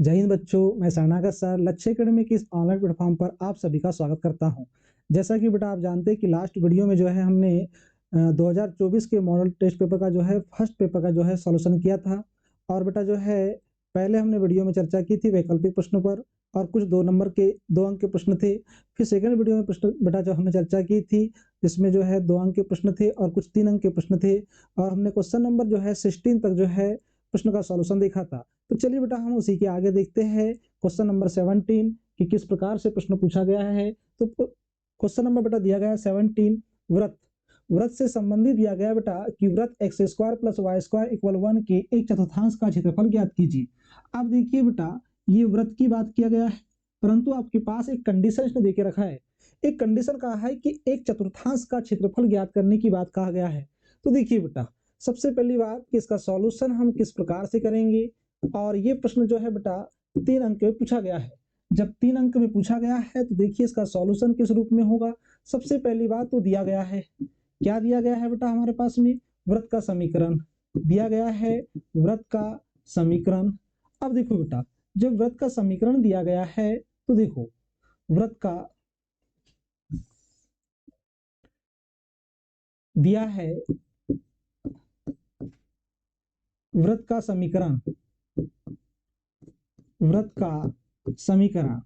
जय हिंद बच्चों, मैं शरणागत सर लक्ष्य एकेडमी के इस ऑनलाइन प्लेटफॉर्म पर आप सभी का स्वागत करता हूं। जैसा कि बेटा आप जानते हैं कि लास्ट वीडियो में जो है हमने 2024 के मॉडल टेस्ट पेपर का जो है फर्स्ट पेपर का जो है सॉल्यूशन किया था। और बेटा जो है पहले हमने वीडियो में चर्चा की थी वैकल्पिक प्रश्नों पर और कुछ 2 नंबर के 2 अंक के प्रश्न थे। फिर सेकंड वीडियो में प्रश्न बेटा जो हमने चर्चा की थी जिसमें जो है 2 अंक के प्रश्न थे और कुछ 3 अंक के प्रश्न थे और हमने क्वेश्चन नंबर जो है 16 तक जो है प्रश्न का सॉल्यूशन देखा था। तो चलिए बेटा हम उसी के आगे देखते हैं क्वेश्चन नंबर 17 कि किस प्रकार से प्रश्न पूछा गया है। तो क्वेश्चन नंबर बेटा दिया गया है 17 व्रत व्रत से संबंधित दिया गया बेटा कि व्रत x square plus y square equal 1 के एक चतुर्थांश का क्षेत्रफल ज्ञात कीजिए। अब देखिए बेटा ये व्रत की बात किया गया है, परंतु आपके पास एक कंडीशन इसने देके रखा है। एक कंडीशन कहा है कि एक चतुर्थांश का क्षेत्रफल ज्ञात करने की बात कहा गया है। तो देखिए बेटा सबसे पहली बात कि इसका सॉल्यूशन हम किस प्रकार से करेंगे। और ये प्रश्न जो है बेटा 3 अंक में पूछा गया है। जब 3 अंक में पूछा गया है तो देखिए इसका सॉल्यूशन किस रूप में होगा। सबसे पहली बात तो दिया गया है, क्या दिया गया है बेटा हमारे पास में व्रत का समीकरण दिया गया है, व्रत का समीकरण। अब देखो बेटा जब व्रत का समीकरण दिया गया है तो देखो व्रत का दिया है, व्रत का समीकरण, व्रत का समीकरण,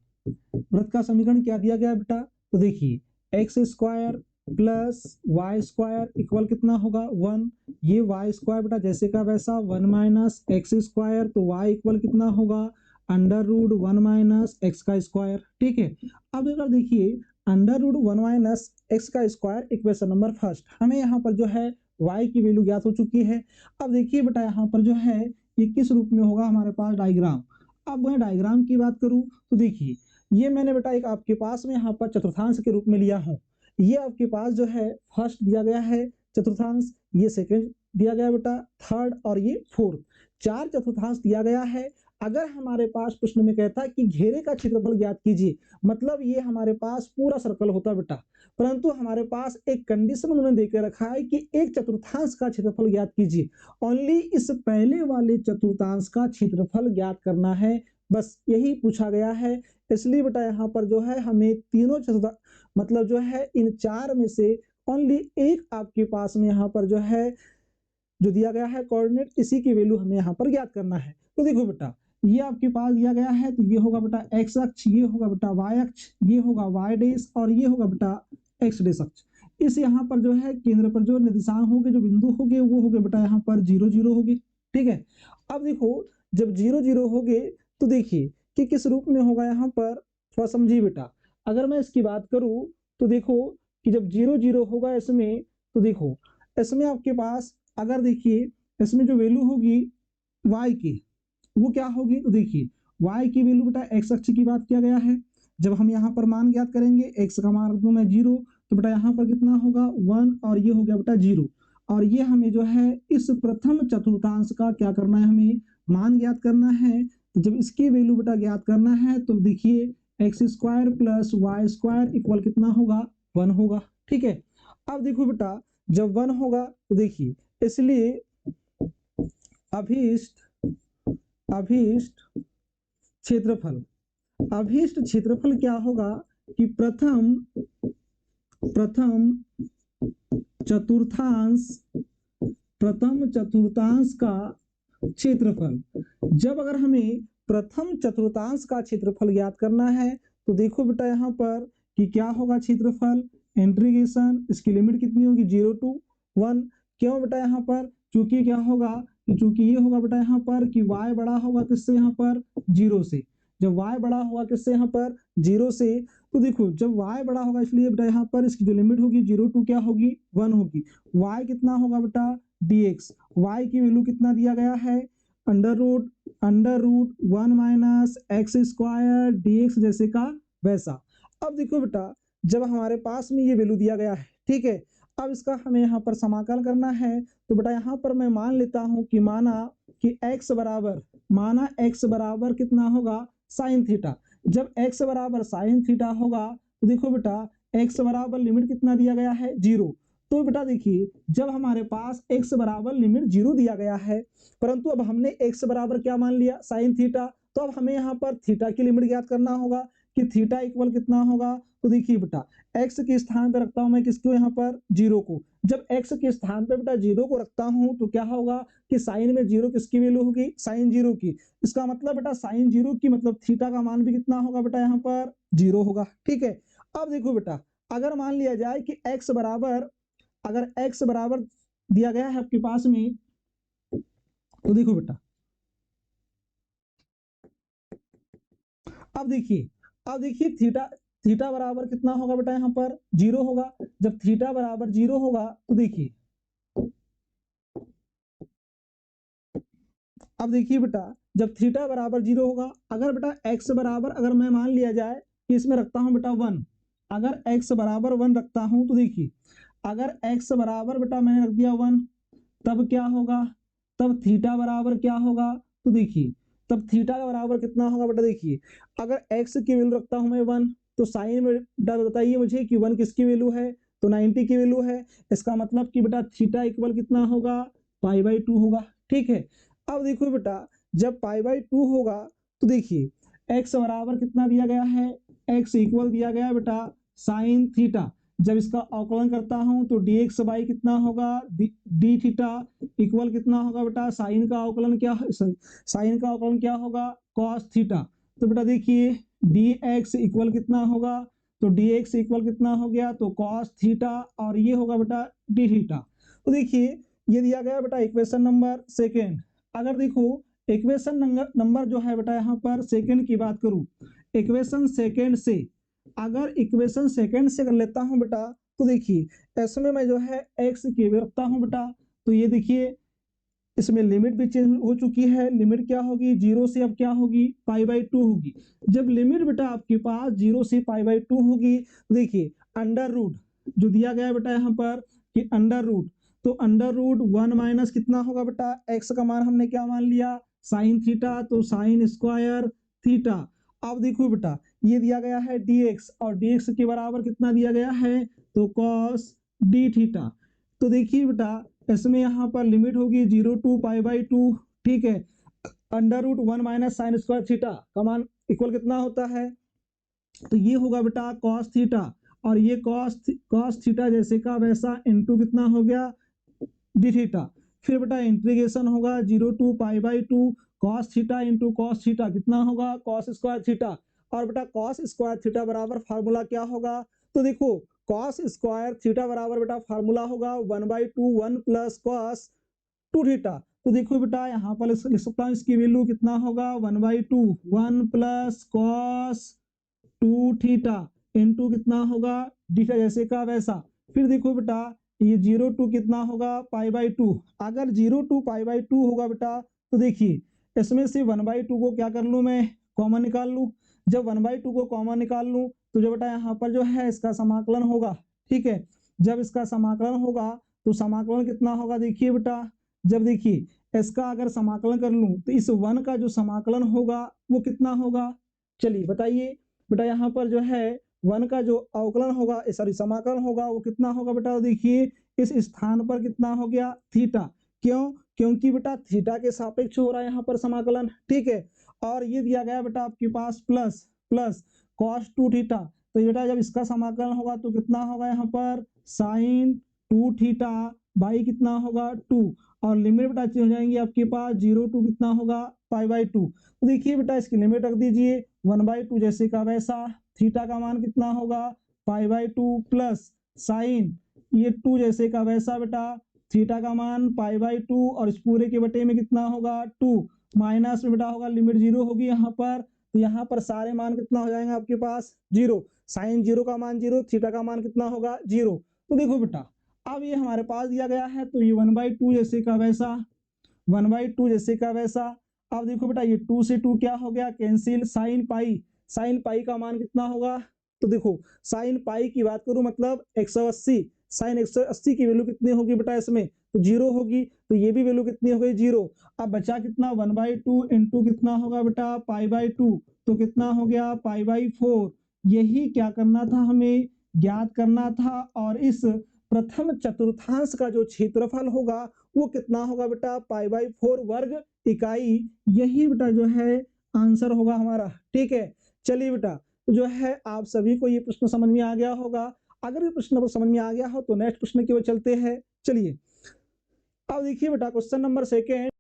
व्रत का समीकरण क्या दिया गया बेटा। तो देखिए x square plus y square equal कितना होगा 1। ये वाई स्क्वायर बेटा जैसे का वैसा 1 माइनस एक्स स्क्वायर, तो वाई इक्वल कितना होगा अंडर रूट 1 माइनस एक्स का स्क्वायर। ठीक है, अब अगर देखिए अंडर रूट 1 माइनस एक्स का स्क्वायर इक्वेशन नंबर फर्स्ट, हमें यहाँ पर जो है y की वैल्यू ज्ञात हो चुकी है। अब देखिए बेटा यहाँ पर जो है ये किस रूप में होगा हमारे पास डायग्राम। अब मैं डायग्राम की बात करूं तो देखिए ये मैंने बेटा एक आपके पास में यहाँ पर चतुर्थांश के रूप में लिया हूँ। ये आपके पास जो है फर्स्ट दिया गया है चतुर्थांश, ये सेकंड दिया गया बेटा थर्ड और ये फोर्थ, 4 चतुर्थांश दिया गया है। अगर हमारे पास प्रश्न में कहता कि घेरे का क्षेत्रफल ज्ञात कीजिए, मतलब ये हमारे पास पूरा सर्कल होता बेटा, परंतु हमारे पास एक कंडीशन उन्होंने देकर रखा है कि एक चतुर्थांश का क्षेत्रफल ज्ञात कीजिए। ओनली इस पहले वाले चतुर्थांश का क्षेत्रफल ज्ञात करना है, बस यही पूछा गया है। इसलिए बेटा यहाँ पर जो है हमें तीनों मतलब जो है इन 4 में से ओनली एक आपके पास में यहाँ पर जो है जो दिया गया है कोऑर्डिनेट, इसी की वैल्यू हमें यहाँ पर ज्ञात करना है। तो देखो बेटा ये आपके पास दिया गया है, तो ये होगा बेटा एक्स अक्ष, ये होगा बेटा वाई अक्ष, ये होगा वाई डेश और ये होगा बेटा एक्स डेश अक्ष। इस यहाँ पर जो है केंद्र पर जो निर्देशांक होंगे, जो बिंदु होंगे वो होंगे बेटा यहाँ पर 0 0 होंगे। ठीक है, अब देखो जब 0 0 होंगे तो देखिए कि किस रूप में होगा यहाँ पर, थोड़ा समझिए बेटा। अगर मैं इसकी बात करूं तो देखो कि जब 0 0 होगा इसमें, तो देखो इसमें आपके पास अगर देखिए इसमें जो वैल्यू होगी y की वो क्या होगी, तो देखिए y की वैल्यू बेटा x अक्ष की बात किया गया है। जब हम यहाँ पर मान ज्ञात करेंगे x का मान रख दूं मैं 0, तो बेटा यहाँ पर कितना होगा 1 और ये हो गया बेटा 0। और ये हमें जो है इस प्रथम चतुर्थांश का क्या करना है, हमें मान ज्ञात करना है। तो जब इसकी वैल्यू बेटा ज्ञात करना है तो देखिए x square plus y square equal कितना होगा 1 होगा। ठीक है, अब देखो बेटा जब 1 होगा तो देखिए इसलिए अभीष्ट अभीष्ट क्षेत्रफल, अभीष्ट क्षेत्रफल क्या होगा कि प्रथम चतुर्थांश का क्षेत्रफल। जब अगर हमें प्रथम चतुर्थांश का क्षेत्रफल ज्ञात करना है तो देखो बेटा यहाँ पर कि क्या होगा क्षेत्रफल इंटीग्रेशन, इसकी लिमिट कितनी होगी 0 to 1। क्यों बेटा यहाँ पर, क्योंकि क्या होगा, क्योंकि ये होगा बेटा यहाँ पर कि y बड़ा होगा किससे, यहाँ पर 0 से। जब y बड़ा होगा किससे, यहाँ पर 0 से, तो देखो जब y बड़ा होगा इसलिए बेटा यहाँ पर इसकी जो लिमिट होगी 0 to क्या होगी 1 होगी। y कितना होगा बेटा dx, y की वैल्यू कितना दिया गया है under root 1 minus x square dx जैसे का वैसा। अब देखो बेटा जब हमारे पास में ये वैल्यू दिया गया है, ठीक है, अब इसका हमें यहाँ पर समाकलन करना है। तो बेटा यहाँ पर मैं मान लेता हूँ कि माना कि x बराबर कितना होगा साइन थीटा। जब x बराबर साइन थीटा होगा तो देखो बेटा x बराबर लिमिट कितना दिया गया है 0। तो बेटा देखिए जब हमारे पास x बराबर लिमिट 0 दिया गया है, परंतु अब हमने x बराबर क्या मान लिया साइन थीटा, तो अब हमें यहाँ पर थीटा की लिमिट ज्ञात करना होगा कि थीटा इक्वल कितना होगा। तो देखिए बेटा, एक्स के स्थान पे रखता हूं मैं किसको, यहाँ पर जीरो को। जब एक्स के स्थान पे बेटा जीरो को रखता हूं तो क्या होगा कि साइन में जीरो किसकी वैल्यू होगी, साइन जीरो की। इसका मतलब बेटा साइन जीरो की मतलब थीटा का मान भी कितना होगा बेटा, यहाँ पर जीरो होगा। ठीक है, अब देखो बेटा, अगर मान लिया जाए कि एक्स बराबर, अगर एक्स बराबर दिया गया है आपके पास में, तो देखो बेटा, अब देखिए थीटा, थीटा बराबर कितना होगा बेटा, यहाँ पर जीरो होगा। जब थीटा बराबर जीरो होगा तो देखिए, अब देखिए बेटा, जब थीटा बराबर जीरो होगा, अगर बेटा एक्स बराबर, अगर मैं मान लिया जाए कि इसमें रखता हूं बेटा वन, अगर एक्स बराबर वन रखता हूं तो देखिए, अगर एक्स बराबर बेटा मैंने रख दिया वन, तब क्या होगा, तब थीटा बराबर क्या होगा, तो देखिए तब थीटा का बराबर कितना होगा बेटा, देखिए अगर एक्स की वैल्यू रखता हूं मैं वन, तो साइन में बेटा बताइए मुझे कि वन किसकी वैल्यू है, तो 90 की वैल्यू है। इसका मतलब कि बेटा थीटा इक्वल कितना होगा, पाई बाई टू होगा। ठीक है, अब देखो बेटा, जब पाई बाई टू होगा तो देखिए एक्स बराबर कितना दिया गया है, एक्स इक्वल दिया गया है बेटा साइन थीटा। जब इसका अवकलन करता हूं तो dx बाई कितना होगा, डी थीटा इक्वल कितना होगा बेटा, साइन का अवकलन क्या, साइन का अवकलन क्या होगा, कॉस थीटा। तो बेटा देखिए dx इक्वल कितना होगा, तो dx इक्वल कितना हो गया, तो कॉस थीटा, और ये होगा बेटा डी थीटा। तो देखिए ये दिया गया बेटा इक्वेशन नंबर सेकेंड। अगर देखो इक्वेशन नंबर जो है बेटा, यहाँ पर सेकेंड की बात करूं, इक्वेशन सेकेंड से, अगर इक्वेशन सेकेंड से कर लेता हूं बेटा, तो देखिए इसमें मैं जो है एक्स की रखता हूं बेटा, तो ये देखिए इसमें लिमिट भी चेंज हो चुकी है। लिमिट क्या होगी, जीरो से अब क्या होगी, पाई बाई टू होगी। जब लिमिट बेटा आपके पास जीरो से पाई बाई टू होगी, तो देखिए अंडर रूट जो दिया गया है बेटा यहाँ पर कि अंडर रूट, तो अंडर रूट वन माइनस कितना होगा बेटा, एक्स का मान हमने क्या मान लिया, साइन थीटा, तो साइन स्क्वायर थीटा। अब देखो बेटा ये दिया गया है dx, और dx के बराबर कितना दिया गया है, तो cos डी थीटा। तो देखिए बेटा इसमें यहाँ पर लिमिट होगी zero to pi by two. ठीक है, under root one minus sine square theta का मान इक्वल कितना होता है, तो ये होगा बेटा कॉस थीटा, और ये कॉस थीटा जैसे का वैसा इनटू कितना हो गया, डी थीटा। फिर बेटा इंटीग्रेशन होगा zero to pi by two cos theta into cos theta, कितना होगा, कॉस स्क्वायर थीटा। और बेटा कॉस स्क्वायर थीटा बराबर फार्मूला क्या होगा, तो देखो कॉस स्क्वायर थीटा बराबर बेटा फार्मूला होगा one by two one plus cos two theta. तो देखो बेटा यहाँ पर लिख सकता हूँ, इसकी वैल्यू कितना होगा, one by two one plus cos two theta into कितना होगा, थीटा जैसे का वैसा। फिर देखो बेटा ये जीरो टू कितना होगा, पाई बाई टू। अगर zero to pi by two होगा बेटा, तो देखिए इसमें से वन बाई टू को क्या कर लूँ मैं, कॉमन निकाल लूँ। जब वन बाई टू को कॉमन निकाल लूँ तो जो बेटा यहाँ पर जो है इसका समाकलन होगा। ठीक है, जब इसका समाकलन होगा तो समाकलन कितना होगा, देखिए बेटा जब देखिए इसका अगर समाकलन कर लूँ तो इस वन का जो समाकलन होगा वो कितना होगा, चलिए बताइए बेटा। यहाँ पर जो है वन का जो अवकलन होगा, सॉरी समाकलन होगा, वो कितना होगा बेटा, देखिए इस स्थान पर कितना हो गया, थीटा। क्यों, क्योंकि बेटा थीटा के सापेक्ष हो रहा है यहाँ पर समाकलन। ठीक है, और ये दिया गया बेटा आपके पास plus plus cos two theta. तो बेटा जब इसका समाकलन होगा तो कितना होगा, यहाँ पर साइन टू थीटा बाई कितना होगा, टू, और लिमिट बेटा हो जाएंगे आपके पास जीरो टू कितना होगा, पाई बाई टू। तो देखिए बेटा इसकी लिमिट रख दीजिए वन बाई टू जैसे का वैसा, थीटा का मान कितना होगा, pi by two plus sign ये टू जैसे का वैसा बेटा, थीटा का मान पाई बाई टू, और इस पूरे के बटे में कितना होगा, टू, माइनस में बेटा होगा लिमिट जीरो होगी यहाँ पर, तो यहाँ पर सारे मान कितना हो जाएंगे आपके पास, जीरो। साइन जीरो का मान जीरो, थीटा का मान कितना होगा, जीरो। तो देखो बेटा अब ये हमारे पास दिया गया है, तो ये वन बाई टू जैसे का वैसा, वन बाई टू जैसे का वैसा। अब देखो बेटा ये टू से टू क्या हो गया, कैंसिल, साइन पाई का मान कितना होगा, तो देखो साइन पाई की बात करूं मतलब 180, साइन 180 की वैल्यू कितनी होगी बेटा इसमें, तो जीरो होगी, तो ये भी वैल्यू कितनी हो गई, जीरो। अब बचा कितना, वन बाई टू इंटू कितना होगा बेटा, पाई बाई टू, तो कितना हो गया, पाई बाई फोर। यही क्या करना था, हमें ज्ञात करना था। और इस प्रथम चतुर्थांश का जो क्षेत्रफल होगा वो कितना होगा बेटा, पाई बाई फोर वर्ग इकाई। यही बेटा जो है आंसर होगा हमारा। ठीक है, चलिए बेटा, तो जो है आप सभी को ये प्रश्न समझ में आ गया होगा। अगर ये प्रश्न को समझ में आ गया हो तो नेक्स्ट प्रश्न की ओर चलते हैं। चलिए अब देखिए बेटा क्वेश्चन नंबर सेकेंड,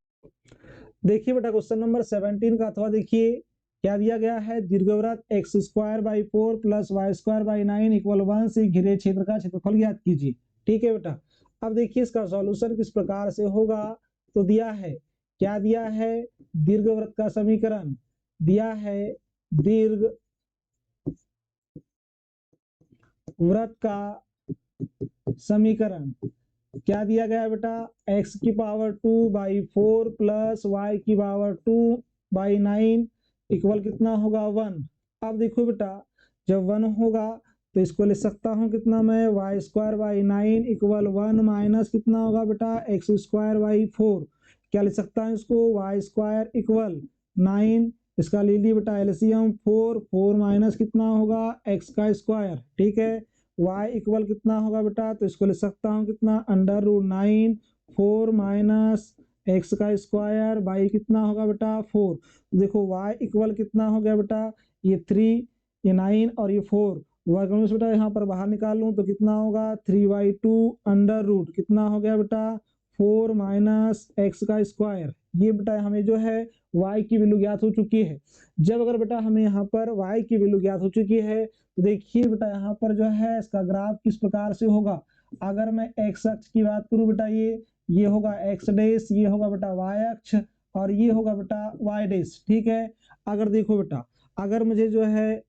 देखिए बेटा क्वेश्चन नंबर 17 का, अथवा देखिए क्या दिया गया है, दीर्घवृत्त x square by 4 plus y square by 9 equal 1 से घिरे क्षेत्र का क्षेत्रफल ज्ञात कीजिए। ठीक है बेटा, अब देखिए इसका सॉल्यूशन किस प्रकार से होगा। तो दिया है, क्या दिया है, दीर्घवृत्त का समीकरण दिया है, दीर्घ वृत्त का समीकरण क्या दिया गया बेटा, x की पावर 2 बाई 4 प्लस वाई की पावर 2 बाई 9 इक्वल कितना होगा 1। अब देखो बेटा जब 1 होगा तो इसको लिख सकता हूं कितना मैं, y square by 9 equal 1 minus कितना होगा बेटा, एक्स स्क्वायर बाई 4। क्या लिख सकता हूं इसको, वाई स्क्वायर इक्वल 9, इसका ले ली बेटा एलसीएम 4 माइनस कितना होगा एक्स का स्क्वायर। ठीक है, y इक्वल कितना होगा बेटा, तो इसको लिख सकता हूँ कितना, अंडर रूट 9 4 माइनस एक्स का स्क्वायर बाई कितना होगा बेटा 4। देखो y इक्वल कितना हो गया बेटा, ये 3 ये 9 और ये 4, वर्गमूल बेटा यहाँ पर बाहर निकाल लूँ तो कितना होगा 3/2 अंडर रूट कितना हो गया बेटा 4 माइनस एक्स का स्क्वायर। ये बेटा हमें जो है y की वैल्यू ज्ञात हो चुकी है। जब अगर बेटा हमें यहाँ पर y की वैल्यू ज्ञात हो चुकी है तो देखिए बेटा यहाँ पर जो है इसका ग्राफ किस प्रकार से होगा। अगर मैं x अक्ष की बात करूँ बेटा, ये होगा x डैश, ये होगा बेटा y अक्ष और ये होगा बेटा y डैश। ठीक है, अगर देखो बेटा, अगर मुझे जो है,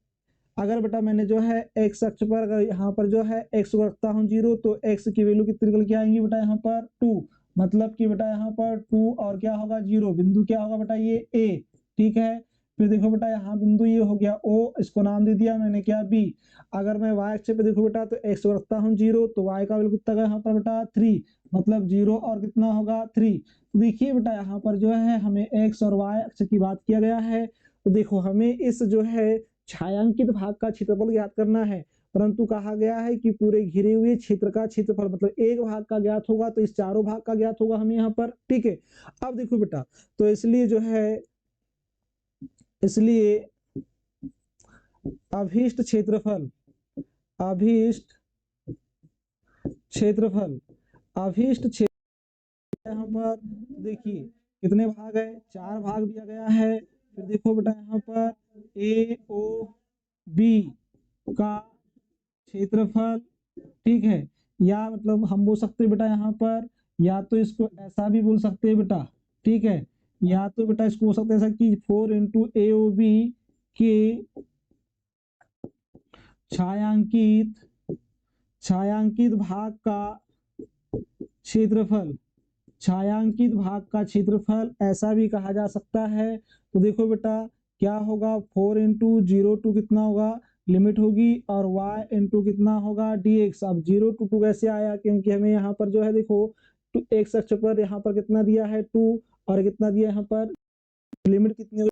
अगर बेटा मैंने जो है x अक्ष पर अगर यहाँ पर जो है x को रखता हूँ 0 तो x की वैल्यू कितनी निकल के आएंगी बेटा यहाँ पर 2, मतलब कि बेटा यहाँ पर 2 और क्या होगा 0, बिंदु क्या होगा बेटा ये a। ठीक है, फिर देखो बेटा यहाँ बिंदु ये हो गया O, इसको नाम दे दिया मैंने क्या B। अगर मैं y अक्ष पे देखो बेटा तो x को रखता हूँ 0 तो y का वैल्यू कितना यहाँ पर बेटा 3, मतलब 0 और कितना होगा 3। तो देखिए बेटा यहाँ पर जो है हमें x और y अक्ष की बात किया गया है। तो देखो हमें इस जो है छायांकित भाग का क्षेत्रफल ज्ञात करना है, परंतु कहा गया है कि पूरे घिरे हुए क्षेत्र का क्षेत्रफल मतलब एक भाग का ज्ञात होगा, तो इस चारों भाग का ज्ञात होगा हमें यहाँ पर। ठीक है, अब देखो बेटा तो इसलिए जो है, इसलिए अभीष्ट क्षेत्रफल, अभीष्ट क्षेत्रफल, अभीष्ट क्षेत्र यहाँ पर देखिए कितने भाग है, 4 भाग दिया गया है। फिर देखो बेटा यहाँ पर ए ओ बी का क्षेत्रफल। ठीक है, या मतलब हम बोल सकते हैं बेटा यहाँ पर, या तो इसको ऐसा भी बोल सकते हैं बेटा। ठीक है, या तो बेटा इसको बोल सकते हैं ऐसा कि 4 इंटू ए ओ बी के छायांकित भाग का क्षेत्रफल, छायांकित भाग का क्षेत्रफल ऐसा भी कहा जा सकता है। तो देखो बेटा क्या होगा, 4 इंटू 0 टू कितना होगा, लिमिट होगी, और y इंटू कितना होगा dx। अब 0 टू 2 कैसे आया, क्योंकि हमें यहाँ पर जो है देखो x अक्ष पर यहाँ पर कितना दिया है 2 और कितना दिया यहाँ पर, लिमिट कितनी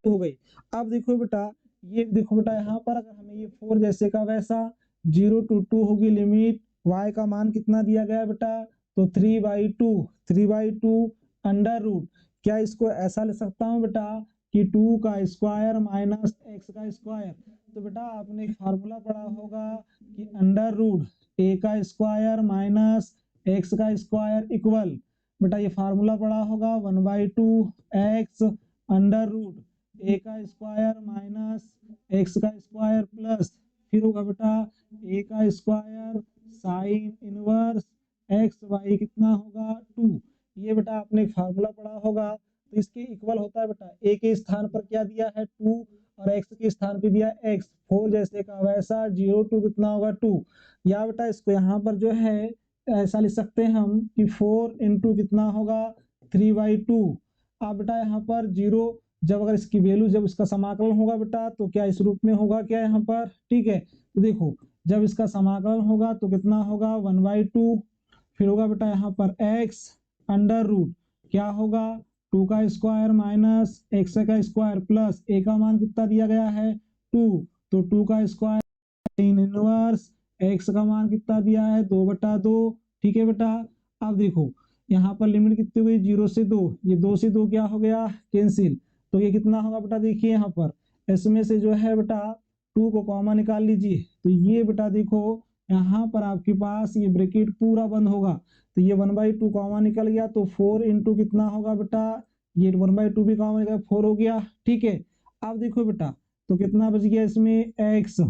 हो गई। अब देखो बेटा, ये देखो बेटा यहाँ पर अगर हमें ये 4 जैसे का वैसा 0 टू 2 होगी लिमिट, y का मान कितना दिया गया बेटा, तो 3/2 अंडर रूट, क्या इसको ऐसा ले सकता हूँ बेटा कि 2 का स्क्वायर माइनस एक्स का स्क्वायर। तो बेटा आपने फार्मूला पढ़ा होगा कि अंडर रूट a का स्क्वायर माइनस एक्स का स्क्वायर इक्वल, बेटा ये फार्मूला पढ़ा होगा 1/2 एक्स अंडर रूट a का स्क्वायर माइनस एक्स का स्क्वायर प्लस, फिर होगा बेटा a का square sine inverse x by कितना होगा 2। ये बेटा आपने फार्मूला पढ़ा होगा। तो इसके इक्वल होता है बेटा a के स्थान पर क्या दिया है 2 और x के स्थान पर दिया x, 4 जैसे का वैसा 0 टू कितना होगा 2। या बेटा इसको यहाँ पर जो है ऐसा लिख सकते हैं हम कि 4 इंटू कितना होगा 3/2। अब बेटा यहाँ पर 0, जब अगर इसकी वैल्यू जब इसका समाकलन होगा बेटा तो क्या इस रूप में होगा क्या यहाँ पर। ठीक है, तो देखो जब इसका समाकलन होगा तो कितना होगा 1/2, फिर होगा बेटा यहाँ पर x अंडर रूट क्या होगा 2 का स्क्वायर माइनस एक्स का स्क्वायर प्लस a का मान कितना दिया गया है 2, तो 2 का स्क्वायर साइन इनवर्स एक्स का मान कितना दिया है 2/2। ठीक है बेटा, अब देखो यहाँ पर लिमिट कितनी हुई 0 से 2, ये 2 से 2 क्या हो गया कैंसिल, तो ये कितना होगा बेटा, देखिए यहाँ पर इसमें से जो है बेटा 2 को कॉमन निकाल लीजिए, तो ये बेटा देखो यहाँ पर आपके पास ये ब्रैकेट पूरा बंद होगा, तो ये 1/2 कॉमन निकल गया, तो 4 इंटू कितना होगा बेटा, ये 1/2 भी कॉमन निकल 4 हो गया। ठीक है, अब देखो बेटा तो कितना बच गया इसमें, x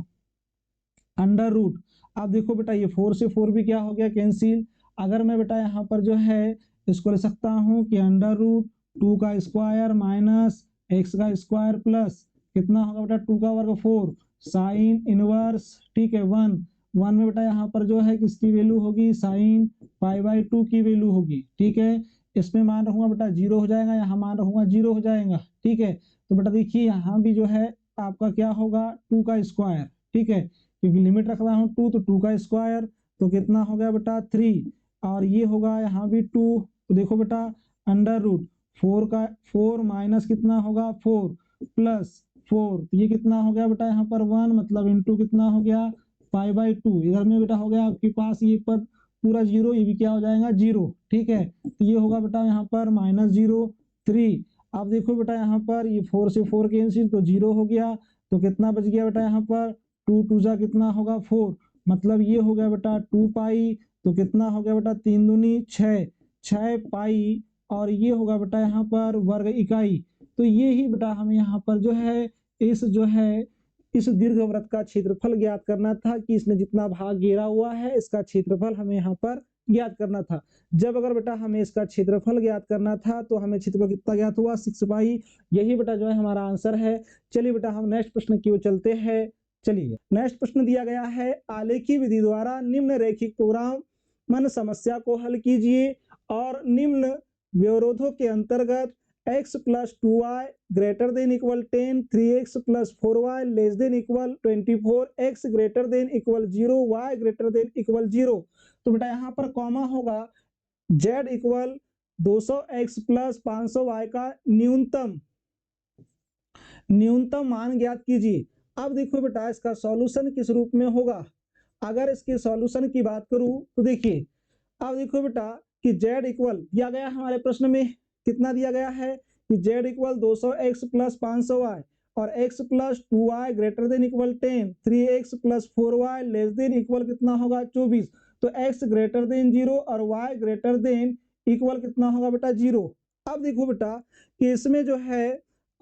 अंडर रूट। अब देखो बेटा ये 4 से 4 भी क्या हो गया, कैंसिल। अगर मैं बेटा यहाँ पर जो है इसको ले सकता हूँ कि अंडर रूट 2 का स्क्वायर माइनस x का स्क्वायर प्लस कितना होगा बेटा 2 का वर्ग 4 साइन इनवर्स, ठीक है 1 में बेटा यहाँ पर जो है किसकी वैल्यू होगी, साइन π/2 की वैल्यू होगी। ठीक है, इसमें मान रखूंगा बेटा 0 हो जाएगा, यहाँ मान रखूंगा 0 हो जाएगा। ठीक है, तो बेटा देखिए यहाँ भी जो है आपका क्या होगा 2 का स्क्वायर। ठीक है, क्योंकि लिमिट रख रहा हूँ 2, तो 2 का स्क्वायर तो कितना हो गया बेटा 3, और ये होगा यहाँ भी 2, तो देखो बेटा अंडर रूट 4 माइनस कितना होगा 4 प्लस 4, तो ये कितना हो गया बेटा यहाँ पर 1, मतलब इंटू कितना हो गया π/2। इधर में बेटा हो गया आपके पास ये पद पूरा 0, ये भी क्या हो जाएगा 0। ठीक है, तो ये होगा बेटा यहाँ पर -0 3। अब देखो बेटा यहाँ पर ये 4 से 4 कैंसिल, तो 0 हो गया, तो कितना बच गया बेटा यहाँ पर 2 2 जा कितना होगा 4, मतलब ये हो गया बेटा 2 तो कितना हो गया बेटा 3 दूनी 6 पाई, और ये होगा बेटा यहाँ पर वर्ग इकाई। तो ये ही बेटा हमें यहाँ पर जो है इस दीर्घवृत्त का क्षेत्रफल ज्ञात करना था, कि इसने जितना भाग घेरा हुआ है इसका क्षेत्रफल हमें यहाँ पर ज्ञात करना था। जब अगर बेटा हमें इसका क्षेत्रफल ज्ञात करना था तो हमें क्षेत्रफल कितना ज्ञात हुआ 6 पाई, यही बेटा जो है हमारा आंसर है। चलिए बेटा हम नेक्स्ट प्रश्न की ओर चलते हैं। चलिए नेक्स्ट प्रश्न दिया गया है, आलेखी विधि द्वारा निम्न रैखिक प्रोग्राम मन समस्या को हल कीजिए और निम्न व्यवरोधों के अंतर्गत x + 2y greater than equal 10, 3x + 4y less than equal 24, x greater than equal 0, y greater than equal 0। तो बेटा यहाँ पर कॉमा होगा z इक्वल 200x + 500y का न्यूनतम मान ज्ञात कीजिए। अब देखो बेटा इसका सॉल्यूशन किस रूप में होगा। अगर इसके सॉल्यूशन की बात करूं तो देखिए, अब देखो बेटा कि z इक्वल दिया गया हमारे प्रश्न में, कितना दिया गया है कि z इक्वल 200x + 500y और x + 2y greater than equal 10, 3x + 4y less than equal कितना होगा 24। तो x ग्रेटर देन 0 और y ग्रेटर देन इक्वल कितना होगा बेटा 0। अब देखो बेटा कि इसमें जो है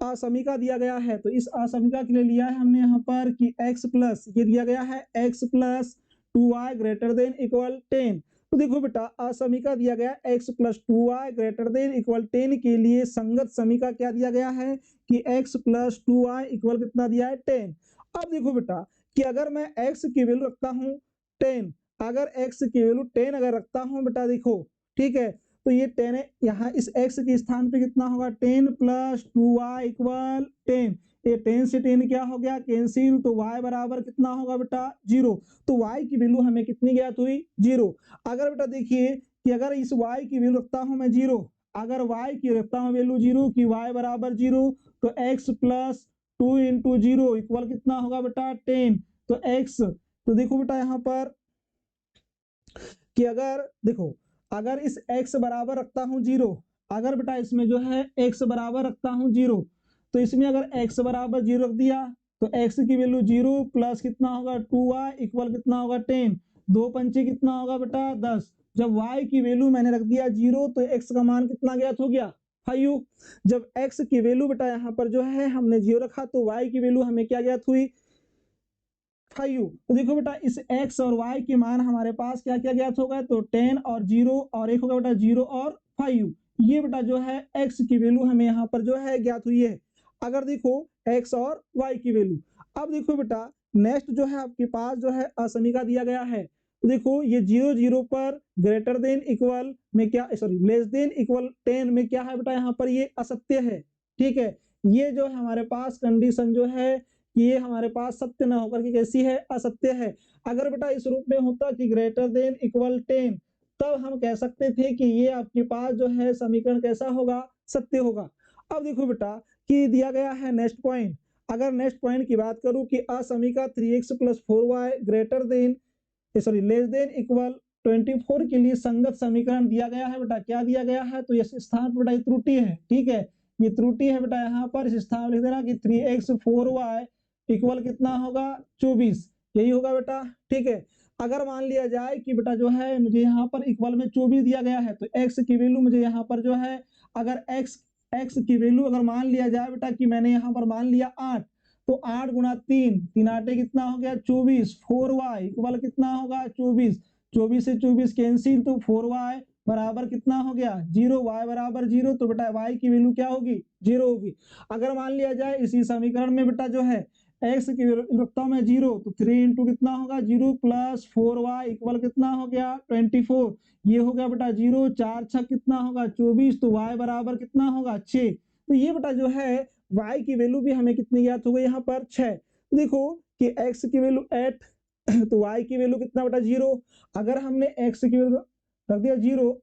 असमीका दिया गया है, तो इस असमीका के लिए लिया है हमने यहाँ पर कि x प्लस ये दिया गया है x + 2y greater than equal 10। तो देखो बेटा असमीका दिया गया x + 2y greater than equal 10 के लिए संगत समीका क्या दिया गया है कि x + 2y इक्वल कितना दिया है 10। अब देखो बेटा कि अगर मैं x की वैल्यू रखता हूँ 10, अगर x की वैल्यू 10 अगर रखता हूँ बेटा देखो, ठीक है, तो ये 10 है, यहाँ इस x के स्थान पे कितना होगा 10 + 2y इक्वल 10। ये 10 से 10 क्या हो गया कैंसिल, तो y बराबर कितना होगा बेटा 0। तो y की वैल्यू हमें कितनी ज्ञात हुई 0। अगर बेटा देखिए कि अगर इस y की वैल्यू रखता हूं मैं 0, अगर y की रखता हूं वैल्यू 0 कि y बराबर 0, तो x + 2 × 0 इक्वल कितना होगा बेटा 10। तो x, तो देखो बेटा यहाँ पर कि अगर देखो अगर इस x बराबर रखता हूं 0, अगर बेटा इसमें जो है x बराबर रखता हूं 0, तो इसमें अगर x बराबर 0 रख दिया तो x की वैल्यू 0 प्लस कितना होगा 2y इक्वल कितना होगा 10, 2 पंचे कितना होगा बेटा 10। जब y की वैल्यू मैंने रख दिया 0 तो x का मान कितना ज्ञात हो गया 5। जब x की वैल्यू बेटा यहाँ पर जो है हमने 0 रखा तो y की वैल्यू हमें क्या ज्ञात हुई 5। तो देखो बेटा इस x और y के मान हमारे पास क्या क्या ज्ञात होगा, तो 10 और 0 और एक होगा बेटा 0 और 5। ये बेटा जो है x की वैल्यू हमें यहाँ पर जो है ज्ञात हुई है। अगर देखो x और y की वैल्यू, अब देखो बेटा नेक्स्ट जो है आपके पास जो है असमीका दिया गया है, तो देखो ये 0 0 पर ग्रेटर देन इक्वल में क्या सॉरी लेस देन इक्वल 10 में क्या है बेटा यहाँ पर ये असत्य है। ठीक है, ये जो है हमारे पास कंडीशन जो है ये हमारे पास सत्य ना होकर के कैसी है असत्य है। अगर बेटा इस रूप में होता कि ग्रेटर देन इक्वल 10, तब हम कह सकते थे कि ये आपके पास जो है समीकरण कैसा होगा सत्य होगा। अब देखो बेटा कि दिया गया है नेक्स्ट पॉइंट, अगर नेक्स्ट पॉइंट की बात करूं कि असमीका 3x + 4y greater than sorry less than equal 24 के लिए संगत समीकरण दिया गया है बेटा, क्या दिया गया है, तो इस स्थान पर बेटा त्रुटि है। ठीक है, ये त्रुटि है बेटा, यहाँ पर इस स्थान में लिख देना कि 3x 4y इक्वल कितना होगा 24, यही होगा बेटा। ठीक है, अगर मान लिया जाए कि बेटा जो है मुझे यहाँ पर इक्वल में 24 दिया गया है, तो x की वैल्यू मुझे यहाँ पर जो है, अगर x की वैल्यू अगर मान लिया जाए बेटा कि मैंने यहाँ पर मान लिया 8, तो 8 गुना 3, 3 आटे कितना हो गया 24, 4y इक्वल कितना होगा 24, 24 से 24 कैंसिल, तो 4y बराबर कितना हो गया 0, y बराबर 0, तो बेटा y की वैल्यू क्या होगी 0 होगी। अगर मान लिया जाए इसी समीकरण में बेटा जो है x की वैल्यू में 0, तो 3 इंटू कितना होगा 0 प्लस 4y इक्वल कितना हो गया 24, ये हो गया बेटा 0, 4 6 कितना होगा 24, तो y बराबर कितना होगा 6। तो ये बेटा जो है y की वैल्यू भी हमें कितनी ज्ञात हो गई यहाँ पर 6। देखो कि x की वैल्यू 8, तो y की वैल्यू कितना बेटा 0, अगर हमने x की वैल्यू रख दिया 0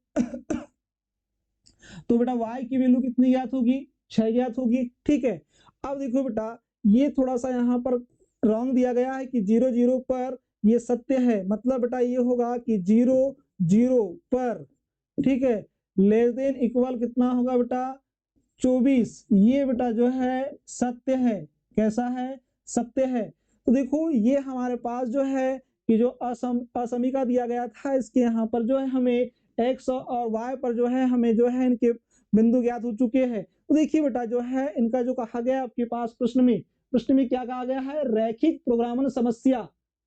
तो बेटा y की वैल्यू कितनी ज्ञात होगी 6 ज्ञात होगी। ठीक है, अब देखो बेटा ये थोड़ा सा यहाँ पर रॉन्ग दिया गया है कि 0 0 पर ये सत्य है, मतलब बेटा ये होगा कि 0 0 पर, ठीक है, लेस देन इक्वल कितना होगा बेटा 24, ये बेटा जो है सत्य है। कैसा है सत्य है। तो देखो ये हमारे पास जो है कि जो असमीका दिया गया था, इसके यहाँ पर जो है हमें x और y पर जो है हमें जो है इनके बिंदु ज्ञात हो चुके हैं। तो देखिए बेटा जो है इनका जो कहा गया आपके पास प्रश्न में क्या कहा गया है, रैखिक प्रोग्रामन समस्या।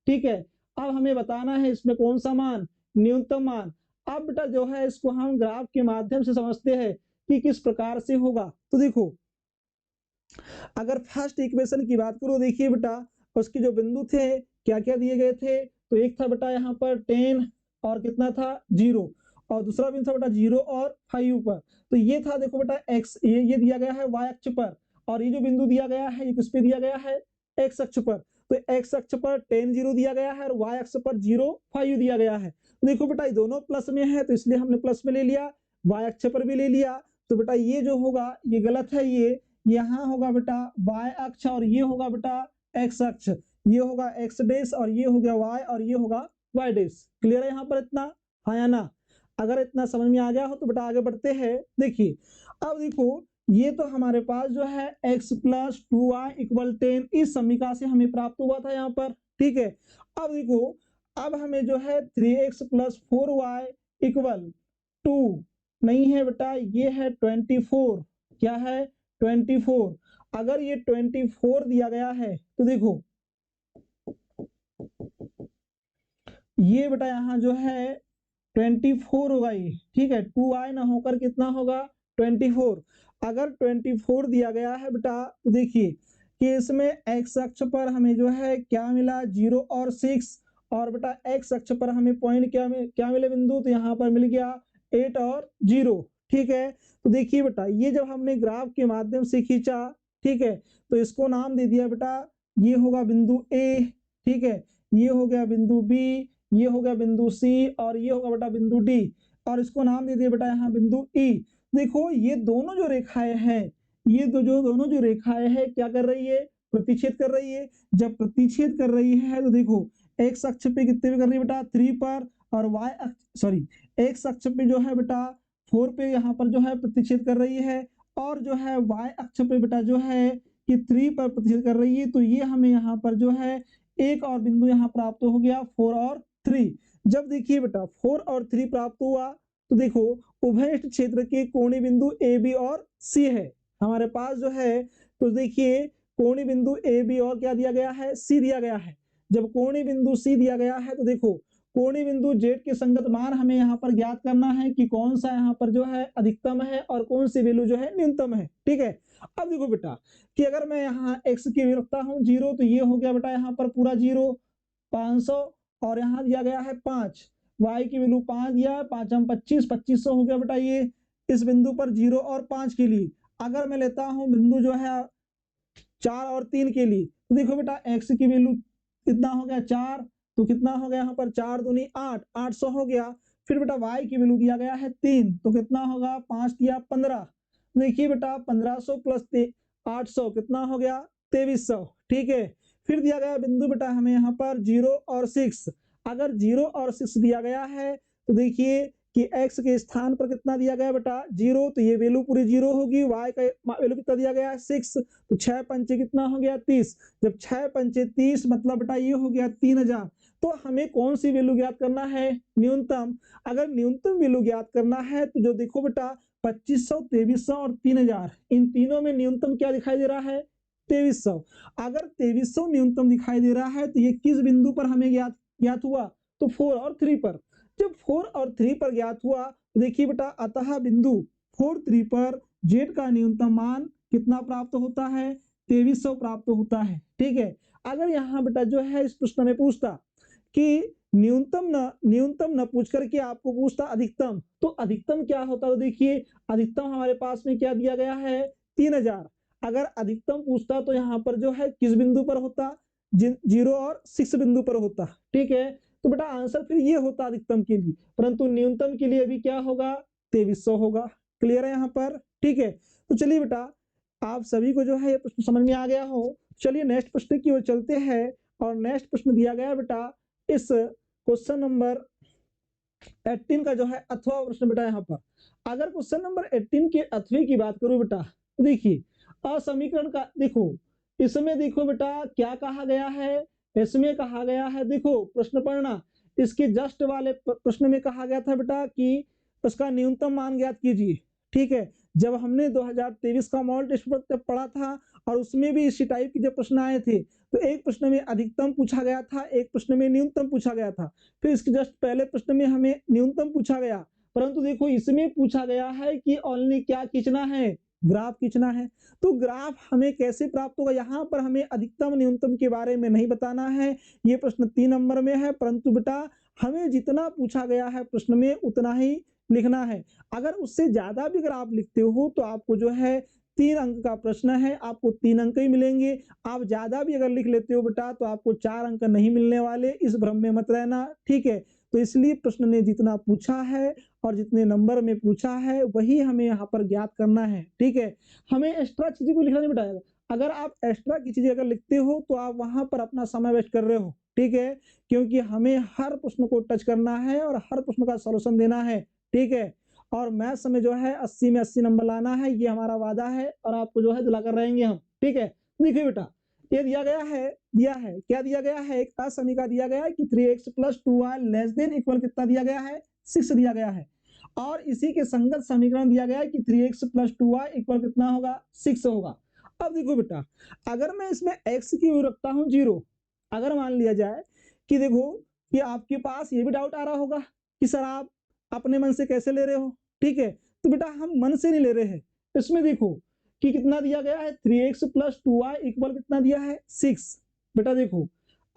ठीक है, अब हमें बताना है इसमें कौन सा मान, न्यूनतम मान। अब बेटा जो है इसको हम ग्राफ के माध्यम से समझते हैं कि किस प्रकार से होगा। तो देखो अगर फर्स्ट इक्वेशन की बात करो, देखिए बेटा उसके जो बिंदु थे क्या क्या दिए गए थे, तो एक था बेटा यहाँ पर 10 और कितना था 0, और दूसरा बिंदु था बेटा 0 और 5 पर। तो ये था देखो बेटा x, ये दिया गया है y अक्ष पर, और ये जो बिंदु दिया गया है ये किस पे दिया गया है x अक्ष पर। तो x अक्ष पर 10 0 दिया गया है और y अक्ष पर 0 5 दिया गया है। तो देखो बेटा ये दोनों प्लस में है, तो इसलिए हमने प्लस में ले लिया, y अक्ष पर भी ले लिया। तो बेटा ये जो होगा ये गलत है, ये यहाँ होगा बेटा y अक्ष और ये होगा बेटा x अक्ष, ये होगा x डैश और ये हो गया y और ये होगा y डैश। क्लियर है यहाँ पर इतना, हाँ या ना? अगर इतना समझ में आ गया हो तो बेटा आगे बढ़ते हैं। देखिए अब देखो ये तो हमारे पास जो है x प्लस 2y इक्वल 10 इस समीकरण से हमें प्राप्त हुआ था यहाँ पर। ठीक है, अब देखो अब हमें जो है 3x प्लस 4y इक्वल 2 नहीं है बेटा, ये है 24। क्या है 24। अगर ये 24 दिया गया है तो देखो ये बेटा यहाँ जो है 24 होगा ये। ठीक है, 2y ना होकर कितना होगा 24। अगर 24 दिया गया है बेटा तो देखिए कि इसमें x अक्ष पर हमें जो है क्या मिला 0 और 6, और बेटा x अक्ष पर हमें पॉइंट क्या मिले बिंदु, तो यहाँ पर मिल गया 8 और 0। ठीक है, तो देखिए बेटा ये जब हमने ग्राफ के माध्यम से खींचा, ठीक है, तो इसको नाम दे दिया बेटा, ये होगा बिंदु A, ठीक है, ये हो गया बिंदु B, ये हो गया बिंदु C और ये होगा बेटा बिंदु D, और इसको नाम दे दिया बेटा यहाँ बिंदु E। देखो ये दोनों जो रेखाएं हैं, ये दोनों जो रेखाएं हैं क्या कर रही है, प्रतिच्छेद कर रही है। जब प्रतिच्छेद कर रही है तो देखो x अक्ष पे कितने पे कर रही है बेटा 3 पर, और y अक्ष सॉरी x अक्ष पे जो है बेटा 4 पे यहाँ पर जो है प्रतिच्छेद कर रही है, और जो है y अक्ष पे बेटा जो है कि 3 पर प्रतिच्छेद कर रही है। तो ये हमें यहाँ पर जो है एक और बिंदु यहाँ प्राप्त हो गया 4 और 3। जब देखिए बेटा 4 और 3 प्राप्त हुआ तो देखो उभयनिष्ठ क्षेत्र के कोणीय बिंदु ए बी और सी है हमारे पास जो है। तो देखिए कोणीय बिंदु ए बी और क्या दिया गया है सी दिया गया है। जब कोणीय बिंदु सी दिया गया है तो देखो कोणीय बिंदु जेड के संगत मान हमें यहाँ पर ज्ञात करना है कि कौन सा यहाँ पर जो है अधिकतम है और कौन सी वैल्यू जो है न्यूनतम है। ठीक है, अब देखो बेटा कि अगर मैं यहाँ x की वैल्यू रखता हूँ 0, तो ये हो गया बेटा यहाँ पर पूरा 0 500, और यहाँ दिया गया है 5, y की वैल्यू 5 दिया है, 5 हम 25 2500 हो गया बेटा ये इस बिंदु पर 0 और 5 के लिए। अगर मैं लेता हूँ बिंदु जो है 4 और 3 के लिए, तो देखो बेटा x की वैल्यू कितना हो गया 4, तो कितना हो गया यहाँ पर 4 दूनी 8, 800 हो गया। फिर बेटा y की वैल्यू दिया गया है 3, तो कितना होगा 5 दिया 15, देखिए बेटा 1500 प्लस 800 कितना हो गया 2300। ठीक है, फिर दिया गया बिंदु बेटा हमें यहाँ पर 0 और 6। अगर 0 और 6 दिया गया है तो देखिए कि x के स्थान पर कितना दिया गया बेटा 0, तो ये वैल्यू पूरी 0 होगी। y का वैल्यू कितना दिया गया है 6, तो 6 पंचे कितना हो गया 30। जब 6 पंचे 30 मतलब बेटा ये हो गया 3000। तो हमें कौन सी वैल्यू ज्ञात करना है, न्यूनतम। अगर न्यूनतम वैल्यू ज्ञात करना है तो जो देखो बेटा 2500, 2300 और 3000, इन तीनों में न्यूनतम क्या दिखाई दे रहा है 2300। अगर 2300 न्यूनतम दिखाई दे रहा है तो ये किस बिंदु पर हमें ज्ञात हुआ, तो 4 और 3 पर। जब 4 और 3 पर ज्ञात हुआ तो देखिए बेटा अतः बिंदु 4, 3 पर z का न्यूनतम मान कितना प्राप्त होता है 2300 प्राप्त होता है। ठीक है, अगर यहाँ बेटा जो है इस प्रश्न में पूछता कि न्यूनतम न पूछ करके आपको पूछता अधिकतम, तो अधिकतम क्या होता, तो देखिए अधिकतम हमारे पास में क्या दिया गया है 3000। अगर अधिकतम पूछता तो यहाँ पर जो है किस बिंदु पर होता, 0 और 6 बिंदु पर होता। ठीक है, तो बेटा आंसर फिर ये होता अधिकतम के लिए, परंतु न्यूनतम के लिए अभी क्या होगा 2300 होगा। क्लियर है यहाँ पर। ठीक है, तो चलिए बेटा आप सभी को जो है ये प्रश्न समझ में आ गया हो। चलिए नेक्स्ट प्रश्न की ओर चलते हैं, और नेक्स्ट प्रश्न दिया गया बेटा इस क्वेश्चन नंबर 18 का जो है अथवा प्रश्न बेटा। यहाँ पर अगर क्वेश्चन नंबर 18 के अथवे की बात करूं बेटा, तो देखिए असमीकरण का देखो, इसमें देखो बेटा क्या कहा गया है, इसमें कहा गया है देखो प्रश्न पढ़ना, इसके जस्ट वाले प्रश्न में कहा गया था बेटा कि उसका न्यूनतम मान ज्ञात कीजिए। ठीक है, जब हमने 2023 का मॉडल टेस्ट पेपर पढ़ा था और उसमें भी इसी टाइप के जब प्रश्न आए थे, तो एक प्रश्न में अधिकतम पूछा गया था, एक प्रश्न में न्यूनतम पूछा गया था, फिर इसके जस्ट पहले प्रश्न में हमें न्यूनतम पूछा गया, परंतु देखो इसमें पूछा गया है कि ओनली क्या खींचना है, ग्राफ खींचना है। तो ग्राफ हमें कैसे प्राप्त होगा, यहाँ पर हमें अधिकतम न्यूनतम के बारे में नहीं बताना है, ये प्रश्न 3 नंबर में है, परंतु बेटा हमें जितना पूछा गया है प्रश्न में उतना ही लिखना है। अगर उससे ज्यादा भी अगर आप लिखते हो तो आपको जो है 3 अंक का प्रश्न है, आपको 3 अंक ही मिलेंगे। आप ज्यादा भी अगर लिख लेते हो बेटा तो आपको 4 अंक नहीं मिलने वाले, इस भ्रम में मत रहना। ठीक है, तो इसलिए प्रश्न ने जितना पूछा है और जितने नंबर में पूछा है वही हमें यहाँ पर ज्ञात करना है। ठीक है, हमें एक्स्ट्रा चीजें को लिखना नहीं बताएगा। अगर आप एक्स्ट्रा की चीजें अगर लिखते हो तो आप वहां पर अपना समय वेस्ट कर रहे हो। ठीक है, क्योंकि हमें हर प्रश्न को टच करना है और हर प्रश्न का सॉल्यूशन देना है। ठीक है, और मैथ्स में जो है 80 में 80 नंबर लाना है, ये हमारा वादा है और आपको जो है दिलाकर रहेंगे हम। ठीक है, देखिए बेटा ये दिया है क्या दिया गया है, एक असमीका दिया गया है कि 3x + 2y less than equal कितना दिया गया है 6 दिया गया है, और इसी के संगत समीकरण दिया गया है कि 3x + 2y इक्वल कितना होगा 6 होगा। अब देखो बेटा अगर मैं इसमें x की वैल्यू रखता हूं 0, अगर मान लिया जाए कि देखो कि आपके पास ये भी डाउट आ रहा होगा कि सर आप अपने मन से कैसे ले रहे हो। ठीक है, तो बेटा हम मन से नहीं ले रहे हैं, इसमें देखो कि कितना दिया गया है 3x + 2y इक्वल कितना दिया है 6। बेटा देखो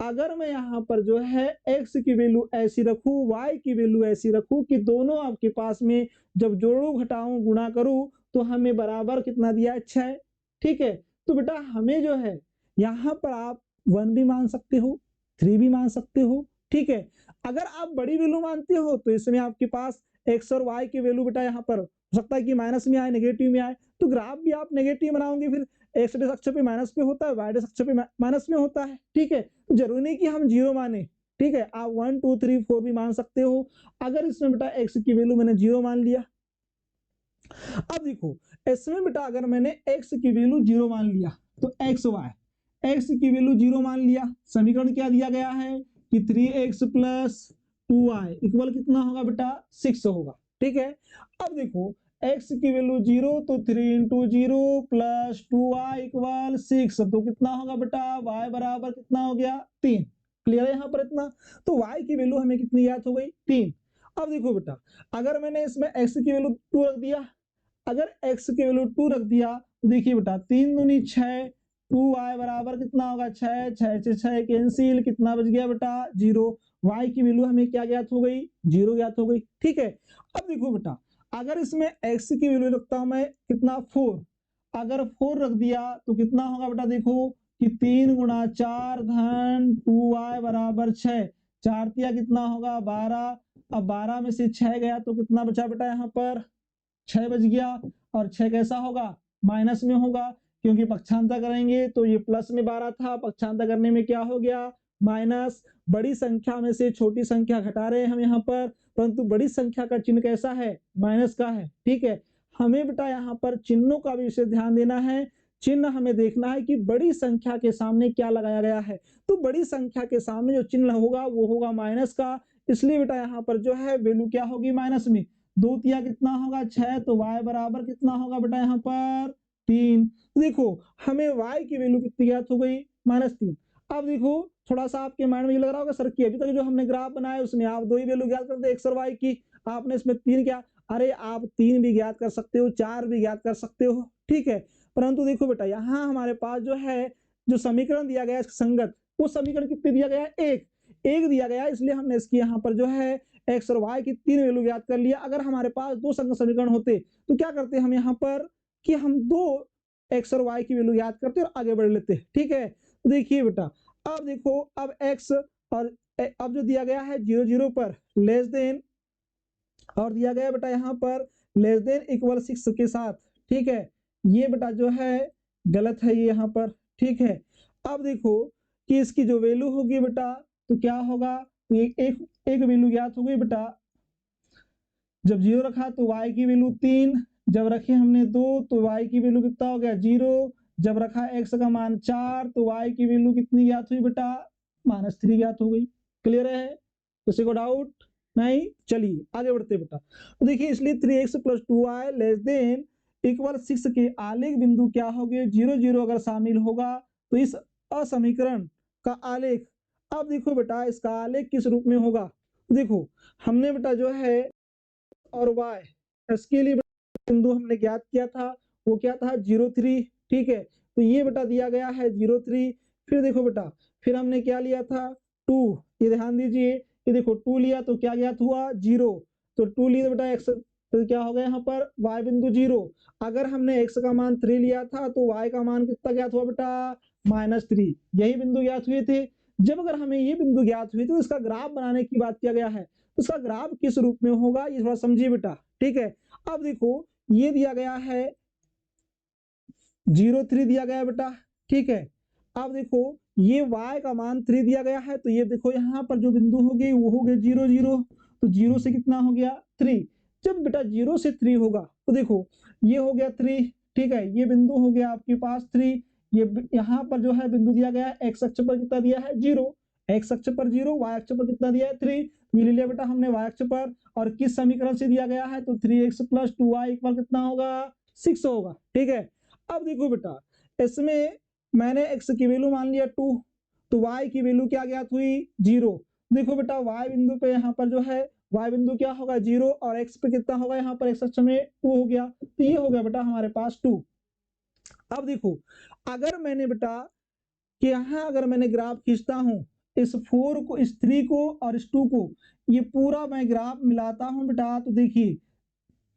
अगर मैं यहाँ पर जो है x की वैल्यू ऐसी रखूं, y की वैल्यू ऐसी रखूं कि दोनों आपके पास में जब जोड़ू घटाऊं गुणा करूं तो हमें बराबर कितना दिया है 6। ठीक है, तो बेटा हमें जो है यहाँ पर आप 1 भी मान सकते हो, 3 भी मान सकते हो। ठीक है, अगर आप बड़ी वैल्यू मानते हो तो इसमें आपके पास x और y की वैल्यू बेटा यहाँ पर हो सकता है कि माइनस में आए, नेगेटिव में आए, तो ग्राफ भी आप नेगेटिव बनाओगे, फिर x अक्ष पे माइनस पे होता है, y अक्ष पे माइनस में होता है। ठीक है, तो जरूरी नहीं कि हम 0 माने। ठीक है, आप 1 2 3 4 भी मान सकते हो। अगर इसमें बेटा x की वैल्यू मैंने 0 मान लिया, अब देखो इसमें बेटा अगर मैंने x की वैल्यू 0 मान लिया तो x की वैल्यू 0 मान लिया, समीकरण क्या दिया गया है कि 3x + 2y इक्वल कितना होगा बेटा 6 होगा। ठीक है, अब देखो x की वैल्यू 0 तो 3 × 0 + 2y इक्वल 6, तो कितना होगा बेटा y बराबर कितना हो गया 3। क्लियर है यहाँ पर इतना, तो y की वैल्यू हमें कितनी ज्ञात हो गई 3। अब देखो बेटा अगर मैंने इसमें x की वैल्यू 2 रख दिया, अगर x की वैल्यू 2 रख दिया तो देखिए बेटा 3 दूनी 6, 2y बराबर कितना होगा 6, 6 से 6 कैंसिल, कितना बच गया बेटा 0। y की वैल्यू हमें क्या ज्ञात हो गई 0 ज्ञात हो गई। ठीक है, अब देखो बेटा अगर इसमें x की वैल्यू रखता हूं मैं कितना 4, अगर 4 रख दिया तो कितना होगा बेटा देखो कि 3 × 4 धन 2y बराबर 6, 4 तिया कितना होगा 12, अब 12 में से 6 गया तो कितना बचा बेटा यहाँ पर 6 बच गया, और 6 कैसा होगा माइनस में होगा, क्योंकि पक्षांतर करेंगे तो ये प्लस में 12 था, पक्षांतर करने में क्या हो गया माइनस बड़ी संख्या में से छोटी संख्या घटा रहे हैं हम यहाँ पर, परंतु बड़ी संख्या का चिन्ह कैसा है, माइनस का है। ठीक है, हमें बेटा यहाँ पर चिन्हों का भी विशेष ध्यान देना है। चिन्ह हमें देखना है कि बड़ी संख्या के सामने क्या लगाया गया है, तो बड़ी संख्या के सामने जो चिन्ह होगा वो होगा माइनस का, इसलिए बेटा यहाँ पर जो है वैल्यू क्या होगी, माइनस में। 2 तिया कितना होगा, 6, तो y बराबर कितना होगा बेटा यहाँ पर 3। देखो हमें y की वैल्यू कितनी ज्ञात हो गई, -3। अब देखो थोड़ा सा आपके माइंड में ये लग रहा होगा सर कि अभी तक जो हमने ग्राफ बनाया उसमें आप 2 ही वैल्यू ज्ञात करते x और y की, आपने इसमें 3 क्या, अरे आप 3 भी ज्ञात कर सकते हो, 4 भी ज्ञात कर सकते हो। ठीक है, परंतु देखो बेटा यहाँ हमारे पास जो है जो समीकरण दिया गया है संगत, वो समीकरण कितने दिया गया है, एक दिया गया है, इसलिए हमने इसकी यहाँ पर जो है एक्स और वाई की 3 वैल्यू ज्ञात कर लिया। अगर हमारे पास 2 संगत समीकरण होते तो क्या करते हम यहाँ पर कि हम 2 एक्स और वाई की वैल्यू ज्ञात करते और आगे बढ़ लेते। ठीक है, तो देखिए बेटा अब देखो, अब एक्स और अब जो दिया गया है 0 0 पर लेस देन, और दिया गया बेटा यहाँ पर लेस देन इक्वल 6 के साथ। ठीक है, ये बेटा जो है गलत है ये यहाँ पर। ठीक है, अब देखो कि इसकी जो वैल्यू होगी बेटा तो क्या होगा, तो एक वैल्यू ज्ञात हो गई बेटा, जब 0 रखा तो y की वैल्यू 3, जब रखे हमने 2 तो y की वैल्यू कितना हो गया 0, जब रखा x का मान 4 तो y की वैल्यू कितनी ज्ञात हुई बेटा, -3 ज्ञात हो गई। क्लियर है, किसी को डाउट नहीं, चलिए आगे बढ़ते बेटा। तो देखिए इसलिए 3x + 2y less than equal 6 के आलेख बिंदु क्या हो गए, 0 0 अगर शामिल होगा तो इस असमीकरण का आलेख, अब देखो बेटा इसका आलेख किस रूप में होगा, देखो हमने बेटा जो है और y इसके लिए बिंदु हमने ज्ञात किया था, वो क्या था 0 3। ठीक है, तो ये बेटा दिया गया है 0 3, फिर देखो बेटा फिर हमने क्या लिया था 2, ये ध्यान दीजिए, ये देखो 2 लिया तो क्या ज्ञात हुआ 0, तो 2 लिया बेटा x, तो क्या हो गया यहाँ पर y बिंदु 0। अगर हमने x का मान 3 लिया था तो y का मान कितना ज्ञात हुआ बेटा, -3। यही बिंदु ज्ञात हुए थे। जब अगर हमें ये बिंदु ज्ञात हुई तो इसका ग्राफ बनाने की बात किया गया है, उसका ग्राफ किस रूप में होगा ये थोड़ा समझिए बेटा। ठीक है, अब देखो ये दिया गया है 0 3 दिया गया बेटा। ठीक है, अब देखो ये y का मान 3 दिया गया है, तो ये देखो यहाँ पर जो बिंदु हो गई वो हो गए 0 0, तो 0 से कितना हो गया 3। जब बेटा 0 से 3 होगा तो देखो ये हो गया 3। ठीक है, ये बिंदु हो गया आपके पास 3, ये यहाँ पर जो है बिंदु दिया गया है x अक्ष पर कितना दिया है 0, x अक्ष पर 0, y अक्ष पर कितना दिया है 3, ये ले लिया बेटा हमने y अक्ष पर, और किस समीकरण से दिया गया है तो 3x + 2y इक्वल कितना होगा 6 होगा। ठीक है, अब देखो बेटा इसमें मैंने x की वैल्यू मान लिया 2, तो y की वैल्यू क्या ज्ञात हुई 0। देखो बेटा y बिंदु पे यहाँ पर जो है y बिंदु क्या होगा 0 और x पे कितना होगा यहाँ पर x अक्ष में 2 हो गया, तो ये हो गया बेटा हमारे पास 2। अब देखो अगर मैंने बेटा कि यहाँ अगर मैंने ग्राफ खींचता हूँ इस 4 को, इस 3 को और इस 2 को, ये पूरा मैं ग्राफ मिलाता हूँ बेटा, तो देखिए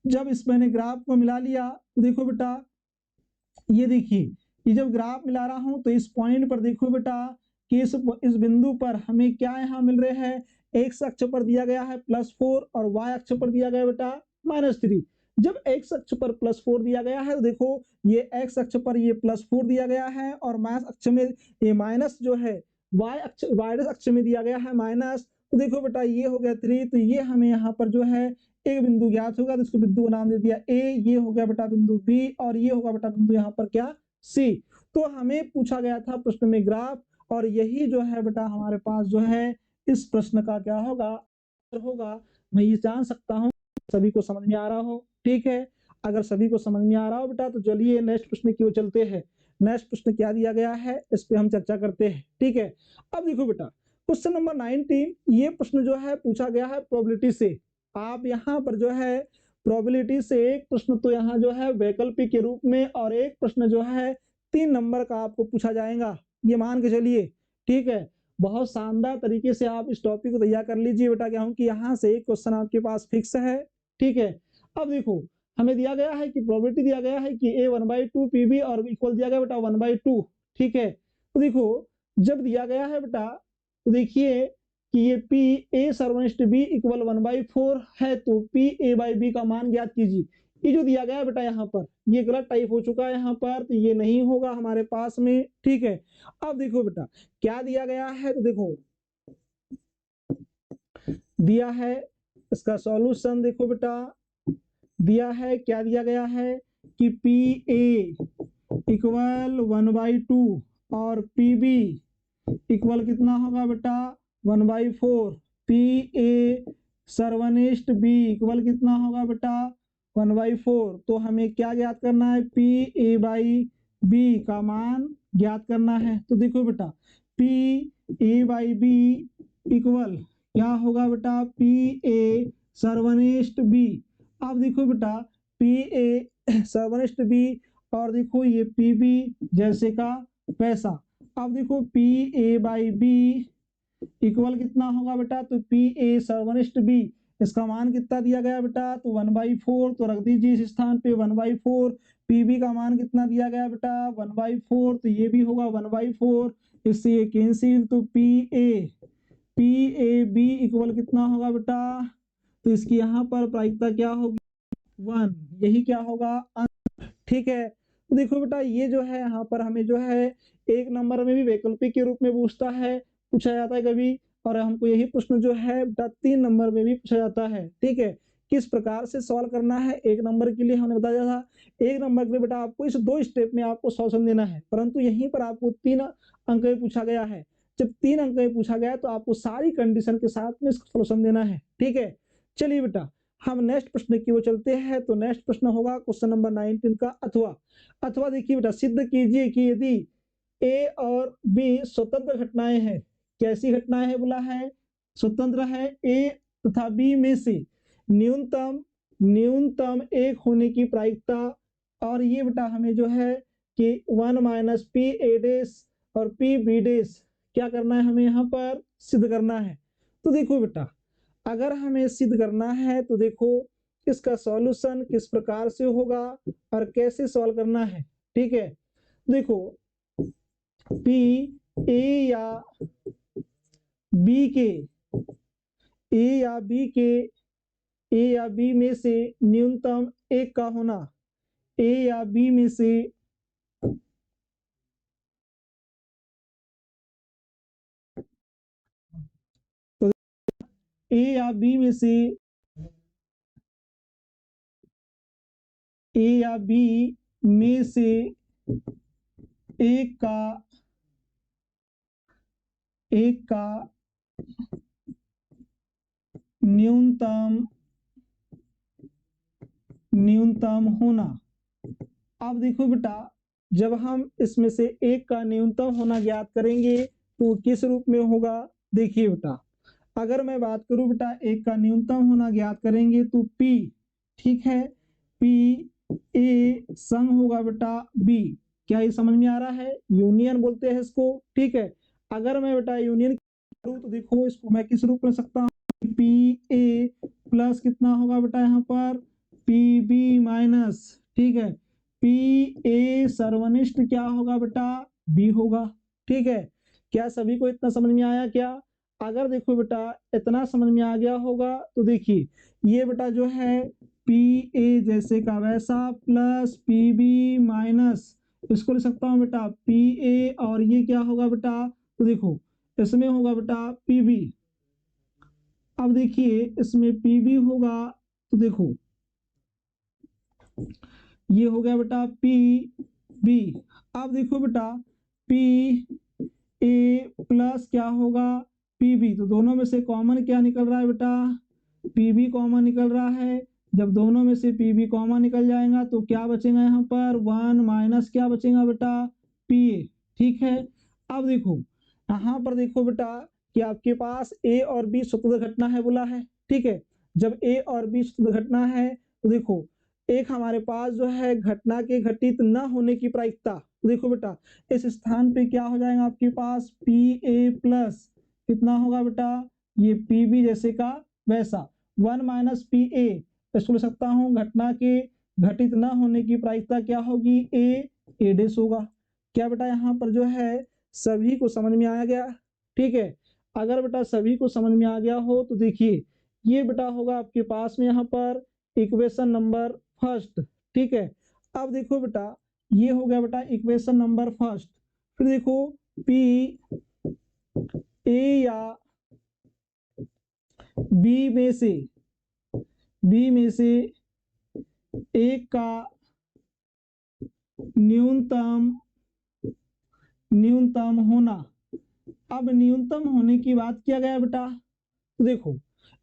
जब इस मैंने ग्राफ को मिला लिया तो देखो बेटा ये देखिए, ये जब ग्राफ मिला रहा हूं तो इस पॉइंट पर देखो बेटा कि इस बिंदु पर हमें क्या यहाँ मिल रहे हैं, x अक्ष पर दिया गया है +4 और y अक्ष पर दिया गया बेटा -3। जब x अक्ष पर +4 दिया गया है तो देखो ये x अक्ष पर ये +4 दिया गया है और माइनस अक्ष में ये माइनस जो है y अक्ष में दिया गया है माइनस, तो देखो बेटा ये हो गया 3, तो ये हमें यहाँ पर जो है एक बिंदु ज्ञात होगा, तो इसको बिंदु का नाम दे दिया A, ये हो गया बेटा बिंदु B और ये होगा बेटा बिंदु यहाँ पर क्या C। तो हमें पूछा गया था प्रश्न में ग्राफ, और यही जो है बेटा हमारे पास जो है इस प्रश्न का क्या होगा। मैं ये जान सकता हूँ सभी को समझ में आ रहा हो। ठीक है, अगर सभी को समझ में आ रहा हो बेटा तो चलिए नेक्स्ट प्रश्न की ओर चलते हैं। नेक्स्ट प्रश्न क्या दिया गया है इस पे हम चर्चा करते हैं। ठीक है, अब देखो बेटा क्वेश्चन नंबर 19, ये प्रश्न जो है पूछा गया है प्रोबेबिलिटी से। आप यहाँ पर जो है प्रोबेबिलिटी से एक प्रश्न तो यहाँ जो है वैकल्पिक के रूप में, और एक प्रश्न जो है 3 नंबर का आपको पूछा जाएगा, ये मान के चलिए। ठीक है, बहुत शानदार तरीके से आप इस टॉपिक को तैयार कर लीजिए बेटा, क्योंकि यहाँ से एक क्वेश्चन आपके पास फिक्स है। ठीक है, अब देखो हमें दिया गया है कि प्रोबेबिलिटी दिया गया है कि a 1/2 PB और इक्वल दिया गया बेटा 1/2। ठीक है, तो देखो जब दिया गया है बेटा तो देखिए कि ये P A सर्वनिष्ठ B इक्वल 1/4 है, तो P A/B का मान ज्ञात कीजिए। ये जो दिया गया है बेटा यहाँ पर ये गलत टाइप हो चुका है यहाँ पर, तो ये नहीं होगा हमारे पास में। ठीक है, अब देखो बेटा क्या दिया गया है, तो देखो दिया है इसका सॉल्यूशन, देखो बेटा दिया है, क्या दिया गया है कि पी ए इक्वल 1/2 और पी बी इक्वल कितना होगा बेटा 1/4, पी ए सर्वनिष्ठ बी इक्वल कितना होगा बेटा 1/4। तो हमें क्या ज्ञात करना है, पी ए बाई बी का मान ज्ञात करना है। तो देखो बेटा P A by B equal क्या होगा बेटा पी ए सर्वनिष्ठ बी। अब देखो बेटा पी ए सर्वनिष्ठ बी और देखो ये पी बी जैसे का वैसा। अब देखो P A by B equal कितना होगा बेटा, तो पी ए सर्वनिष्ठ बी इसका मान कितना दिया गया बेटा, तो 1/4, तो रख दीजिए इस स्थान पे 1/4। पी बी का मान कितना दिया गया बेटा 1/4, तो ये भी होगा 1/4, इससे ये कैंसिल। तो पी ए बी इक्वल कितना होगा बेटा, तो इसकी यहाँ पर प्रायिकता क्या होगी 1, यही क्या होगा। ठीक है, तो देखो बेटा ये जो है यहाँ पर हमें जो है एक नंबर में भी वैकल्पिक के रूप में पूछता है, पूछा जाता है कभी, और हमको यही प्रश्न जो है बेटा 3 नंबर में भी पूछा जाता है। ठीक है, किस प्रकार से सॉल्व करना है एक नंबर के लिए हमने बताया था। एक नंबर के लिए बेटा आपको इस 2 स्टेप में आपको सॉल्यूशन देना है, परंतु यहीं पर आपको 3 अंक में पूछा गया है। जब 3 अंक में पूछा गया है तो आपको सारी कंडीशन के साथ में इसका सॉल्यूशन देना है। ठीक है, चलिए बेटा हम नेक्स्ट प्रश्न की ओर चलते हैं। तो नेक्स्ट प्रश्न होगा क्वेश्चन नंबर 19 का, अथवा देखिए बेटा सिद्ध कीजिए कि यदि ए और बी स्वतंत्र घटनाएं हैं। कैसी घटनाएं है बोला है, स्वतंत्र है, ए तथा बी में से न्यूनतम एक होने की प्रायिकता, और ये बेटा हमें जो है कि 1 माइनस पी ए डेस और पी बी डेस क्या करना है, हमें यहाँ पर सिद्ध करना है। तो देखो बेटा अगर हमें सिद्ध करना है तो देखो इसका सॉल्यूशन किस प्रकार से होगा और कैसे सॉल्व करना है। ठीक है, देखो पी ए या बी के ए या बी में से न्यूनतम एक का होना, ए या बी में से तो ए या बी में से ए या बी में से एक का न्यूनतम होना। अब देखो बेटा जब हम इसमें से एक का न्यूनतम होना ज्ञात करेंगे तो किस रूप में होगा। देखिए बेटा अगर मैं बात करूं बेटा एक का न्यूनतम होना ज्ञात करेंगे तो P, ठीक है, P ए संग होगा बेटा B। क्या ये समझ में आ रहा है, यूनियन बोलते हैं इसको। ठीक है, अगर मैं बेटा यूनियन करूं तो देखो इसको मैं किस रूप में सकता हूं, P ए प्लस कितना होगा बेटा यहाँ पर पी बी माइनस, ठीक है, पी ए सर्वनिष्ठ क्या होगा बेटा बी होगा। ठीक है, क्या सभी को इतना समझ में आया क्या। अगर देखो बेटा इतना समझ में आ गया होगा तो देखिए ये बेटा जो है पी ए जैसे का वैसा प्लस पी बी माइनस, इसको लिख सकता हूँ बेटा पी ए, और ये क्या होगा बेटा, तो देखो इसमें होगा बेटा पी बी। अब देखिए इसमें पी बी होगा तो देखो ये हो गया बेटा पी बी। अब देखो बेटा पी ए प्लस क्या होगा पी बी, तो दोनों में से कॉमन क्या निकल रहा है बेटा पी बी कॉमन निकल रहा है। जब दोनों में से पी बी कॉमन निकल जाएगा तो क्या बचेगा यहाँ पर 1 माइनस क्या बचेगा बेटा पी ए। ठीक है, अब देखो यहाँ पर देखो बेटा कि आपके पास ए और बी स्वतंत्र घटना है बोला है। ठीक है, जब ए और बी स्वतंत्र घटना है तो देखो एक हमारे पास जो है घटना के घटित न होने की प्रायिकता, तो देखो बेटा इस स्थान पे क्या हो जाएगा आपके पास पी ए प्लस कितना होगा बेटा ये पी बी जैसे का वैसा 1 माइनस पी ए, इसको लिख सकता हूँ घटना के घटित न होने की प्रायिकता क्या होगी ए डेस होगा। क्या बेटा यहाँ पर जो है सभी को समझ में आ गया। ठीक है, अगर बेटा सभी को समझ में आ गया हो तो देखिए ये बेटा होगा आपके पास में यहाँ पर इक्वेशन नंबर फर्स्ट। ठीक है, अब देखो बेटा ये हो गया बेटा इक्वेशन नंबर फर्स्ट। फिर देखो पी ए या बी में से एक का न्यूनतम होना। अब न्यूनतम होने की बात किया गया बेटा, तो देखो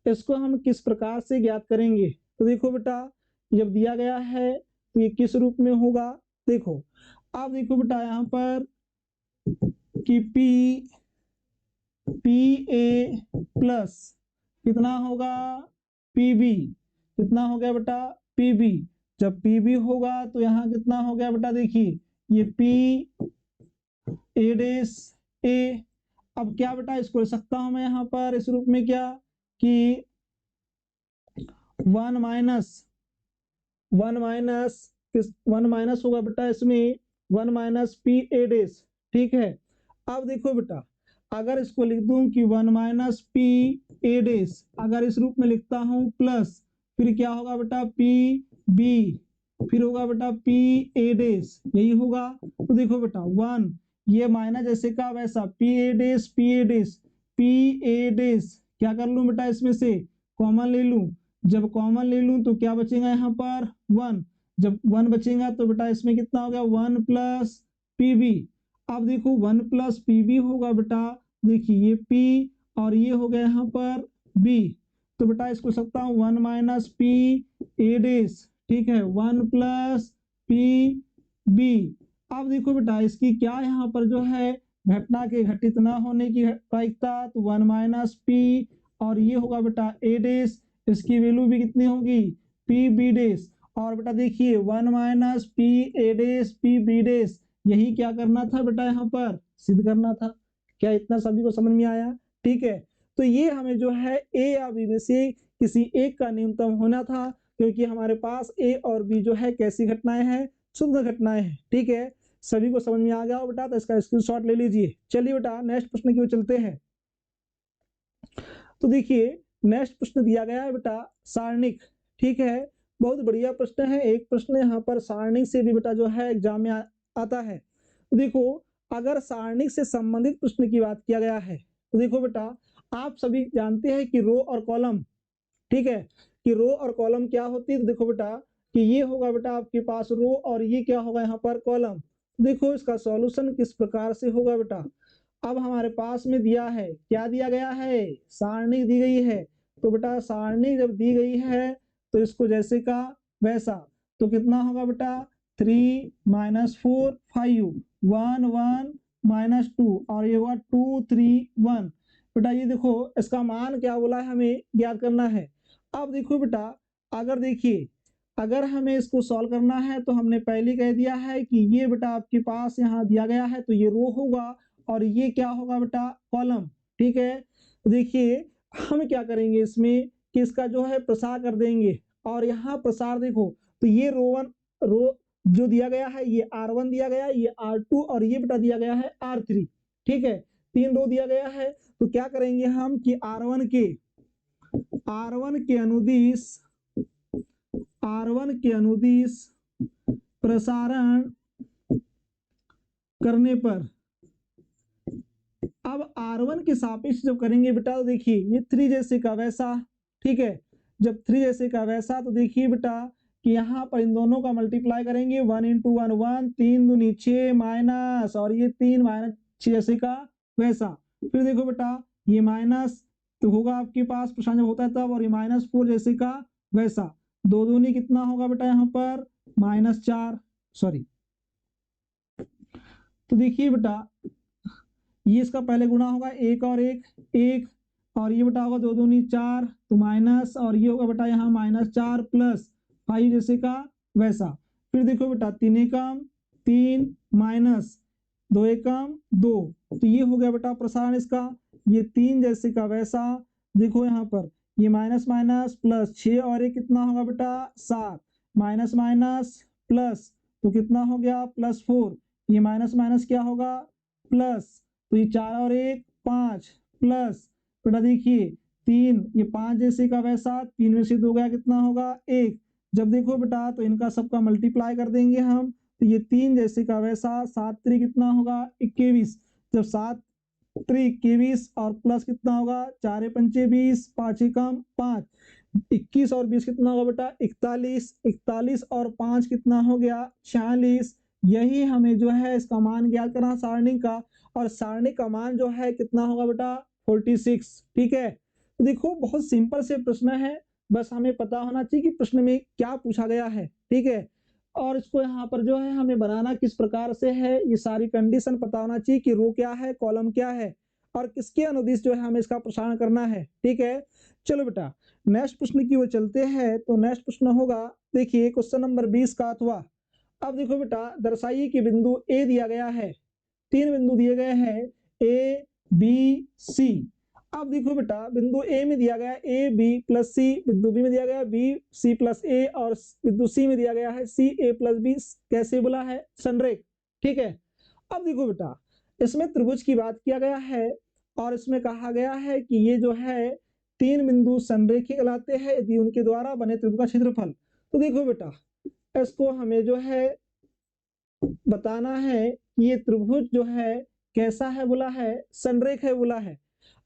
इसको हम किस प्रकार से ज्ञात करेंगे। तो देखो बेटा जब दिया गया है तो ये किस रूप में होगा, देखो अब देखो बेटा यहाँ पर कि पी ए प्लस कितना होगा पी बी, कितना हो गया बेटा पी बी। जब पी बी होगा तो यहाँ कितना हो गया बेटा, देखिए ये पी ए डेस ए। अब क्या बेटा इसको लिख सकता हूं मैं यहाँ पर इस रूप में क्या कि 1 माइनस होगा बेटा इसमें 1 माइनस पी ए डेस। ठीक है, अब देखो बेटा अगर इसको लिख दूं कि 1 माइनस पी ए डेस, अगर इस रूप में लिखता हूं प्लस फिर क्या होगा बेटा पी बी, फिर होगा बेटा पी ए डेस, यही होगा। तो देखो बेटा 1 ये माइनस जैसे का वैसा पी ए डेस क्या कर लूं बेटा इसमें से कॉमन ले लूं। जब कॉमन ले लूं तो क्या बचेगा यहाँ पर 1, जब 1 बचेगा तो बेटा इसमें कितना हो गया 1 प्लस पी बी। अब देखो 1 प्लस पी बी होगा बेटा, देखिए ये पी और ये हो गया यहाँ पर बी, तो बेटा इसको सकता हूँ 1 माइनस पी ए डेस। ठीक है, 1 प्लस पी बी। अब देखो बेटा इसकी क्या यहाँ पर जो है घटना के घटित न होने की प्रायिकता, तो 1 माइनस पी और ये होगा बेटा ए डेस, इसकी वैल्यू भी कितनी होगी पी बी डेस। और बेटा देखिए 1 minus P A dash P B dash, यही क्या करना था बेटा यहाँ पर सिद्ध करना था। क्या इतना सभी को समझ में आया? ठीक है, तो ये हमें जो है ए या बी में से किसी एक का न्यूनतम होना था, क्योंकि हमारे पास ए और बी जो है कैसी घटनाएं हैं, शुद्ध घटनाएं हैं। ठीक है, सभी को समझ में आ गया हो बेटा, तो इसका स्क्रीनशॉट ले लीजिए। चलिए बेटा नेक्स्ट प्रश्न की ओर चलते हैं। तो देखिए नेक्स्ट प्रश्न दिया गया है बेटा सारणिक। ठीक है, बहुत बढ़िया प्रश्न है, एक प्रश्न यहाँ पर सारणिक से भी बेटा जो है एग्जाम में आता है। तो देखो अगर सारणिक से संबंधित प्रश्न की बात किया गया है तो देखो बेटा आप सभी जानते हैं कि रो और कॉलम, ठीक है, कि रो और कॉलम क्या होती है। तो देखो बेटा कि ये होगा बेटा आपके पास रो और ये क्या होगा यहाँ पर कॉलम। देखो इसका सॉल्यूशन किस प्रकार से होगा बेटा, अब हमारे पास में दिया है, क्या दिया गया है, सारणी दी गई है। तो बेटा सारणी जब दी गई है तो इसको जैसे का वैसा, तो कितना होगा बेटा 3 माइनस 4 5 1 1 माइनस 2 और ये हुआ 2 3 1। बेटा ये देखो इसका मान क्या बोला है हमें ज्ञात करना है। अब देखो बेटा अगर देखिए अगर हमें इसको सॉल्व करना है तो हमने पहले कह दिया है कि ये बेटा आपके पास यहाँ दिया गया है तो ये रो होगा और ये क्या होगा बेटा कॉलम। ठीक है, तो देखिए हम क्या करेंगे इसमें कि इसका जो है प्रसार कर देंगे, और यहाँ प्रसार देखो तो ये रो जो दिया गया है ये R1 दिया गया है, ये R2 और ये बेटा दिया गया है R3। ठीक है, 3 रो दिया गया है, तो क्या करेंगे हम कि R1 के अनुदिश प्रसारण करने पर, अब R1 के सापेक्ष जब करेंगे बेटा तो देखिए ये 3 जैसे का वैसा। ठीक है, जब 3 जैसे का वैसा तो देखिए बेटा कि यहाँ पर इन दोनों का मल्टीप्लाई करेंगे 1 इंटू 1 1 3 दूनी 6 माइनस और ये 3 माइनस 6 जैसे का वैसा। फिर देखो बेटा ये माइनस तो होगा आपके पास प्रश्न जब होता है तब, और ये माइनस 4 जैसे का वैसा। 2 दूनी कितना होगा बेटा यहाँ पर -4, सॉरी। तो देखिए बेटा ये इसका पहले गुणा होगा 1 और 1 और ये बेटा होगा 2 दूनी 4 तो माइनस, और ये होगा बेटा यहाँ -4 प्लस 5 जैसे का वैसा। फिर देखो बेटा 3 एकम 3 माइनस 2 एकम 2, तो ये हो गया बेटा प्रसारण इसका, ये 3 जैसे का वैसा। देखो यहाँ पर ये माइनस माइनस प्लस 6 और ये कितना होगा बेटा 7, माइनस माइनस प्लस तो कितना हो गया +4, ये माइनस माइनस क्या होगा प्लस, तो ये 4 और 1 5 प्लस बेटा देखिए 3, ये 5 जैसे का वैसा, 3 में से 2 गया कितना होगा 1, जब देखो बेटा तो इनका सबका मल्टीप्लाई कर देंगे हम, तो ये 3 जैसे का वैसा, 7 3 कितना होगा 21। जब 7 3 21 और प्लस कितना होगा 4 पंचे 20, 5 कम 5, 21 और 20 कितना होगा बेटा 41, 41 और 5 कितना हो गया 46। यही हमें जो है इसका मान ज्ञात करना सारणी का, और सारणी का मान जो है कितना होगा बेटा 46। ठीक है, तो देखो बहुत सिंपल से प्रश्न है, बस हमें पता होना चाहिए कि प्रश्न में क्या पूछा गया है। ठीक है, और इसको यहाँ पर जो है हमें बनाना किस प्रकार से है, ये सारी कंडीशन पता होना चाहिए कि रो क्या है, कॉलम क्या है, और किसके अनुदिश जो है हमें इसका प्रसारण करना है। ठीक है, चलो बेटा नेक्स्ट प्रश्न की ओर चलते हैं। तो नेक्स्ट प्रश्न होगा, देखिए क्वेश्चन नंबर 20 का अथवा। अब देखो बेटा दर्शाइए कि बिंदु ए दिया गया है, 3 बिंदु दिए गए हैं ए बी सी। अब देखो बेटा बिंदु ए में दिया गया ए बी प्लस सी, बिंदु बी में दिया गया बी सी प्लस ए, और बिंदु सी में दिया गया है सी ए प्लस बी। कैसे बोला है संरेख। ठीक है, अब देखो बेटा इसमें त्रिभुज की बात किया गया है, और इसमें कहा गया है कि ये जो है 3 बिंदु संरेखी कहलाते हैं यदि उनके द्वारा बने त्रिभुज का क्षेत्रफल। तो देखो बेटा इसको हमें जो है बताना है कि ये त्रिभुज जो है कैसा है, बोला है संरेख है बोला है।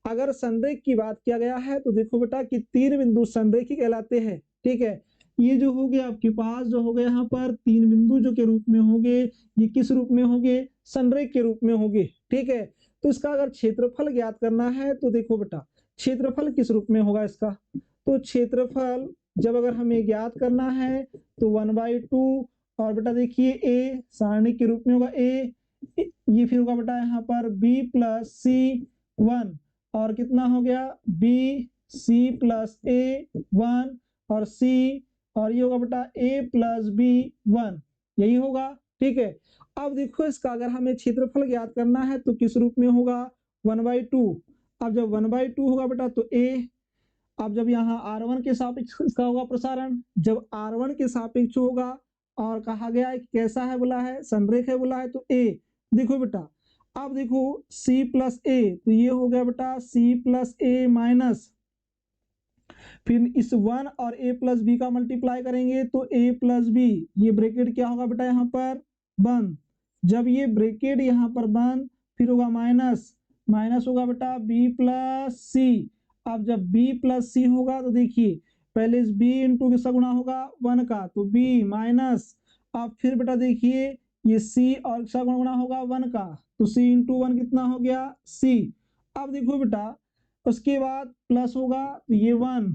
अगर संरेख की बात किया गया है तो देखो बेटा कि 3 बिंदु संरेखी कहलाते हैं। ठीक है, ये जो हो गया आपके पास जो हो गया यहाँ पर 3 बिंदु जो के रूप में होंगे, ये किस रूप में होंगे संरेख के रूप में होंगे। ठीक है, तो इसका अगर क्षेत्रफल ज्ञात करना है तो देखो बेटा क्षेत्रफल किस रूप में होगा इसका, तो क्षेत्रफल जब अगर हमें ज्ञात करना है तो 1/2, और बेटा देखिए ए सारणी के रूप में होगा ए, ये फिर होगा बेटा यहाँ पर बी प्लस सी 1, और कितना हो गया बी सी प्लस ए 1 और सी, और ये होगा बेटा ए प्लस बी 1, यही होगा। ठीक है, अब देखो इसका अगर हमें क्षेत्रफल ज्ञात करना है तो किस रूप में होगा 1/2। अब जब 1/2 होगा बेटा तो ए, अब जब यहाँ R1 के सापेक्ष इसका होगा प्रसारण, जब R1 के सापेक्ष होगा और कहा गया है कि कैसा है बोला है संरेख है बोला है, तो ए देखो बेटा अब देखो C प्लस ए, तो ये हो गया बेटा C प्लस ए माइनस, फिर इस 1 और a प्लस बी का मल्टीप्लाई करेंगे तो a प्लस बी, ये ब्रैकेट क्या होगा बेटा यहाँ पर बंद, जब ये ब्रैकेट यहाँ पर बंद फिर होगा माइनस, माइनस होगा बेटा b प्लस सी। अब जब b प्लस सी होगा तो देखिए पहले इस b इंटू किसका गुणा होगा 1 का, तो b माइनस, अब फिर बेटा देखिए ये c और किसका गुणा होगा 1 का, तो c इंटू 1 कितना हो गया c। अब देखो बेटा उसके बाद प्लस होगा तो ये 1,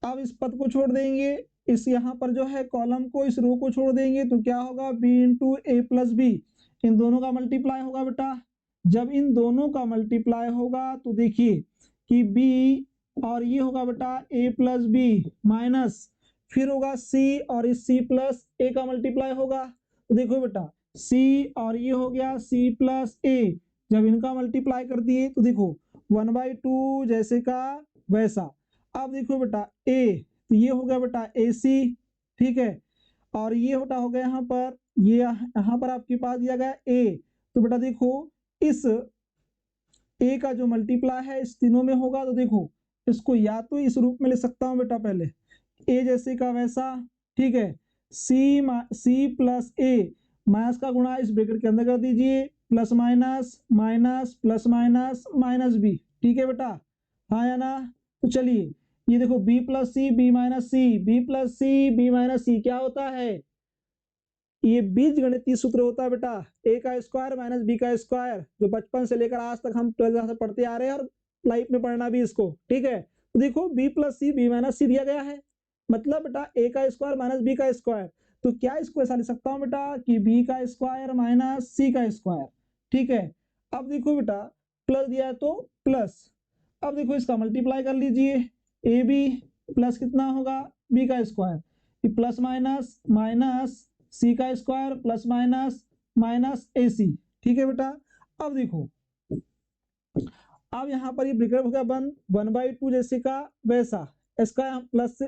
अब इस पद को छोड़ देंगे, इस यहाँ पर जो है कॉलम को इस रो को छोड़ देंगे तो क्या होगा b इंटू ए प्लस बी, इन दोनों का मल्टीप्लाई होगा बेटा। जब इन दोनों का मल्टीप्लाई होगा तो देखिए कि b और ये होगा बेटा a प्लस बी माइनस, फिर होगा c और इस c प्लस a का मल्टीप्लाई होगा, तो देखो बेटा c और ये हो गया c प्लस a, जब इनका मल्टीप्लाई कर दिए तो देखो 1/2 जैसे का वैसा। अब देखो बेटा a, तो ये हो गया बेटा AC। ठीक है, और ये होता हो गया यहाँ पर, ये यहाँ पर आपके पास दिया गया a, तो बेटा देखो इस a का जो मल्टीप्लाई है इस तीनों में होगा, तो देखो इसको या तो इस रूप में ले सकता हूँ बेटा, पहले a जैसे का वैसा। ठीक है, c प्लस a माइनस का गुणा इस ब्रैकेट के अंदर कर दीजिए, plus minus minus plus minus minus b। ठीक है बेटा, हाँ या ना, तो चलिए ये देखो b plus C B minus C, B plus C B minus C क्या होता है, ये बीज गणितीय सूत्र होता है बेटा, a का स्क्वायर माइनस बी का स्क्वायर, जो बचपन से लेकर आज तक हम 12th क्लास में पढ़ते आ रहे हैं और लाइफ में पढ़ना भी इसको। ठीक है, तो देखो b plus C B minus C दिया गया है, मतलब बेटा a का स्क्वायर माइनस बी का स्क्वायर, तो क्या इसको ऐसा लिख सकता हूँ बेटा कि b का स्क्वायर माइनस सी का स्क्वायर। ठीक है, अब देखो बेटा प्लस दिया है तो प्लस, अब देखो इसका मल्टीप्लाई कर लीजिए, ए बी प्लस कितना होगा बी का square, plus minus minus C का स्क्वायर प्लस माइनस माइनस ए सी। ठीक है बेटा, अब देखो अब यहाँ पर ये ब्रैकेट हो गया बंद, 1/2 जैसे का वैसा, इसका प्लस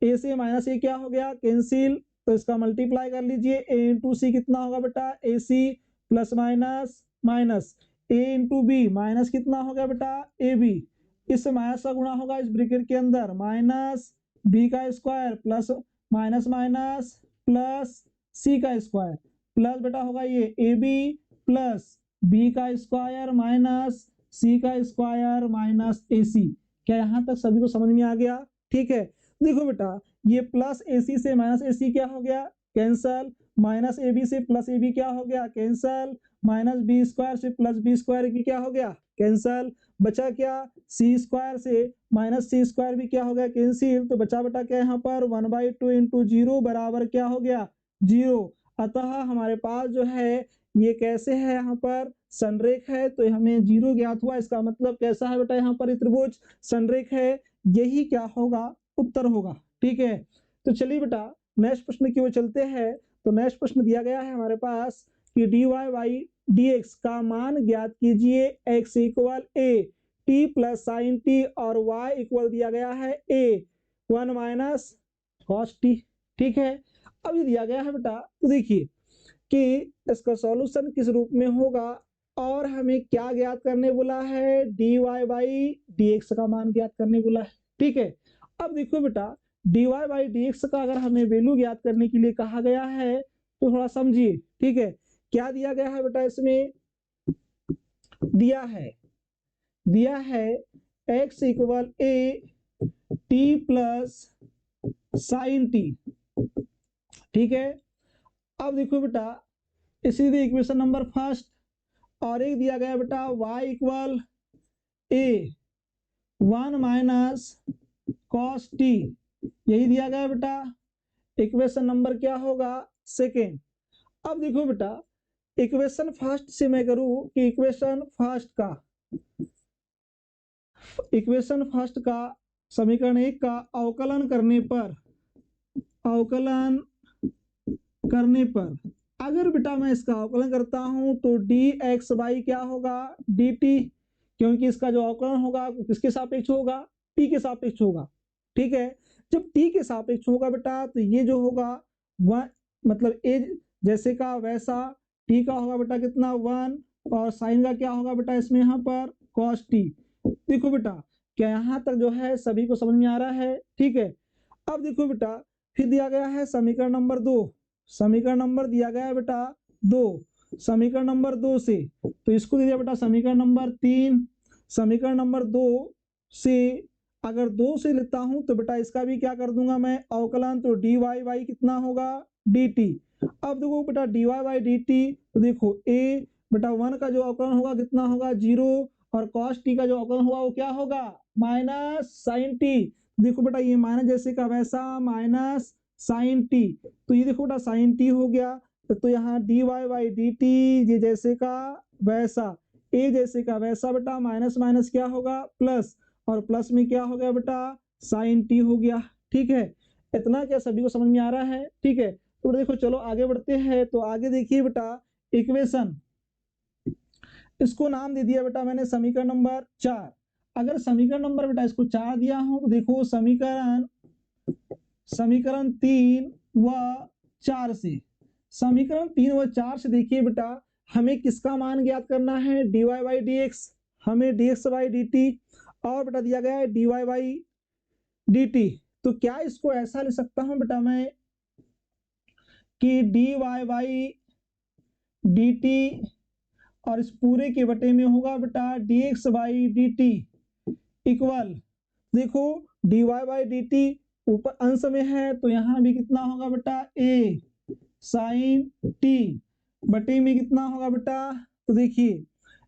ए से माइनस ए क्या हो गया कैंसिल, तो इसका मल्टीप्लाई कर लीजिए, ए इंटू सी कितना होगा बेटा ए सी प्लस माइनस माइनस ए इंटू बी माइनस कितना हो गया बेटा ए बी, इस माइनस का गुणा होगा इस ब्रैकेट के अंदर माइनस बी का square plus minus minus plus C का स्क्वायर प्लस बेटा होगा ये ए बी प्लस बी का स्क्वायर माइनस सी का स्क्वायर माइनस ए सी। क्या यहाँ तक सभी को समझ में आ गया? ठीक है, देखो बेटा ये प्लस ए सी से माइनस ए सी क्या हो गया? कैंसल। माइनस ए बी से प्लस ए बी क्या हो गया? कैंसल। माइनस बी स्क्वायर से प्लस बी स्क्वायर भी क्या हो गया? कैंसल। बचा क्या? सी स्क्वायर से माइनस सी स्क्वायर भी क्या हो गया? कैंसिल। तो बचा बेटा क्या यहाँ पर 1/2 इंटू जीरो बराबर क्या हो गया? जीरो। अतः हमारे पास जो है ये कैसे है, यहाँ पर संरेख है, तो हमें जीरो ज्ञात हुआ। इसका मतलब कैसा है बेटा? यहाँ पर त्रिभुज संरेख है, यही क्या होगा? उत्तर होगा। ठीक है, तो चलिए बेटा नेक्स्ट प्रश्न की ओर चलते हैं। तो नेक्स्ट प्रश्न दिया गया है हमारे पास कि dy बाई dx का मान ज्ञात कीजिए। x equal a t plus sign T और y इक्वल दिया गया है a 1 माइनस कॉस टी। ठीक है, अभी दिया गया है बेटा, तो देखिए कि इसका सॉल्यूशन किस रूप में होगा और हमें क्या ज्ञात करने बोला है? dy बाई dx का मान ज्ञात करने बोला है। ठीक है, अब देखो बेटा dy बाई dx का अगर हमें वैल्यू ज्ञात करने के लिए कहा गया है तो थोड़ा समझिए। ठीक है, क्या दिया गया है बेटा? इसमें दिया है x equal a t plus sign T. ठीक है, अब देखो बेटा इसी इक्वेशन नंबर फर्स्ट, और एक दिया गया बेटा y equal a 1 minus cos T, यही दिया गया बेटा। इक्वेशन नंबर क्या होगा? सेकेंड। अब देखो बेटा इक्वेशन फर्स्ट से मैं करूं कि इक्वेशन फर्स्ट का समीकरण एक का अवकलन करने पर अगर बेटा मैं इसका अवकलन करता हूं तो dx बाई क्या होगा? dt, क्योंकि इसका जो अवकलन होगा किसके सापेक्ष होगा? t के सापेक्ष होगा। ठीक है, जब t के सापेक्ष होगा बेटा तो ये जो होगा वन, मतलब a जैसे का वैसा t का होगा बेटा कितना? 1, और साइन का क्या होगा बेटा इसमें यहाँ पर? cos t। देखो बेटा क्या यहाँ तक जो है सभी को समझ में आ रहा है? ठीक है, अब देखो बेटा फिर दिया गया है समीकरण नंबर 2। समीकरण नंबर दिया गया है बेटा 2। समीकरण नंबर 2 से तो इसको दे दिया बेटा समीकरण नंबर 3। समीकरण नंबर 2 से अगर 2 से लेता हूं तो बेटा इसका भी क्या कर दूंगा मैं? अवकलन। तो dy बाई कितना होगा? dt। अब देखो बेटा dy बाई dt, तो देखो a बेटा 1 का जो अवकलन होगा कितना होगा? 0, और cos t का जो अवकलन होगा वो क्या होगा? Minus sine t. देखो बेटा ये माइनस जैसे का वैसा माइनस साइन टी, तो ये देखो बेटा साइन टी हो गया। तो यहाँ dy बाई dt ये जैसे का वैसा, a जैसे का वैसा बेटा, माइनस माइनस क्या होगा? प्लस, और प्लस में क्या हो गया बेटा? साइन टी हो गया। ठीक है, इतना क्या सभी को समझ में आ रहा है? ठीक है, तो देखो चलो आगे बढ़ते हैं। तो आगे देखिए बेटा इक्वेशन, इसको नाम दे दिया बेटा मैंने समीकरण नंबर 4। अगर समीकरण नंबर बेटा इसको 4 दिया हो तो देखो समीकरण 3 व 4 से, समीकरण 3 व 4 से देखिए बेटा हमें किसका मान ज्ञात करना है? dy बाई dx, हमें dx बाई dt, और बेटा दिया गया है dy बाई dt। तो क्या इसको ऐसा ले सकता हूं बेटा मैं कि dy बाई dt और इस पूरे के बटे में होगा बेटा dx बाई dt इक्वल, देखो dy बाई dt ऊपर अंश में है तो यहां भी कितना होगा बेटा? a साइन t, बटे में कितना होगा बेटा? तो देखिए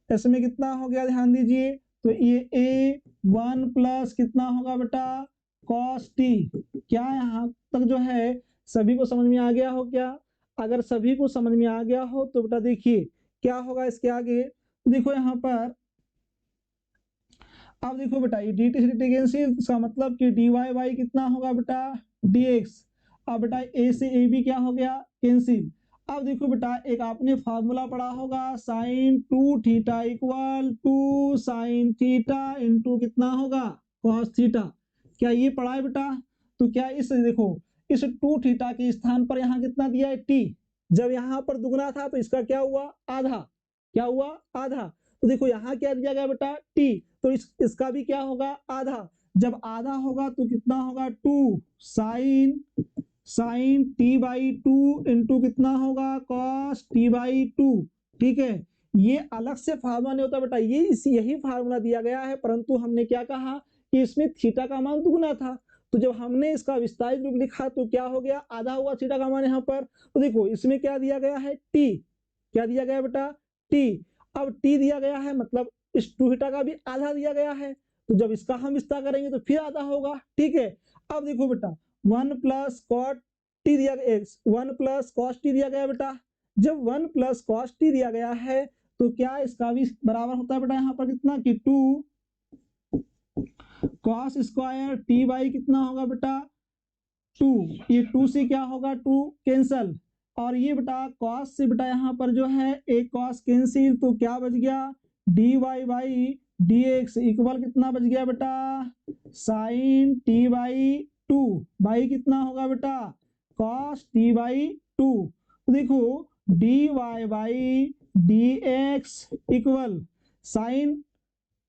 इसमें कितना हो गया, ध्यान दीजिए, तो ये a1 प्लस कितना होगा बेटा? cos t। क्या यहाँ तक जो है सभी को समझ में आ गया हो क्या? अगर सभी को समझ में आ गया हो तो बेटा देखिए क्या होगा इसके आगे। देखो यहाँ पर अब देखो बेटा ये dt से dt कैंसिल, इसका मतलब कि dy बाई कितना होगा बेटा? dx। अब बेटा a से a भी क्या हो गया? कैंसिल। अब देखो बेटा एक आपने फार्मूला पढ़ा होगा sine 2 theta equal two sine theta into कितना होगा? cos theta. क्या ये पढ़ा है बेटा? तो क्या इस देखो इस 2 थीटा के स्थान पर यहाँ कितना दिया है? t। जब यहाँ पर दुगना था तो इसका क्या हुआ? आधा। क्या हुआ? आधा। तो देखो यहाँ क्या दिया गया बेटा? t, तो इसका भी क्या होगा? आधा। जब आधा होगा तो कितना होगा? 2 sine sine t by two into कितना होगा कॉस टी बाई टू। ठीक है, ये अलग से फार्मूला नहीं होता बेटा, ये यही फार्मूला दिया गया है, परंतु हमने क्या कहा कि इसमें थीटा का मान दुगुना था, तो जब हमने इसका विस्तारित रूप लिखा तो क्या हो गया, आधा हुआ थीटा का मान यहाँ पर। तो देखो इसमें क्या दिया गया है, टी, क्या दिया गया बेटा, टी। अब टी दिया गया है मतलब इस 2 थीटा का भी आधा दिया गया है, तो जब इसका हम विस्तार करेंगे तो फिर आधा होगा। ठीक है, अब देखो बेटा 1 प्लस कॉट टी दिया गया, 1 प्लस कॉस टी दिया गया बेटा। जब 1 प्लस कॉस टी दिया गया है तो क्या इसका भी बराबर होता है बेटा यहाँ पर कितना कि 2 कॉस स्क्वायर टी बाई कितना होगा बेटा 2। ये 2 से क्या होगा 2 कैंसल, और ये बेटा कॉस से बेटा यहाँ पर जो है एक कॉस कैंसिल, तो क्या बच गया d y by d x equal कितना बच गया बेटा साइन टी बाई 2 बाई कितना होगा बेटा कॉस टी बाई 2। तो देखो d y by d x equal sine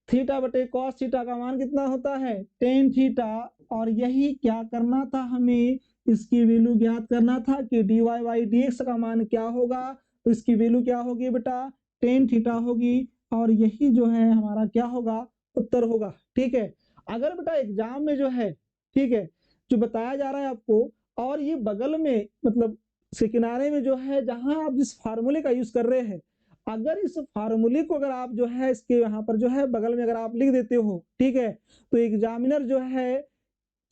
theta बटे कॉस थीटा का मान कितना होता है टेन थीटा, और यही क्या करना था हमें, इसकी वैल्यू ज्ञात करना था कि d y by d x का मान क्या होगा, तो इसकी वैल्यू क्या होगी बेटा टेन थीटा होगी, और यही जो है हमारा क्या होगा उत्तर होगा। ठीक है, अगर बेटा एग्जाम में जो है ठीक है जो बताया जा रहा है आपको, और ये बगल में मतलब से किनारे में जो है जहां आप जिस फार्मूले का यूज कर रहे हैं, अगर इस फार्मूले को अगर आप जो है इसके यहाँ पर जो है बगल में अगर आप लिख देते हो ठीक है, तो एग्जामिनर जो है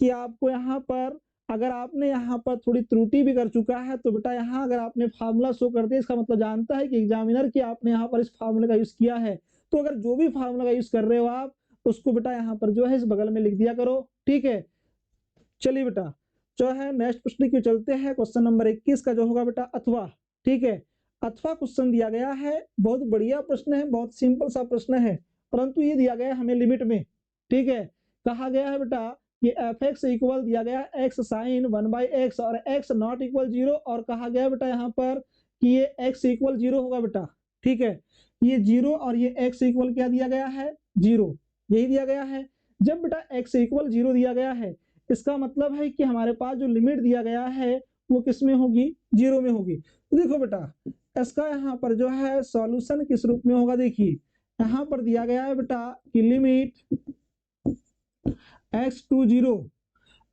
कि आपको यहाँ पर अगर आपने यहाँ पर थोड़ी त्रुटि भी कर चुका है तो बेटा यहाँ अगर आपने फार्मूला शो कर दिया इसका मतलब जानता है कि एग्जामिनर की आपने यहाँ पर इस फार्मूले का यूज किया है, तो अगर जो भी फार्मूला का यूज कर रहे हो आप उसको बेटा यहाँ पर जो है इस बगल में लिख दिया करो। ठीक है, चलिए बेटा जो है नेक्स्ट प्रश्न की चलते हैं, क्वेश्चन नंबर 21 का जो होगा बेटा अथवा। ठीक है, अथवा क्वेश्चन दिया गया है, बहुत बढ़िया प्रश्न है, बहुत सिंपल सा प्रश्न है, परंतु ये दिया गया है हमें लिमिट में। ठीक है, कहा गया है बेटा कि एफ एक्स इक्वल दिया गया एक्स साइन 1/x और एक्स नॉट इक्वल 0, और कहा गया बेटा यहाँ पर कि ये एक्स इक्वल 0 होगा बेटा। ठीक है, ये 0 और ये एक्स इक्वल क्या दिया गया है 0, यही दिया गया है। जब बेटा एक्स इक्वल 0 दिया गया है इसका मतलब है कि हमारे पास जो लिमिट दिया गया है वो किस में होगी 0 में होगी। तो देखो बेटा इसका यहाँ पर जो है सॉल्यूशन किस रूप में होगा, देखिए यहाँ पर दिया गया है बेटा कि limit x to zero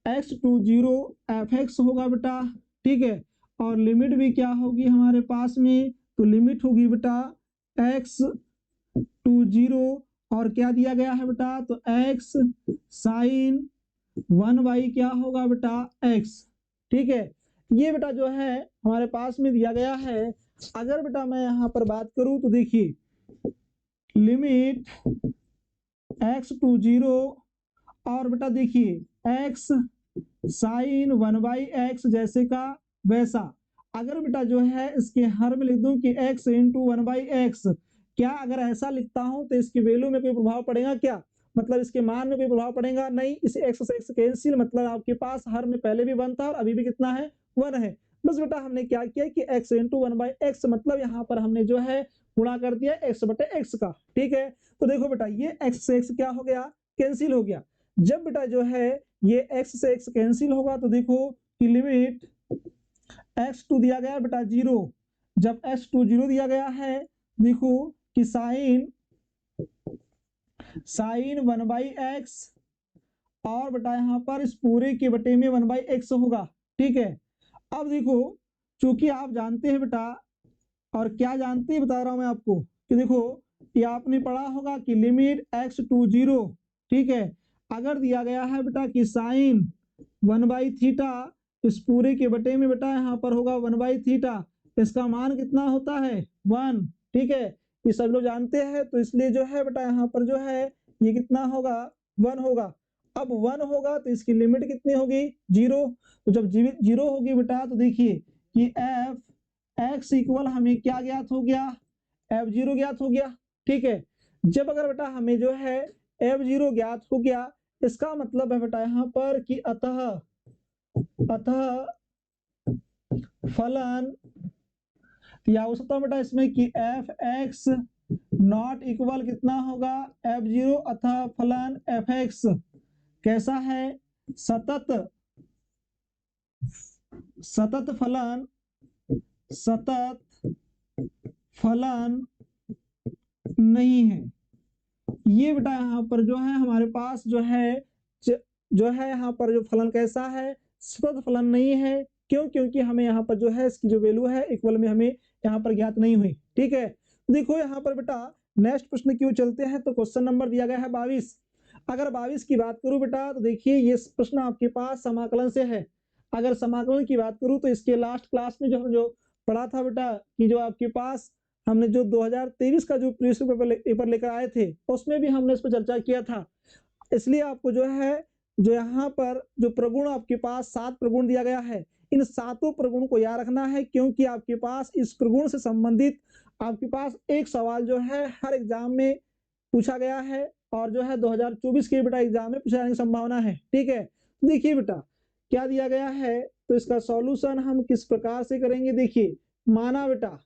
f x होगा बेटा। ठीक है, और लिमिट भी क्या होगी हमारे पास में, तो लिमिट होगी बेटा x टू 0 और क्या दिया गया है बेटा तो x साइन 1/, क्या होगा बेटा x। ठीक है, ये बेटा जो है हमारे पास में दिया गया है। अगर बेटा मैं यहाँ पर बात करूं तो देखिए लिमिट x टू 0 और बेटा देखिए x साइन 1/x जैसे का वैसा, अगर बेटा जो है इसके हर में लिख दूं कि x इंटू 1/x, क्या अगर ऐसा लिखता हूं तो इसकी वैल्यू में कोई प्रभाव पड़ेगा क्या, मतलब इसके मान में कोई प्रभाव पड़ेगा नहीं, इस x से x कैंसिल, मतलब आपके पास हर में पहले भी 1 था और अभी भी कितना है 1 है। बस बेटा हमने क्या किया कि x इंटू 1/x मतलब यहाँ पर हमने जो है गुणा कर दिया x बटे x का। ठीक है, तो देखो बेटा ये x से x क्या हो गया कैंसिल हो गया। जब बेटा जो है ये x से x कैंसिल होगा तो देखो कि लिमिट x टू दिया गया बेटा 0, जब x टू 0 दिया गया है देखो कि साइन 1/x और बेटा यहाँ पर इस पूरे के बटे में 1/x होगा। ठीक है, अब देखो चूंकि आप जानते हैं बेटा, और क्या जानते हैं बता रहा हूं मैं आपको कि देखो ये आपने पढ़ा होगा कि लिमिट x टू 0, ठीक है, अगर दिया गया है बेटा कि साइन 1/थीटा इस पूरे के बटे में बेटा यहाँ पर होगा 1/थीटा, इसका मान कितना होता है 1। ठीक है, ये सब लोग जानते हैं, तो इसलिए जो है बेटा यहाँ पर जो है ये कितना होगा 1 होगा। अब 1 होगा तो इसकी लिमिट कितनी होगी 0, तो जब 0 होगी बेटा तो देखिए कि एफ एक्स इक्वल हमें क्या ज्ञात हो गया f0 ज्ञात हो गया। ठीक है, जब अगर बेटा हमें जो है f0 ज्ञात हो गया इसका मतलब है बेटा यहाँ पर कि अतः फलन या हो सकता है बेटा इसमें कि एफ एक्स नॉट इक्वल कितना होगा f0 अतः फलन एफ एक्स कैसा है सतत सतत फलन नहीं है। ये बेटा यहाँ पर जो है हमारे पास जो है यहाँ पर जो फलन कैसा है, सतत फलन नहीं है। क्यों? क्योंकि हमें यहाँ पर जो है इसकी जो वैल्यू है इक्वल में हमें यहाँ पर ज्ञात नहीं हुई। ठीक है, देखो यहाँ पर बेटा नेक्स्ट प्रश्न क्यों चलते हैं, तो क्वेश्चन नंबर दिया गया है 22। अगर 22 की बात करूं बेटा तो देखिए ये प्रश्न आपके पास समाकलन से है। अगर समाकलन की बात करूं तो इसके लास्ट क्लास में जो पढ़ा था बेटा कि जो आपके पास हमने जो 2023 का जो प्रीवियस पेपर लेकर आए थे उसमें भी हमने इस पर चर्चा किया था। इसलिए आपको जो है जो यहाँ पर जो प्रगुण आपके पास 7 प्रगुण दिया गया है, इन 7 प्रगुण को याद रखना है, क्योंकि आपके पास इस प्रगुण से संबंधित आपके पास एक सवाल जो है हर एग्जाम में पूछा गया है और जो है 2024 के बेटा एग्जाम में पूछा जाने की संभावना है। ठीक है, देखिए बेटा क्या दिया गया है, तो इसका सॉल्यूशन हम किस प्रकार से करेंगे। देखिए माना बेटा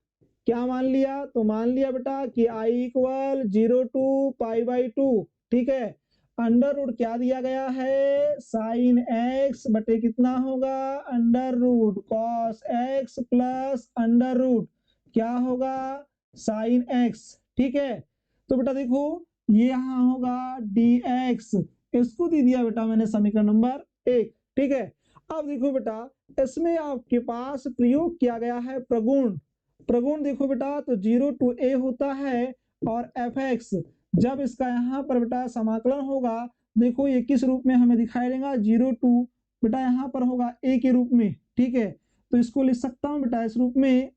क्या मान लिया, तो मान लिया बेटा कि i इक्वल 0 टू π/2। ठीक है, अंडर रूट क्या दिया गया है, साइन एक्स बटे कितना होगा, under root cos x plus under root क्या होगा, साइन एक्स। ठीक है, तो बेटा देखो ये यहाँ होगा dx, इसको दे दिया बेटा मैंने समीकरण नंबर 1। ठीक है, अब देखो बेटा इसमें आपके पास प्रयोग किया गया है प्रगुण देखो बेटा तो 0 टू a होता है और fx जब इसका यहाँ पर बेटा समाकलन होगा, देखो ये किस रूप में हमें दिखाई देगा, 0 टू बेटा यहाँ पर होगा a के रूप में। ठीक है, तो इसको लिख सकता हूँ बेटा इस रूप में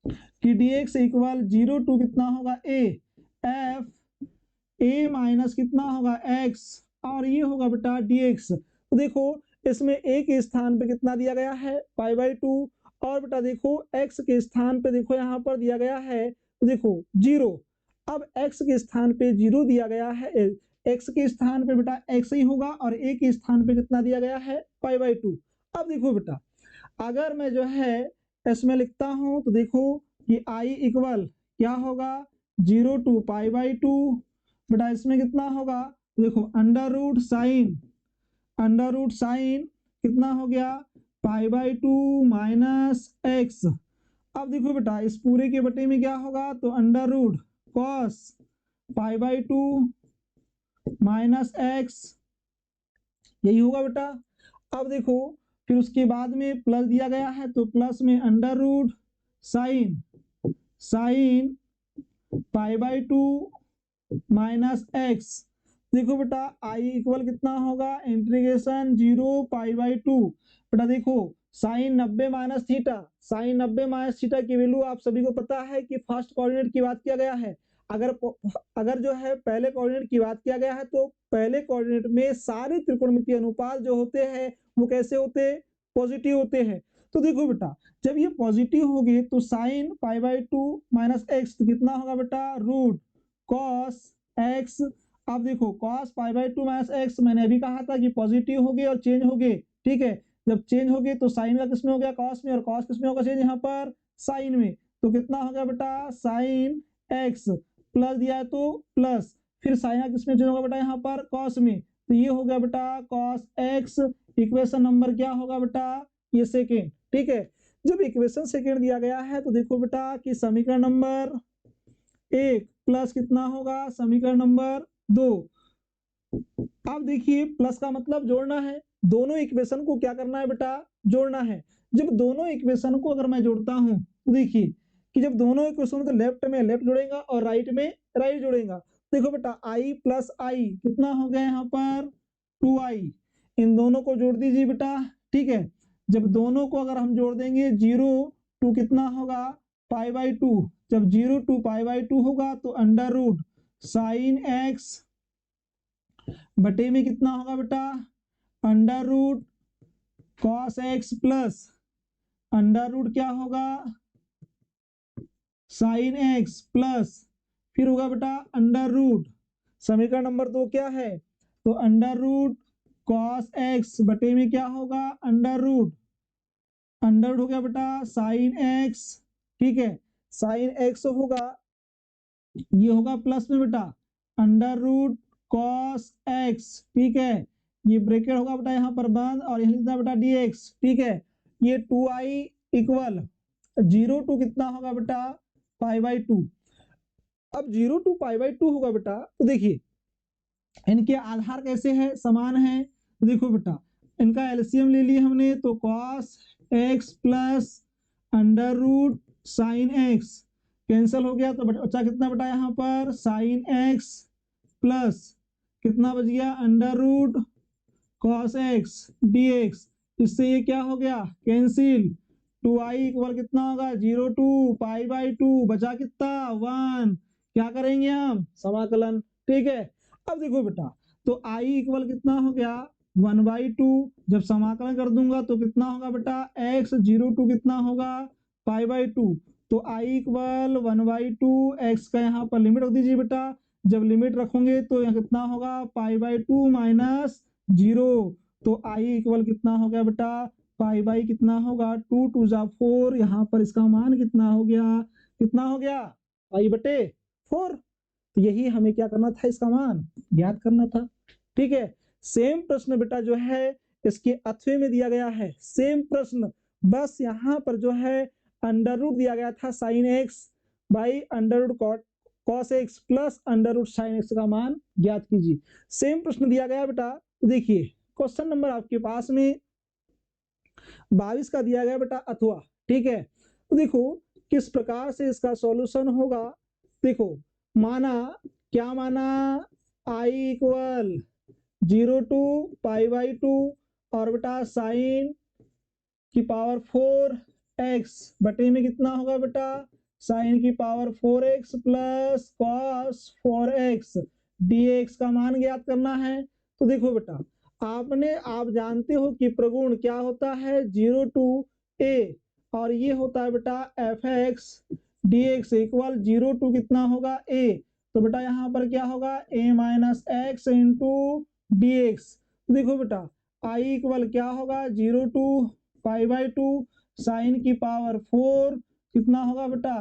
कि dx इक्वल 0 टू कितना होगा a, f a माइनस कितना होगा x और ये होगा बेटा dx। तो देखो इसमें a के स्थान पे कितना दिया गया है π/2 और बेटा देखो x के स्थान पे देखो यहाँ पर दिया गया है देखो 0। अब x के स्थान पे 0 दिया गया है, x के स्थान पे बेटा x ही होगा और a के स्थान पे कितना दिया गया है π/2। अब देखो बेटा अगर मैं जो है इसमें लिखता हूं तो देखो कि i इक्वल क्या होगा 0 टू π/2 बेटा इसमें कितना होगा, देखो अंडर रूट साइन कितना हो गया π/2 माइनस एक्स। अब देखो बेटा इस पूरे के बटे में क्या होगा, तो under root cos π/2 minus X यही होगा बेटा। अब देखो फिर उसके बाद में प्लस दिया गया है तो प्लस में under root sine π/2 minus X. देखो बेटा i इक्वल कितना होगा इंटीग्रेशन 0 π/2 बेटा देखो साइन 90 माइनस थीटा की वैल्यू आप सभी को पता है कि फर्स्ट कोऑर्डिनेट की बात किया गया है। अगर जो है पहले कोऑर्डिनेट की बात किया गया है तो पहले कोऑर्डिनेट में सारे त्रिकोणमितीय अनुपात जो होते हैं वो कैसे होते हैं, पॉजिटिव होते हैं। तो देखो बेटा जब ये पॉजिटिव होगी तो साइन π/2 माइनस एक्स तो कितना होगा बेटा रूट कॉस एक्स। अब देखो cos π/2 माइनस एक्स मैंने अभी कहा था कि पॉजिटिव होगी और चेंज होगी। ठीक है, जब चेंज होगी तो साइन का किसमें हो गया कॉस में और कॉस किसमें होगा चेंज यहाँ पर साइन में, तो कितना हो गया बेटा साइन एक्स प्लस दिया है तो प्लस फिर साइन का किसमें चेंज होगा बेटा यहाँ पर कॉस में, तो ये हो गया बेटा कॉस एक्स। इक्वेशन नंबर क्या होगा बेटा ये सेकेंड। ठीक है, जब इक्वेशन सेकेंड दिया गया है तो देखो बेटा कि समीकरण नंबर 1 प्लस कितना होगा समीकरण नंबर 2। अब देखिए प्लस का मतलब जोड़ना है, दोनों इक्वेशन को क्या करना है बेटा जोड़ना है। जब दोनों इक्वेशन को अगर मैं जोड़ता हूं तो देखिए कि जब दोनों इक्वेशन तो लेफ्ट में लेफ्ट जोड़ेगा और राइट में राइट जोड़ेगा। देखो बेटा i प्लस आई कितना हो गया यहाँ पर 2i, इन दोनों को जोड़ दीजिए बेटा। ठीक है, जब दोनों को अगर हम जोड़ देंगे 0 टू कितना होगा π/2, जब 0 टू π/2 होगा तो अंडर रूट साइन एक्स बटे में कितना होगा बेटा under root cos x plus under root क्या होगा साइन एक्स प्लस फिर होगा बेटा अंडर रूट समीकरण नंबर 2 क्या है, तो अंडर रूट कॉस एक्स बटे में क्या होगा अंडर रूट हो गया बेटा साइन एक्स। ठीक है, साइन एक्स होगा ये होगा प्लस में बेटा अंडर रूट कॉस एक्स। ठीक है, ये ब्रैकेट होगा बेटा यहाँ पर बंद और यह लिखना बेटा dx। ठीक है, ये 2i इक्वल 0 टू कितना होगा बेटा π/2। अब 0 टू π/2 होगा बेटा, तो देखिए इनके आधार कैसे है, समान है। तो देखो बेटा इनका एलसीएम ले लिए हमने, तो cos x plus under root sine x cancel हो गया, तो बचा कितना बेटा यहाँ पर साइन एक्स प्लस कितना बच गया under root cos x dx। इससे ये क्या हो गया कैंसिल, 2i इक्वल कितना होगा 0 टू π/2, बचा कितना 1। क्या करेंगे हम समाकलन, ठीक है। अब देखो बेटा तो i इक्वल कितना हो गया 1/2, जब समाकलन कर दूंगा तो कितना होगा बेटा x 0 टू कितना होगा π/2, तो i इक्वल 1/2 x का यहाँ पर लिमिट रख दीजिए बेटा। जब लिमिट रखोगे तो यहाँ कितना होगा π/2 माइनस 0, तो i इक्वल कितना हो गया बेटा पाई कितना होगा 2 2 जा 4, यहाँ पर इसका मान कितना हो गया, कितना हो गया π/4। तो यही हमें क्या करना था, इसका मान ज्ञात करना था, ठीक है। सेम प्रश्न बेटा जो है इसके अथवे में दिया गया है, सेम प्रश्न, बस यहाँ पर जो है अंडर रूट दिया गया था sine x by under root cos x plus under root sine x का मान ज्ञात कीजिए। सेम प्रश्न दिया गया बेटा, तो देखिए क्वेश्चन नंबर आपके पास में 22 का दिया गया बेटा अथवा, ठीक है। तो देखो किस प्रकार से इसका सॉल्यूशन होगा। देखो माना क्या माना i इक्वल 0 टू π/2 और बेटा साइन की पावर 4x बटे में कितना होगा बेटा साइन की power 4x plus cos 4x dx का मान ज्ञात करना है। तो देखो बेटा आप जानते हो कि प्रगुण क्या होता है 0 टू a, और ये होता है बेटा fx dx इक्वल 0 टू कितना होगा a, तो बेटा यहाँ पर क्या होगा a minus x into D x. देखो बेटा i इक्वल क्या होगा 0 टू π/2 साइन की पावर 4 कितना होगा बेटा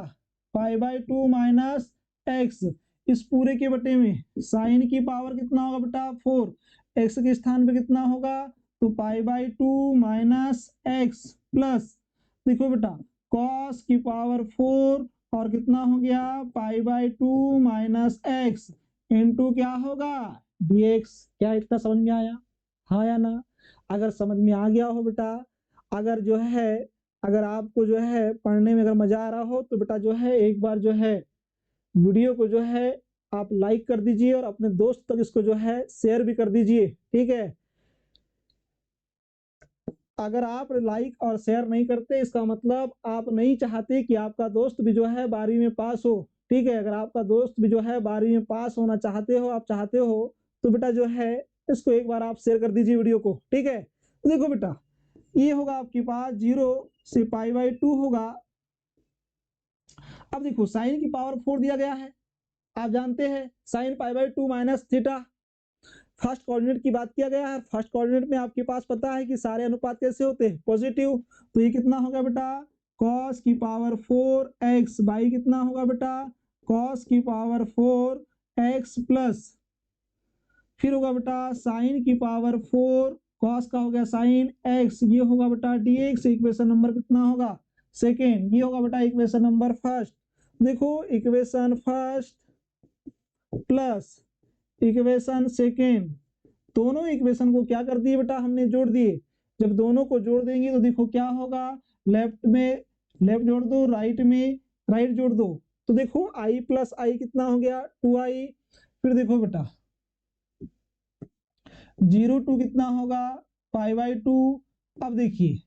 π/2 माइनस एक्स, इस पूरे के बटे में साइन की पावर कितना होगा बेटा 4, एक्स के स्थान पे कितना होगा तो π/2 माइनस एक्स प्लस देखो बेटा कॉस की पावर 4 और कितना हो गया π/2 माइनस एक्स इंटू क्या होगा dx। क्या इतना समझ में आया, हाँ या ना। अगर समझ में आ गया हो बेटा, अगर जो है अगर आपको जो है पढ़ने में अगर मजा आ रहा हो तो बेटा जो है एक बार जो है वीडियो को जो है आप लाइक कर दीजिए और अपने दोस्त तक इसको जो है शेयर भी कर दीजिए, ठीक है। अगर आप लाइक और शेयर नहीं करते इसका मतलब आप नहीं चाहते कि आपका दोस्त भी जो है 12वीं में पास हो, ठीक है। अगर आपका दोस्त भी जो है 12वीं में पास होना चाहते हो, आप चाहते हो तो बेटा जो है इसको एक बार आप शेयर कर दीजिए वीडियो को, ठीक है। तो देखो बेटा ये होगा आपके पास 0 से π/2 होगा। अब देखो साइन की पावर 4 दिया गया है, आप जानते हैं sine π/2 minus theta, first coordinate की बात किया गया है। फर्स्ट कोऑर्डिनेट में आपके पास पता है कि सारे अनुपात कैसे होते हैं पॉजिटिव, तो ये कितना होगा बेटा cos की पावर 4x बाई कितना होगा बेटा cos की पावर 4x प्लस फिर होगा बेटा साइन की पावर 4 cos का हो गया साइन x, ये होगा बेटा dx। इक्वेशन नंबर कितना होगा सेकेंड, ये होगा बेटा इक्वेशन नंबर फर्स्ट। देखो equation first plus equation second, दोनों इक्वेशन को क्या कर दिए बेटा हमने जोड़ दिए। जब दोनों को जोड़ देंगे तो देखो क्या होगा, लेफ्ट में लेफ्ट जोड़ दो, राइट में राइट जोड़ दो, तो देखो i प्लस आई कितना हो गया 2i। फिर देखो बेटा 0 टू कितना होगा π/2। अब देखिए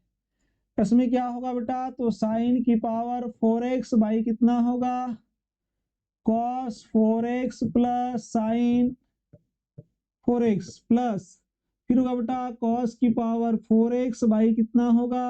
इसमें क्या होगा बेटा तो साइन की पावर 4x बाई कितना होगा cos 4x plus sign 4x plus फिर होगा बेटा cos की पावर 4x बाई कितना होगा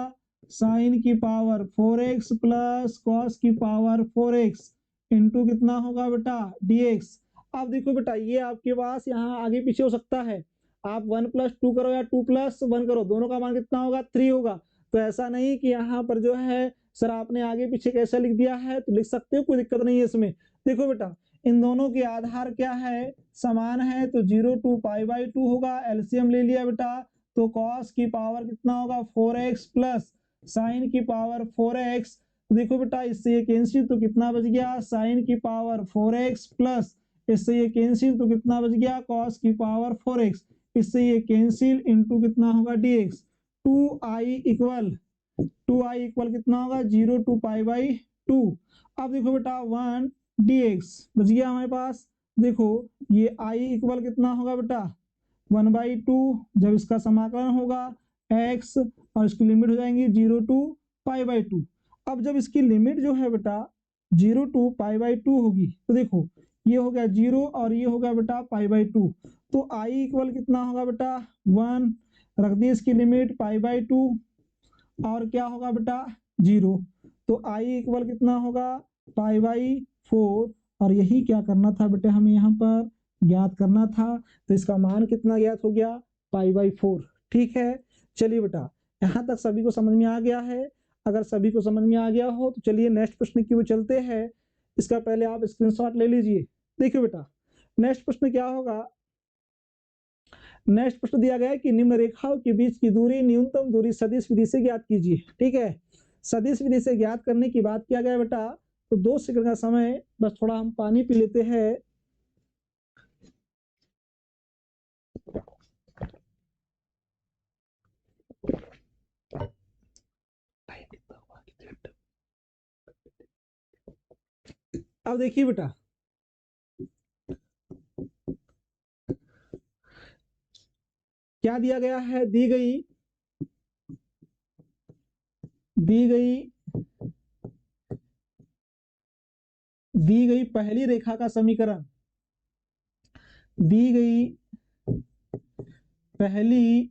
साइन की पावर 4x प्लस cos की पावर 4x इंटू कितना होगा बेटा dx। अब देखो बेटा ये आपके पास यहाँ आगे पीछे हो सकता है, आप 1 + 2 करो या 2 + 1 करो, दोनों का मान कितना होगा 3 होगा। तो ऐसा नहीं कि यहाँ पर जो है सर आपने आगे पीछे कैसे लिख दिया है, तो लिख सकते हो, कोई दिक्कत नहीं है इसमें। देखो बेटा इन दोनों के आधार क्या है समान है, तो 0 टू π/2 होगा, एलसीएम ले लिया बेटा, तो cos की पावर कितना होगा 4x प्लस साइन की पावर 4x। देखो बेटा इससे ये कैंसिल तो कितना बच गया, साइन की पावर 4x प्लस इससे ये कैंसिल तो कितना बच गया, कॉस की पावर 4x। इससे ये कैंसिल इनटू कितना होगा dx। 2i इक्वल कितना होगा 0 टू पाई बाई 2। अब देखो बेटा 1 dx बच गया हमारे पास। देखो ये i इक्वल कितना होगा बेटा 1/2, जब इसका समाकलन होगा x और इसकी लिमिट हो जाएंगी 0 टू पाई बाई 2। अब जब इसकी लिमिट जो है बेटा 0 टू पाई बाई 2 होगी तो देखो ये हो गया 0 और ये हो गया बेटा पाई बाई 2। तो i इक्वल कितना होगा बेटा 1, रख दी इसकी लिमिट पाई बाई 2 और क्या होगा बेटा 0। तो i इक्वल कितना होगा पाई बाई 4। और यही क्या करना था बेटे, हमें यहाँ पर ज्ञात करना था। तो इसका मान कितना ज्ञात हो गया पाई बाई 4। ठीक है, चलिए बेटा यहाँ तक सभी को समझ में आ गया है। अगर सभी को समझ में आ गया हो तो चलिए नेक्स्ट प्रश्न की ओर चलते हैं। इसका पहले आप स्क्रीनशॉट ले लीजिए। देखिए बेटा नेक्स्ट प्रश्न क्या होगा। नेक्स्ट प्रश्न दिया गया है कि निम्न रेखाओं के बीच की दूरी न्यूनतम दूरी सदिश विधि से ज्ञात कीजिए। ठीक है, सदिश विधि से ज्ञात करने की बात किया गया बेटा। तो 2 सेकंड का समय, बस थोड़ा हम पानी पी लेते हैं। अब देखिए बेटा क्या दिया गया है, दी गई पहली रेखा का समीकरण, दी गई पहली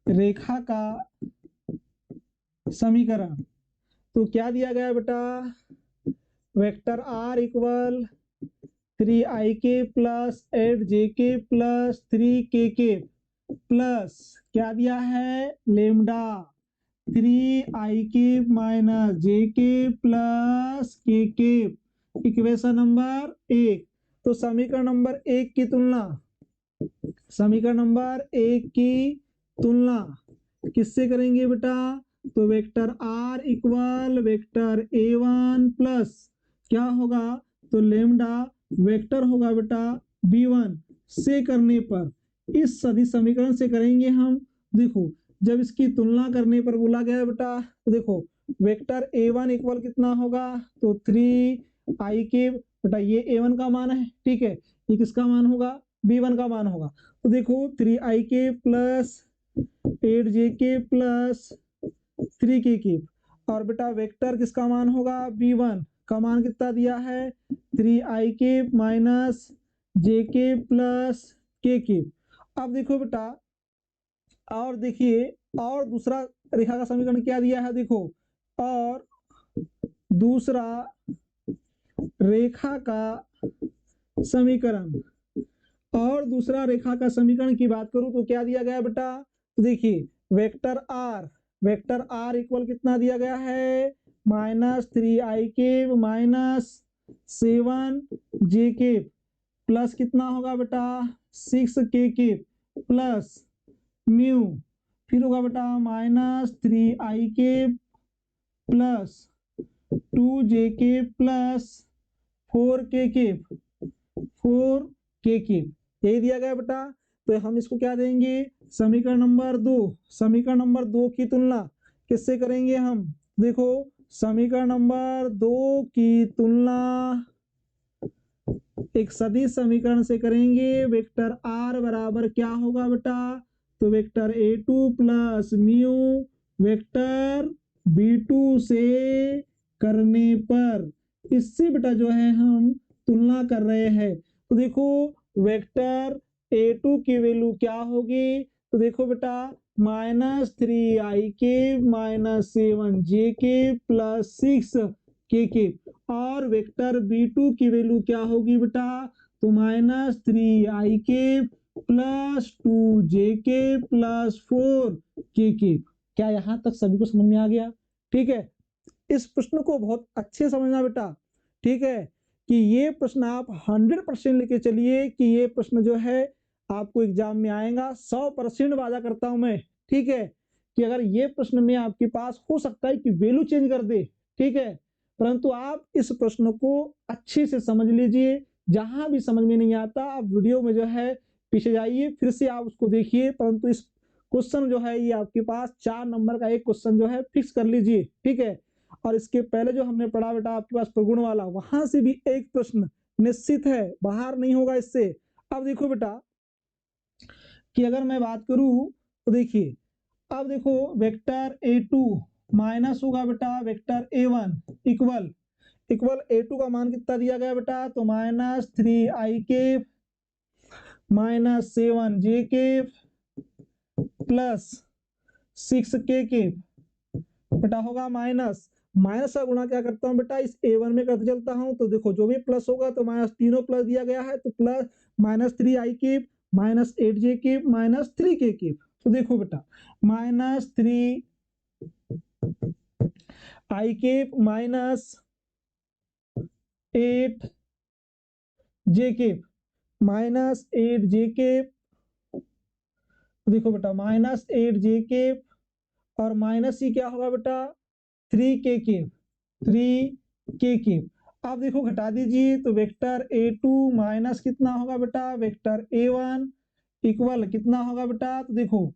रेखा का समीकरण। तो क्या दिया गया बेटा, vector r equal 3ik plus 8jk plus 3kk plus क्या दिया है lambda 3ik minus jk plus kk, equation number 1। तो समीकरण नंबर 1 की तुलना, समीकरण नंबर 1 की तुलना किससे करेंगे बेटा, तो vector r equal vector a1 plus क्या होगा, तो लेमडा वेक्टर होगा बेटा b1 से करने पर, इस सदिश समीकरण से करेंगे हम। देखो जब इसकी तुलना करने पर बोला गया बेटा, तो देखो वेक्टर a1 इक्वल कितना होगा, तो 3ik बेटा ये a1 का मान है। ठीक है, ये किसका मान होगा, b1 का मान होगा। तो देखो 3ik plus 8jk plus 3kk और बेटा वेक्टर किसका मान होगा, b1 का मान कितना दिया है 3ik minus jk plus kk। अब देखो बेटा और देखिए और दूसरा रेखा का समीकरण क्या दिया है, देखो और दूसरा रेखा का समीकरण, और दूसरा रेखा का समीकरण की बात करूं तो क्या दिया गया बेटा, तो देखिए वेक्टर r इक्वल कितना दिया गया है -3ik माइनस 7jk प्लस कितना होगा बेटा 6kk प्लस म्यू, फिर होगा बेटा -3ik plus 2jk plus 4kk यही दिया गया बेटा। तो हम इसको क्या देंगे, समीकरण नंबर 2, समीकरण नंबर 2 की तुलना किससे करेंगे हम, देखो समीकरण नंबर 2 की तुलना एक सदिश समीकरण से करेंगे। वेक्टर r बराबर क्या होगा बेटा, तो vector a2 plus mu vector b2 से करने पर, इससे बेटा जो है हम तुलना कर रहे हैं। तो देखो वेक्टर a2 की वैल्यू क्या होगी, तो देखो बेटा -3ik minus 7jk plus 6kk और वेक्टर b2 की वैल्यू क्या होगी बेटा, तो -3ik plus 2jk plus 4kk। क्या यहाँ तक सभी को समझ में आ गया। ठीक है, इस प्रश्न को बहुत अच्छे समझना बेटा। ठीक है, कि ये प्रश्न आप 100% लेके चलिए कि ये प्रश्न जो है आपको एग्जाम में आएगा, 100% वादा करता हूं मैं। ठीक है, कि अगर ये प्रश्न में आपके पास हो सकता है कि वैल्यू चेंज कर दे, ठीक है, परंतु आप इस प्रश्न को अच्छे से समझ लीजिए। जहां भी समझ में नहीं आता आप वीडियो में जो है पीछे जाइए, फिर से आप उसको देखिए, परंतु इस क्वेश्चन जो है ये आपके पास 4 नंबर का एक क्वेश्चन जो है फिक्स कर लीजिए, ठीक है। और इसके पहले जो हमने पढ़ा बेटा आपके पास प्रगुण वाला, वहां से भी एक प्रश्न निश्चित है, बाहर नहीं होगा इससे। अब देखो बेटा कि अगर मैं बात करूं तो देखिए, अब देखो वेक्टर a2 माइनस होगा बेटा vector a1 equal equal a2 का मान कितना दिया गया बेटा, तो -3i -7j प्लस 6k बेटा होगा माइनस माइनस का गुणा क्या करता हूँ बेटा, इस a1 में करते चलता हूँ, तो देखो जो भी प्लस होगा तो माइनस, तीनों प्लस दिया गया है तो प्लस -3i -8j -3k। तो देखो बेटा -3i -8j -8j, देखो बेटा -8j और माइनस ही क्या होगा बेटा 3k। अब देखो घटा दीजिए, तो वेक्टर a2 माइनस कितना होगा बेटा वेक्टर a1 इक्वल कितना होगा बेटा, तो देखो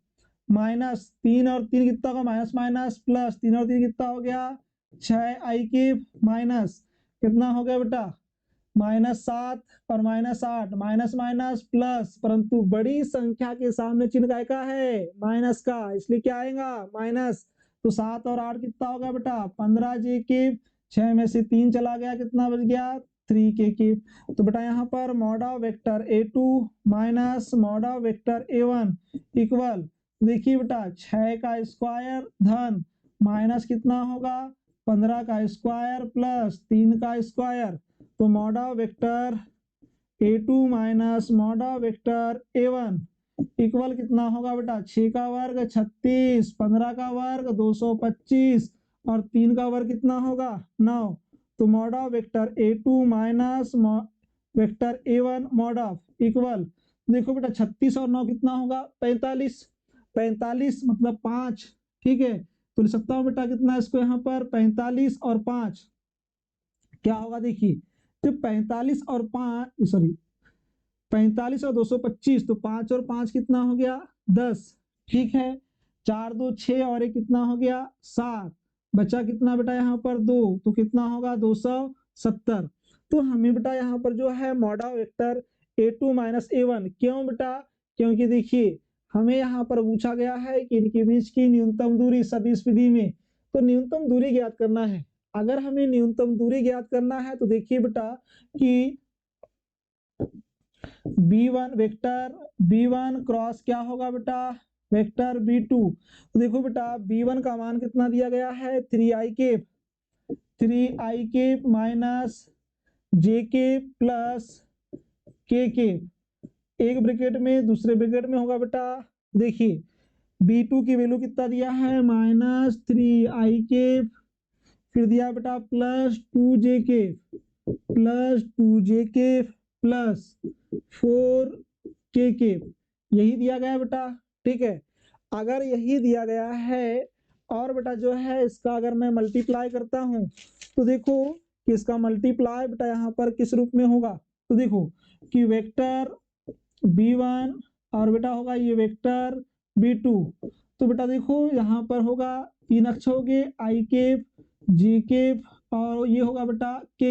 -3 और 3 कितना होगा, माइनस माइनस प्लस 3 और 3 कितना हो गया 6i माइनस कितना हो गया बेटा -7 और -8 माइनस माइनस प्लस, परंतु बड़ी संख्या के सामने चिन्ह काय का है माइनस का, इसलिए क्या आएगा माइनस। तो 7 और 8 कितना होगा बेटा 15j, 6 में से 3 चला गया, कितना बच गया 3k। तो बेटा यहाँ पर mod vector a2 minus mod vector a1 equal, देखिए बेटा 6 का स्क्वायर धन माइनस कितना होगा 15 का स्क्वायर प्लस 3 का स्क्वायर, तो mod vector a2 minus mod vector a1 equal कितना होगा बेटा 6 का वर्ग 36, 15 का वर्ग 225 और 3 का वर्ग कितना होगा 9। तो mod vector a2 minus vector a1 mod equal, देखो बेटा 36 और 9 कितना होगा 45, 45 मतलब 5, ठीक है। तो लिख सकता हूँ बेटा कितना इसको यहाँ पर 45 और 5 क्या होगा, देखिए तो 45 और 5 सॉरी 45 और 225, तो 5 और 5 कितना हो गया 10, ठीक है। 4 2 6 और एक कितना हो गया 7, बचा कितना बेटा यहाँ पर 2, तो कितना होगा 270। तो हमें बेटा यहाँ पर जो है मॉडा वेक्टर a2 माइनस a1, क्यों बेटा, क्योंकि देखिए हमें यहाँ पर पूछा गया है कि इनके बीच की न्यूनतम दूरी सदिश विधि में, तो न्यूनतम दूरी ज्ञात करना है। अगर हमें न्यूनतम दूरी ज्ञात करना है तो देखिए बेटा कि b1 वेक्टर b1 क्रॉस क्या होगा बेटा वेक्टर b2, तो देखो बेटा b1 का मान कितना दिया गया है 3i minus j plus k, एक ब्रैकेट में दूसरे ब्रैकेट में होगा बेटा, देखिए b2 की वैल्यू कितना दिया है -3i, फिर दिया बेटा +2j प्लस 4k, यही दिया गया बेटा, ठीक है। अगर यही दिया गया है और बेटा जो है इसका अगर मैं मल्टीप्लाई करता हूं तो देखो कि इसका मल्टीप्लाई बेटा यहाँ पर किस रूप में होगा, तो देखो कि वेक्टर b1 और बेटा होगा ये वेक्टर b2, तो बेटा देखो यहाँ पर होगा 3 अक्ष हो गए i j और ये होगा बेटा k,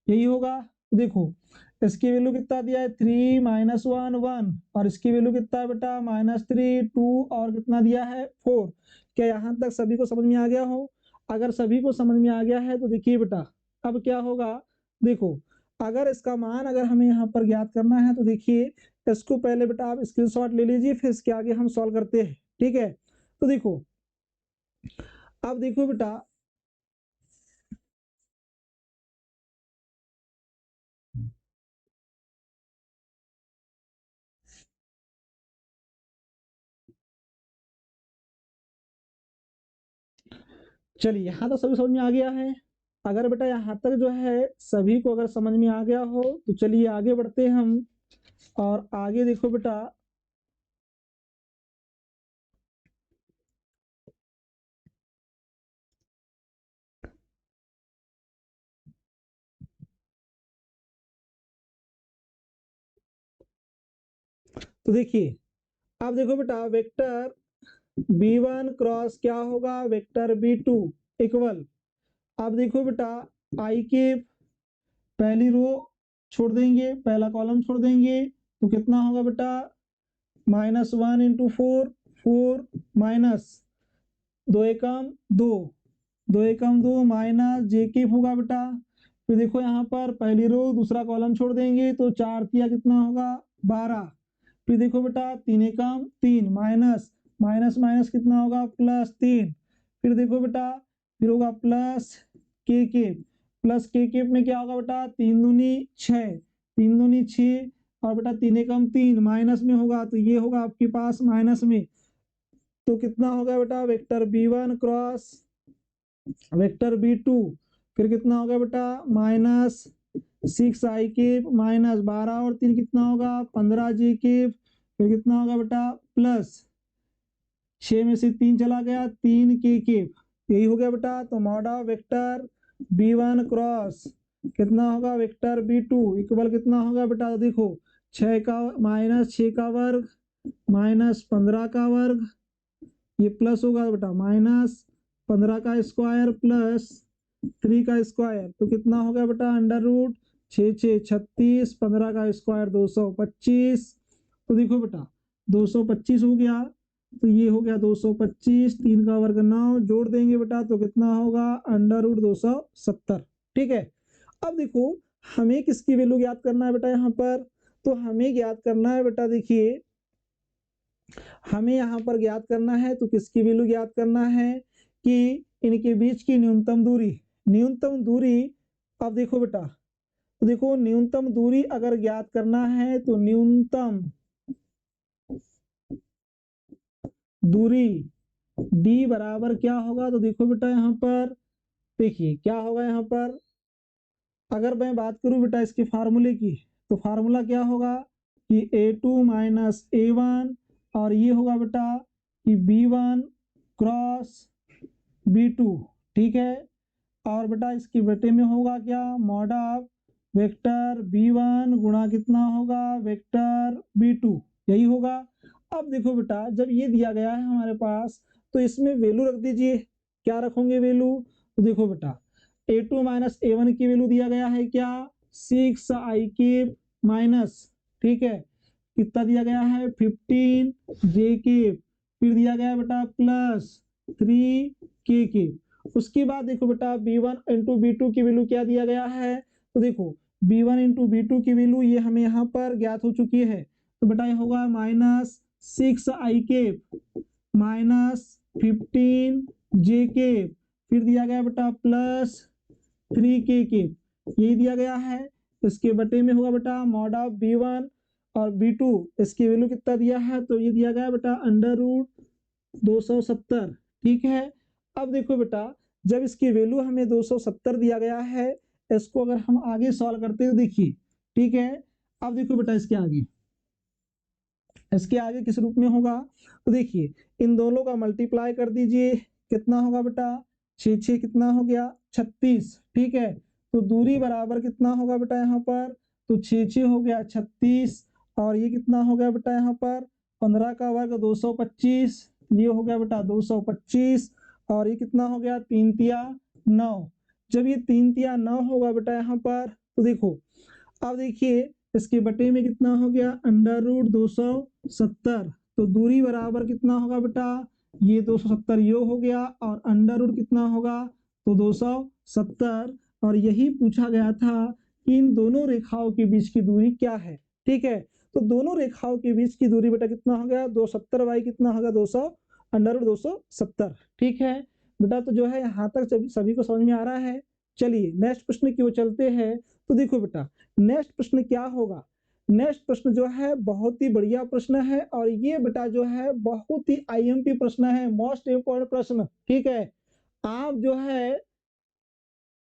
यही होगा। देखो इसकी वैल्यू कितना दिया है 3 -1 1 और इसकी वैल्यू कितना है बेटा -3 2 और कितना दिया है 4। क्या यहाँ तक सभी को समझ में आ गया हो? अगर सभी को समझ में आ गया है तो देखिए बेटा अब क्या होगा, देखो अगर इसका मान अगर हमें यहाँ पर ज्ञात करना है तो देखिए इसको पहले बेटा आप स्क्रीनशॉट ले लीजिए, फिर इसके आगे हम सॉल्व करते हैं, ठीक है। तो देखो अब देखो बेटा चलिए यहाँ तो सभी समझ में आ गया है। अगर बेटा यहाँ तक जो है सभी को अगर समझ में आ गया हो तो चलिए आगे बढ़ते हैं हम। और आगे देखो बेटा तो देखिए अब देखो बेटा वेक्टर b1 क्रॉस क्या होगा वेक्टर b2 इक्वल, अब देखो बेटा आई के पहली रो छोड़ देंगे, पहला कॉलम छोड़ देंगे, तो कितना होगा बेटा -1 इंटू 4, 4 माइनस 2 एकम 2, 2 एकम 2 माइनस जे के होगा बेटा। फिर देखो यहाँ पर पहली रो दूसरा कॉलम छोड़ देंगे तो 4 तिया कितना होगा 12। फिर देखो बेटा 3 एकम 3 माइनस माइनस माइनस कितना होगा +3। फिर देखो बेटा फिर होगा प्लस के में क्या होगा बेटा 3 दूनी 6, 3 दूनी 6 और बेटा 3 एकम 3 माइनस में होगा तो ये होगा आपके पास माइनस में, तो कितना होगा बेटा vector b1 cross vector b2 फिर कितना होगा बेटा -6i माइनस 12 और 3 कितना होगा 15j फिर कितना होगा बेटा प्लस 6 में से 3 चला गया 3k, यही हो गया बेटा। तो mod of vector b1 cross कितना होगा वेक्टर b2 इक्वल कितना होगा बेटा, तो देखो 6 का -6 का वर्ग -15 का वर्ग, ये प्लस होगा बेटा -15 का स्क्वायर प्लस 3 का स्क्वायर, तो कितना हो गया बेटा √ 6 6 36, 15 का स्क्वायर 225, तो देखो बेटा 225 हो गया, तो ये हो गया 225, 3 का वर्ग 9 जोड़ देंगे बेटा तो कितना होगा √ 270। ठीक है, अब देखो हमें किसकी वैल्यू ज्ञात करना है बेटा यहाँ पर, तो हमें ज्ञात करना है बेटा, देखिए हमें यहाँ पर ज्ञात करना है तो किसकी वैल्यू ज्ञात करना है कि इनके बीच की न्यूनतम दूरी। अब देखो बेटा, तो देखो न्यूनतम दूरी अगर ज्ञात करना है तो न्यूनतम दूरी d बराबर क्या होगा, तो देखो बेटा यहाँ पर देखिए क्या होगा, यहाँ पर अगर मैं बात करूं बेटा इसके फार्मूले की, तो फार्मूला क्या होगा कि a2 माइनस a1 और ये होगा बेटा कि b1 क्रॉस b2। ठीक है, और बेटा इसके बेटे में होगा क्या मॉड ऑफ वेक्टर b1 गुणा कितना होगा वेक्टर b2, यही होगा। अब देखो बेटा जब ये दिया गया है हमारे पास तो इसमें वैल्यू रख दीजिए, क्या रखोगे वैल्यू, तो देखो बेटा a2 माइनस a1 की वैल्यू दिया गया है क्या 6i माइनस, ठीक है कितना दिया गया है 15j, फिर दिया गया बेटा प्लस 3k। उसके बाद देखो बेटा b1 इंटू b2 की वैल्यू क्या दिया गया है, तो देखो b1 इंटू b2 की वैल्यू ये हमें यहाँ पर ज्ञात हो चुकी है, तो बेटा ये होगा -6i माइनस 15j, फिर दिया गया बेटा प्लस 3k, यही दिया गया है। इसके बटे में होगा बेटा मॉड ऑफ b1 और b2, इसकी वैल्यू कितना दिया है, तो ये दिया गया बेटा √ 270। ठीक है, अब देखो बेटा जब इसकी वैल्यू हमें 270 दिया गया है, इसको अगर हम आगे सॉल्व करते हैं देखिए, ठीक है अब देखो बेटा इसके आगे किस रूप में होगा, तो देखिए इन दोनों का मल्टीप्लाई कर दीजिए, कितना होगा बेटा 6 6 कितना हो गया 36। ठीक है, तो दूरी बराबर कितना होगा बेटा यहाँ पर, तो 6 6 हो गया 36 और ये कितना हो गया बेटा यहाँ पर 15 का वर्ग 225, ये हो गया बेटा 225 और ये कितना हो गया 3 तिया 9। जब ये 3 तिया 9 होगा बेटा यहाँ पर, तो देखो अब देखिए इसके बटे में कितना हो गया √ 270, तो दूरी बराबर कितना होगा बेटा ये 270 यो हो गया और √ कितना होगा तो 270, और यही पूछा गया था कि इन दोनों रेखाओं के बीच की दूरी क्या है। ठीक है, तो दोनों रेखाओं के बीच की दूरी बेटा कितना हो गया 270 बाई कितना होगा 200 √ 270। ठीक है बेटा, तो जो है यहाँ तक सभी को समझ में आ रहा है। चलिए नेक्स्ट प्रश्न की ओर चलते हैं। तो देखो बेटा नेक्स्ट प्रश्न क्या होगा, नेक्स्ट प्रश्न जो है बहुत ही बढ़िया प्रश्न है और ये बेटा जो है बहुत ही IMP प्रश्न है, मोस्ट इंपोर्टेंट प्रश्न। ठीक है, आप जो है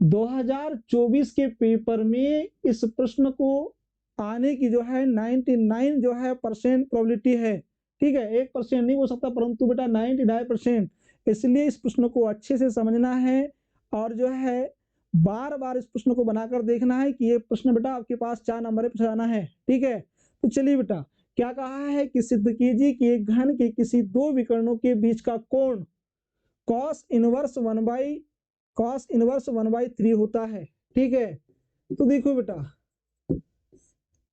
2024 के पेपर में इस प्रश्न को आने की जो है 99 जो है % प्रोबेबिलिटी है। ठीक है, 1% नहीं हो सकता परंतु बेटा 99%, इसलिए इस प्रश्न को अच्छे से समझना है और जो है बार बार इस प्रश्न को बनाकर देखना है कि ये प्रश्न बेटा आपके पास 4 नंबर पे पूछा जाना है। ठीक है, तो चलिए बेटा क्या कहा है कि सिद्ध कीजिए कि एक घन के किसी दो विकर्णों के बीच का कोण cos इनवर्स 1/3 होता है। ठीक है, तो देखो बेटा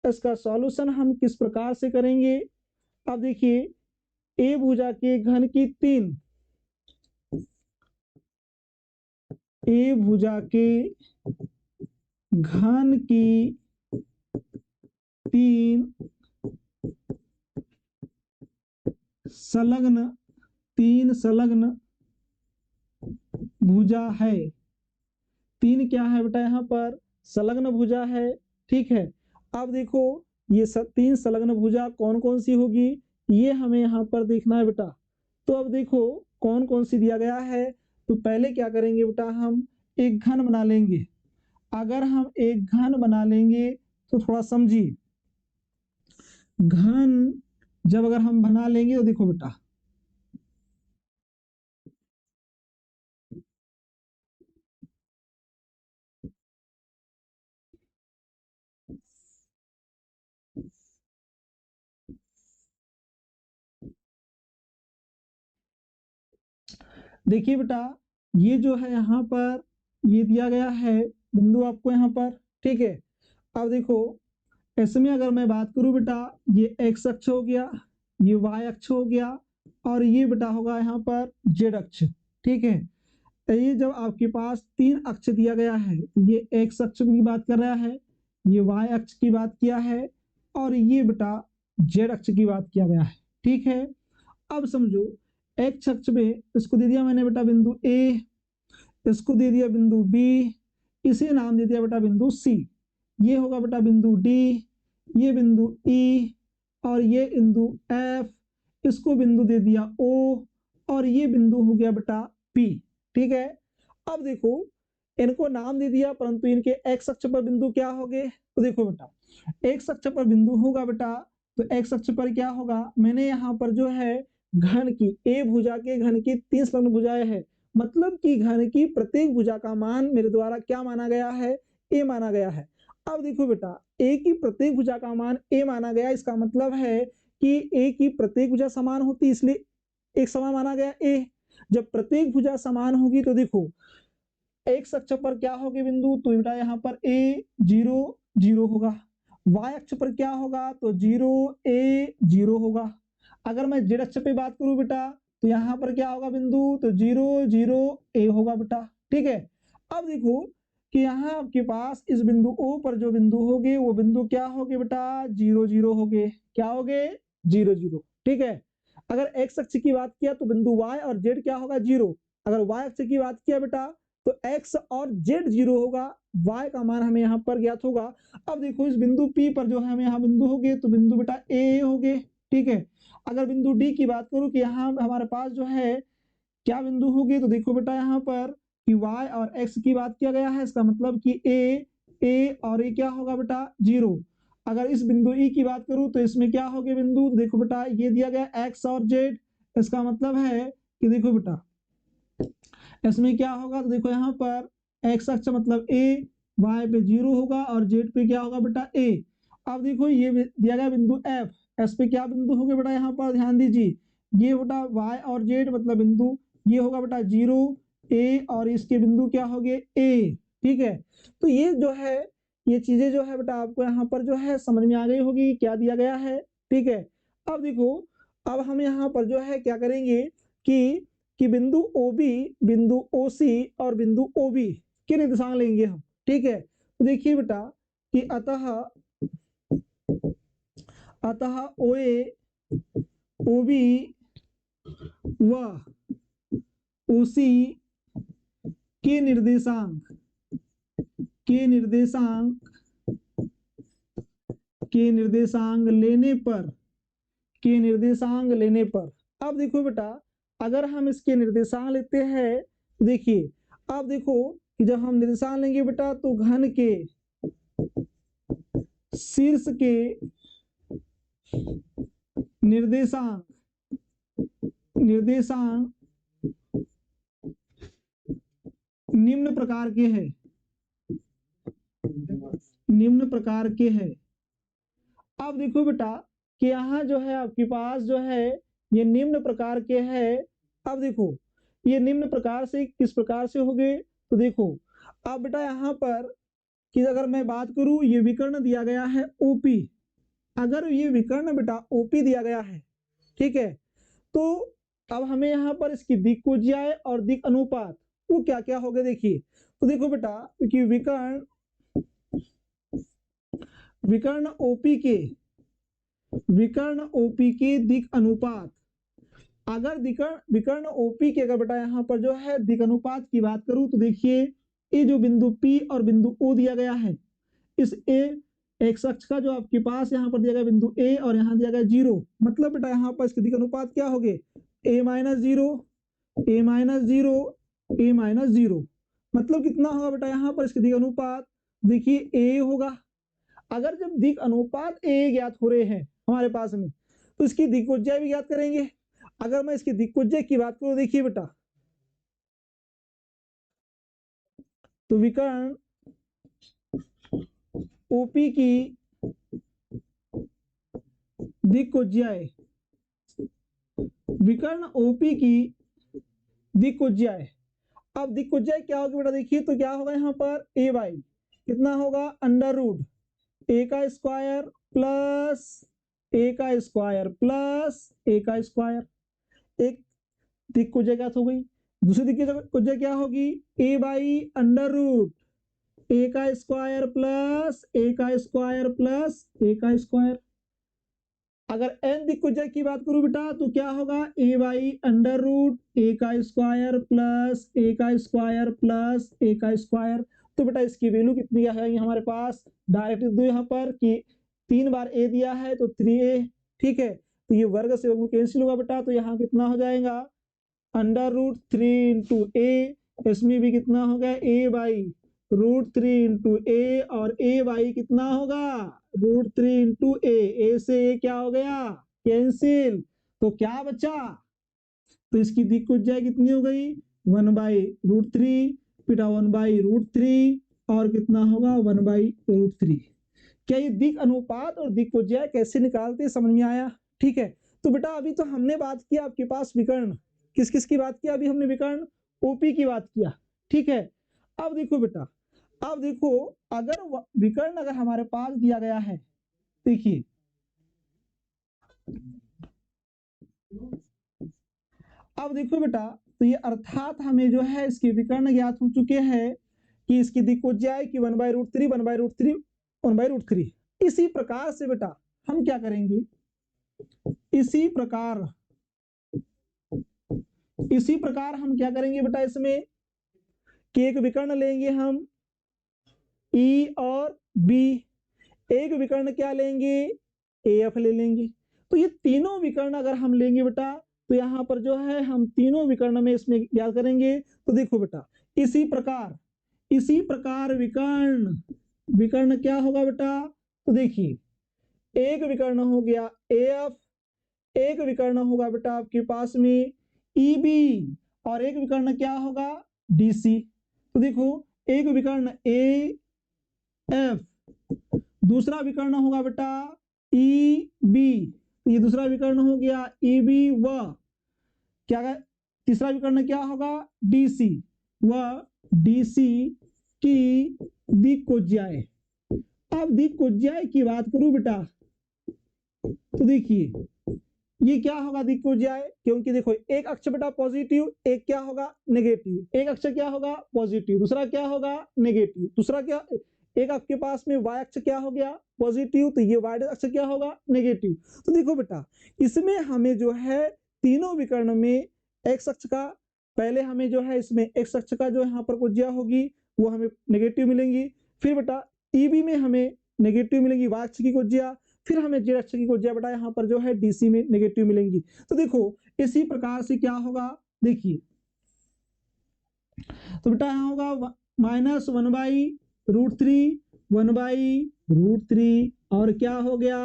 इसका सॉल्यूशन हम किस प्रकार से करेंगे। अब देखिए ए भुजा के घन की 3, ए भुजा के घन की 3 संलग्न भुजा है। 3 क्या है बेटा, यहाँ पर संलग्न भुजा है। ठीक है, अब देखो ये 3 संलग्न भुजा कौन कौन सी होगी, ये हमें यहाँ पर देखना है बेटा। तो अब देखो कौन कौन सी दिया गया है। तो पहले क्या करेंगे बेटा, हम एक घन बना लेंगे। अगर हम एक घन बना लेंगे तो थोड़ा समझिए, घन जब अगर हम बना लेंगे तो देखो बेटा, देखिए बेटा ये जो है यहाँ पर ये दिया गया है बिंदु आपको यहाँ पर। ठीक है, अब देखो इसमें अगर मैं बात करूं बेटा, ये एक्स अक्ष हो गया, ये वाई अक्ष हो गया, और ये बेटा होगा यहाँ पर जेड अक्ष। ठीक है, तो ये जब आपके पास 3 अक्ष दिया गया है, ये एक्स अक्ष की बात कर रहा है, ये वाई अक्ष की बात किया है, और ये बेटा जेड अक्ष की बात किया गया है। ठीक है, अब समझो एक्स अक्ष में इसको दे दिया मैंने बेटा बिंदु ए, इसको दे दिया बिंदु बी, इसे नाम दे दिया बेटा बिंदु सी, ये होगा बेटा बिंदु डी, ये बिंदु ई, और ये बिंदु एफ, इसको बिंदु दे दिया ओ, और ये बिंदु हो गया बेटा पी। ठीक है, अब देखो इनको नाम दे दिया, परंतु इनके एक्स अक्ष पर बिंदु क्या होंगे। तो देखो बेटा एक्स अक्ष पर बिंदु होगा बेटा, तो एक्स अक्ष पर क्या होगा, मैंने यहाँ पर जो है घन की ए भुजा के घन की 3 संलग्न भुजाएं है, मतलब कि घन की प्रत्येक भुजा का मान मेरे द्वारा क्या माना गया है, ए माना गया है। अब देखो बेटा ए की प्रत्येक भुजा का मान ए माना गया, इसका मतलब है कि ए की प्रत्येक भुजा समान होती, इसलिए एक समान माना गया ए। जब प्रत्येक भुजा समान होगी तो देखो एक्स अक्ष पर क्या होगी बिंदु, तो बेटा यहाँ पर ए 0 0 होगा, वाई अक्ष पर क्या होगा, तो 0 ए 0 होगा। अगर मैं जेड अक्ष पे बात करूं बेटा, तो यहाँ पर क्या होगा बिंदु, तो 0 0 ए होगा बेटा। ठीक है, अब देखो कि यहाँ आपके पास इस बिंदु ओ पर जो बिंदु होंगे वो बिंदु क्या होंगे बेटा, 0 0 होंगे, क्या होंगे 0 0। ठीक है, अगर एक्स अक्ष की बात किया तो बिंदु वाई और जेड क्या होगा 0, अगर वाई अक्ष की बात किया बेटा तो एक्स और जेड 0 होगा, वाई का मान हमें यहाँ पर ज्ञात होगा। अब देखो इस बिंदु पी पर जो है हमें यहाँ बिंदु होंगे, तो बिंदु बेटा ए होंगे। ठीक है, अगर बिंदु डी की बात करूं कि यहाँ हमारे पास जो है क्या बिंदु होंगे, तो देखो बेटा यहाँ पर कि y और x की बात किया गया है, इसका मतलब कि a और a क्या होगा बेटा 0। अगर इस बिंदु E की बात करूं तो इसमें क्या होगा बिंदु, तो देखो बेटा ये दिया गया x और z, इसका मतलब है कि देखो बेटा इसमें क्या होगा, तो देखो यहाँ पर x अक्ष मतलब a, y पे 0 होगा और z पे क्या होगा बेटा a। अब देखो ये दिया गया बिंदु f, s पे क्या बिंदु होगा बेटा, यहाँ पर ध्यान दीजिए ये बेटा y और z मतलब बिंदु ये होगा बेटा 0 a, और इसके बिंदु क्या हो गए a। ठीक है, तो ये जो है ये चीजें जो है बेटा आपको यहाँ पर जो है समझ में आ गई होगी क्या दिया गया है। ठीक है, अब देखो अब हम यहाँ पर जो है क्या करेंगे कि बिंदु OB, बिंदु OC और बिंदु OB के निर्देशांक लेंगे हम। ठीक है, तो देखिए बेटा कि अतः OA OB व OC के निर्देशांक लेने पर अब देखो बेटा अगर हम इसके निर्देशांक लेते हैं तो देखिए अब देखो कि जब हम निर्देशांक लेंगे बेटा तो घन के शीर्ष के निर्देशांक निम्न प्रकार के हैं। अब देखो बेटा कि यहाँ जो है आपके पास जो है ये निम्न प्रकार के है। अब देखो ये निम्न प्रकार से किस प्रकार से हो गए, तो देखो अब बेटा यहाँ पर कि अगर मैं बात करूं ये विकर्ण दिया गया है ओपी, अगर ये विकर्ण बेटा ओपी दिया गया है, ठीक है, तो अब हमें यहाँ पर इसकी दिक् कुज्याय और दिक् अनुपात वो क्या क्या हो गए देखिए। तो देखो बेटा कि विकर्ण ओपी के दिक् अनुपात, अगर विकर्ण ओपी के अगर बेटा यहाँ पर जो है दिक् अनुपात की बात करूं तो देखिए ये जो बिंदु P और बिंदु O दिया गया है, इस एक्स अक्ष का जो आपके पास यहाँ पर दिया गया बिंदु A और यहाँ दिया गया 0, मतलब बेटा यहाँ पर इसके दिक् अनुपात क्या हो गए A minus 0, A minus 0, A minus 0, मतलब कितना होगा बेटा यहाँ पर इसके दिक् अनुपात, देखिए A होगा। अगर जब दिक् अनुपात A ज्ञात हो रहे हैं हमारे पास में तो इसकी दिक्कुज्याय भी ज्ञात करेंगे। अगर मैं इसकी दिक्कुज्याय की बात करूं देखिए बेटा, तो विकर्ण ओपी की दिक्कुज्याय, विकर्ण ओपी की दिक्कुज्याय, अब दिक्कुज्याय क्या होगी बेटा देखिए, तो क्या होगा यहाँ पर ए बाई कितना होगा अंडर रूट ए का स्क्वायर प्लस ए का स्क्वायर प्लस ए का स्क्वायर, एक दिक्कुज्याय क्या हो गई। दूसरी दिक्कुज्याय क्या होगी ए बाई अंडर रूट ए का स्क्वायर प्लस ए का स्क्वायर प्लस ए का स्क्वायर। अगर n दिक्कुज्याय की बात करूं बेटा तो क्या होगा ए बाई अंडर रूट ए का स्क्वायर प्लस ए का स्क्वायर प्लस ए का स्क्वायर। तो बेटा इसकी वैल्यू कितनी आ जाएगी हमारे पास, डायरेक्ट दो यहाँ पर कि 3 बार a दिया है तो 3a, ठीक है, तो ये वर्ग से वर्ग कैंसिल होगा बेटा, तो यहाँ कितना हो जाएगा अंडर रूट 3 इंटू ए, इसमें भी कितना हो गया ए बाई रूट 3 इंटू ए, और ए बाई कितना होगा रूट 3 इंटू ए से ए क्या हो गया कैंसिल, तो क्या बचा, तो इसकी दिक्कुज्याय कितनी हो गई 1 बाई रूट 3 बेटा 1 बाई रूट 3 और कितना होगा 1 बाई रूट 3। क्या ये दिक् अनुपात और दिक्कुज्याय कैसे निकालते समझ में आया, ठीक है। तो बेटा अभी तो हमने बात किया आपके पास विकर्ण, किस किस की बात किया, अभी हमने विकर्ण ओपी की बात किया, ठीक है। अब देखो बेटा, अब देखो अगर विकर्ण अगर हमारे पास दिया गया है, देखिए अब देखो बेटा, तो ये अर्थात हमें जो है इसके विकर्ण ज्ञात हो चुके हैं कि इसकी दिक्कुज्याय की 1 by root 3 1 by root 3 1 by root 3। इसी प्रकार से बेटा हम क्या करेंगे, इसी प्रकार हम क्या करेंगे बेटा इसमें कि एक विकर्ण लेंगे हम E और B, एक विकर्ण क्या लेंगे AF ले लेंगे। तो ये तीनों विकर्ण अगर हम लेंगे बेटा तो यहाँ पर जो है हम तीनों विकर्ण में इसमें क्या करेंगे, तो देखो बेटा इसी प्रकार विकर्ण क्या होगा बेटा, तो देखिए एक विकर्ण हो गया AF, एक विकर्ण होगा बेटा आपके पास में EB, और एक विकर्ण क्या होगा DC। तो देखो एक विकर्ण AF, दूसरा विकर्ण होगा बेटा EB, ये दूसरा विकर्ण हो गया EB व क्या, तीसरा विकर्ण क्या होगा DC व DC की दिक्कुज्याय। अब दिक्कुज्याय की बात करूं बेटा तो देखिए ये क्या होगा दिक्कुज्याय, क्योंकि देखो एक अक्ष बेटा पॉजिटिव, एक क्या होगा नेगेटिव, एक अक्ष क्या होगा पॉजिटिव, दूसरा क्या होगा नेगेटिव, दूसरा क्या, एक आपके पास में y अक्ष क्या हो गया पॉजिटिव, तो ये y अक्ष क्या होगा नेगेटिव। तो देखो बेटा इसमें हमें जो है तीनों विकर्ण में x अक्ष का, पहले हमें जो है इसमें x अक्ष का जो यहाँ पर कुज्या होगी वो हमें नेगेटिव मिलेंगी, फिर बेटा EB में हमें नेगेटिव मिलेंगी y अक्ष की कुज्या, फिर हमें z अक्ष की कुज्या बेटा यहाँ पर जो है DC में नेगेटिव मिलेंगी। तो देखो इसी प्रकार से क्या होगा देखिए, तो बेटा यहाँ होगा minus 1 by root 3 1 by root 3 और क्या हो गया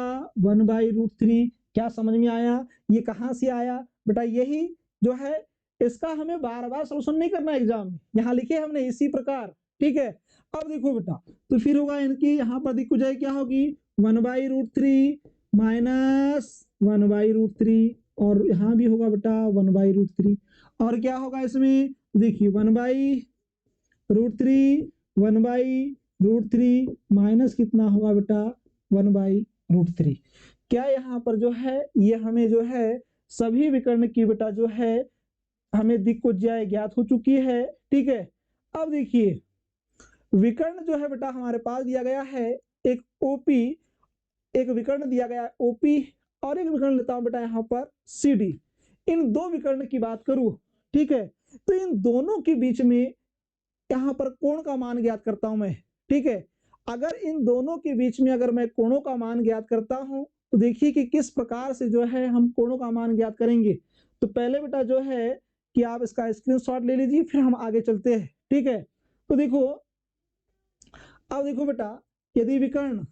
1 बाई रूट 3। क्या समझ में आया, ये कहाँ से आया बेटा, यही जो है इसका हमें बार बार सोल्यूशन नहीं करना एग्जाम में, यहाँ लिखे हमने इसी प्रकार, ठीक है। अब देखो बेटा तो फिर होगा इनकी यहाँ पर दिक्कुज्याय क्या होगी 1 बाई रूट 3 -1/√3 और यहाँ भी होगा बेटा 1/√3 और क्या होगा इसमें देखिए 1/√3 1/√3 माइनस कितना होगा बेटा 1/√3। क्या यहाँ पर जो है ये हमें जो है सभी विकर्ण की बेटा जो है हमें दिक् को ज्ञात हो चुकी है। ठीक है, अब देखिए विकर्ण जो है बेटा हमारे पास दिया गया है एक ओपी, एक विकर्ण दिया गया है ओपी और एक विकर्ण लेता हूं बेटा यहाँ पर सीडी। इन दो विकर्ण की बात करूं, ठीक है, तो इन दोनों के बीच में यहाँ पर कोण का मान ज्ञात करता हूं मैं। ठीक है, अगर इन दोनों के बीच में अगर मैं कोणों का मान ज्ञात करता हूं तो देखिए कि किस प्रकार से जो है हम कोणों का मान ज्ञात करेंगे। तो पहले बेटा जो है कि आप इसका स्क्रीनशॉट ले लीजिए, फिर हम आगे चलते हैं। ठीक है, तो देखो अब देखो बेटा यदि विकर्ण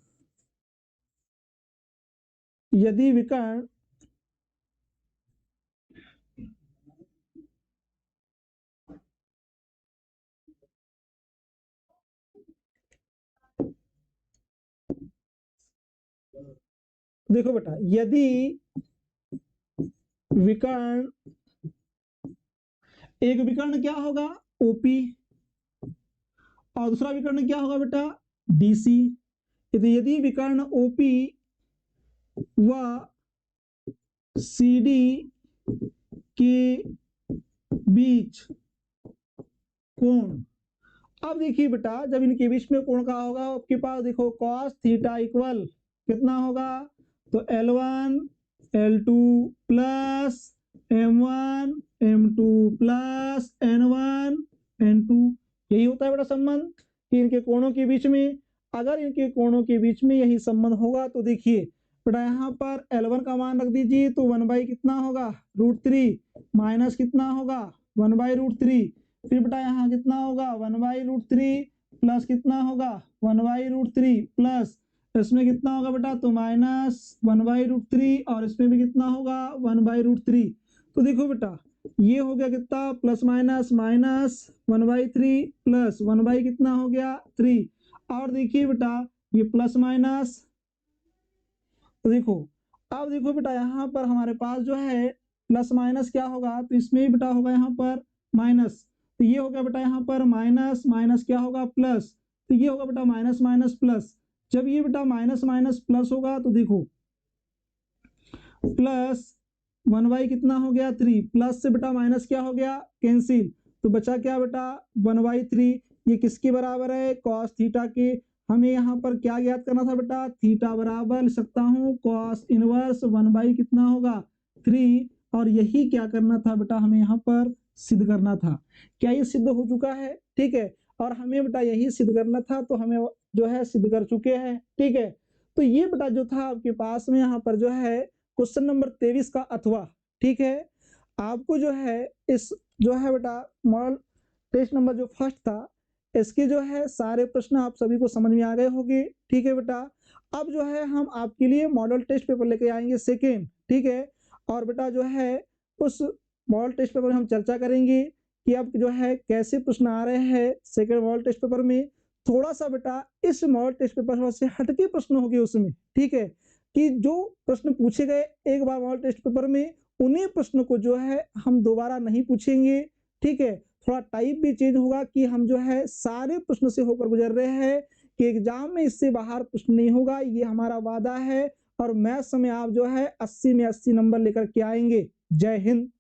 देखो बेटा यदि विकर्ण एक विकर्ण क्या होगा ओपी और दूसरा विकर्ण क्या होगा बेटा डीसी। यदि विकर्ण ओपी व सीडी के बीच कोण, अब देखिए बेटा जब इनके बीच में कोण का होगा आपके पास देखो cos थीटा इक्वल कितना होगा तो L1 L2 plus M1 M2 plus N1 N2, यही होता है बेटा संबंध कि इनके कोणों के बीच में। अगर इनके कोणों के बीच में यही संबंध होगा तो देखिए बेटा यहाँ पर L1 का मान रख दीजिए तो 1 कितना होगा √3 माइनस कितना होगा 1/√3, फिर बेटा यहाँ कितना होगा 1/√3 प्लस कितना होगा 1/√3 प्लस इसमें कितना होगा बेटा तो -1/√3 और इसमें भी कितना होगा 1/√3। तो देखो बेटा ये हो गया कितना प्लस माइनस माइनस 1/3 प्लस 1 कितना हो गया 3 और देखिए बेटा ये प्लस माइनस, तो देखो अब देखो बेटा यहाँ पर हमारे पास जो है प्लस माइनस क्या होगा तो इसमें भी बेटा होगा यहाँ पर माइनस, तो ये होगा बेटा यहाँ पर माइनस माइनस क्या होगा प्लस, तो ये होगा बेटा माइनस माइनस प्लस। जब ये बेटा माइनस माइनस प्लस होगा तो देखो प्लस 1 कितना हो गया 3 प्लस से बेटा माइनस क्या हो गया कैंसिल, तो बचा क्या बेटा 1/3। ये किसके बराबर है cos थीटा के। हमें यहाँ पर क्या ज्ञात करना था बेटा थीटा बराबर लिख सकता हूँ cos इनवर्स 1 कितना होगा 3, और यही क्या करना था बेटा हमें यहाँ पर सिद्ध करना था। क्या ये सिद्ध हो चुका है? ठीक है, और हमें बेटा यही सिद्ध करना था तो हमें जो है सिद्ध कर चुके हैं। ठीक है, तो ये बेटा जो था आपके पास में यहाँ पर जो है क्वेश्चन नंबर 23 का अथवा। ठीक है, आपको जो है इस जो है बेटा मॉडल टेस्ट नंबर जो फर्स्ट था इसके जो है सारे प्रश्न आप सभी को समझ में आ गए होंगे। ठीक है बेटा, अब जो है हम आपके लिए मॉडल टेस्ट पेपर लेके आएंगे सेकेंड। ठीक है, और बेटा जो है उस मॉडल टेस्ट पेपर में हम चर्चा करेंगे कि अब जो है कैसे प्रश्न आ रहे हैं सेकेंड मॉडल टेस्ट पेपर में। थोड़ा सा बेटा इस मॉडल टेस्ट पेपर से हटके प्रश्न होंगे उसमें। ठीक है, कि जो प्रश्न पूछे गए एक बार मॉडल टेस्ट पेपर में उन्हीं प्रश्न को जो है हम दोबारा नहीं पूछेंगे। ठीक है, थोड़ा टाइप भी चेंज होगा कि हम जो है सारे प्रश्न से होकर गुजर रहे हैं कि एग्जाम में इससे बाहर प्रश्न नहीं होगा, ये हमारा वादा है। और मैथ्स में आप जो है 80 में 80 नंबर लेकर के आएंगे। जय हिंद।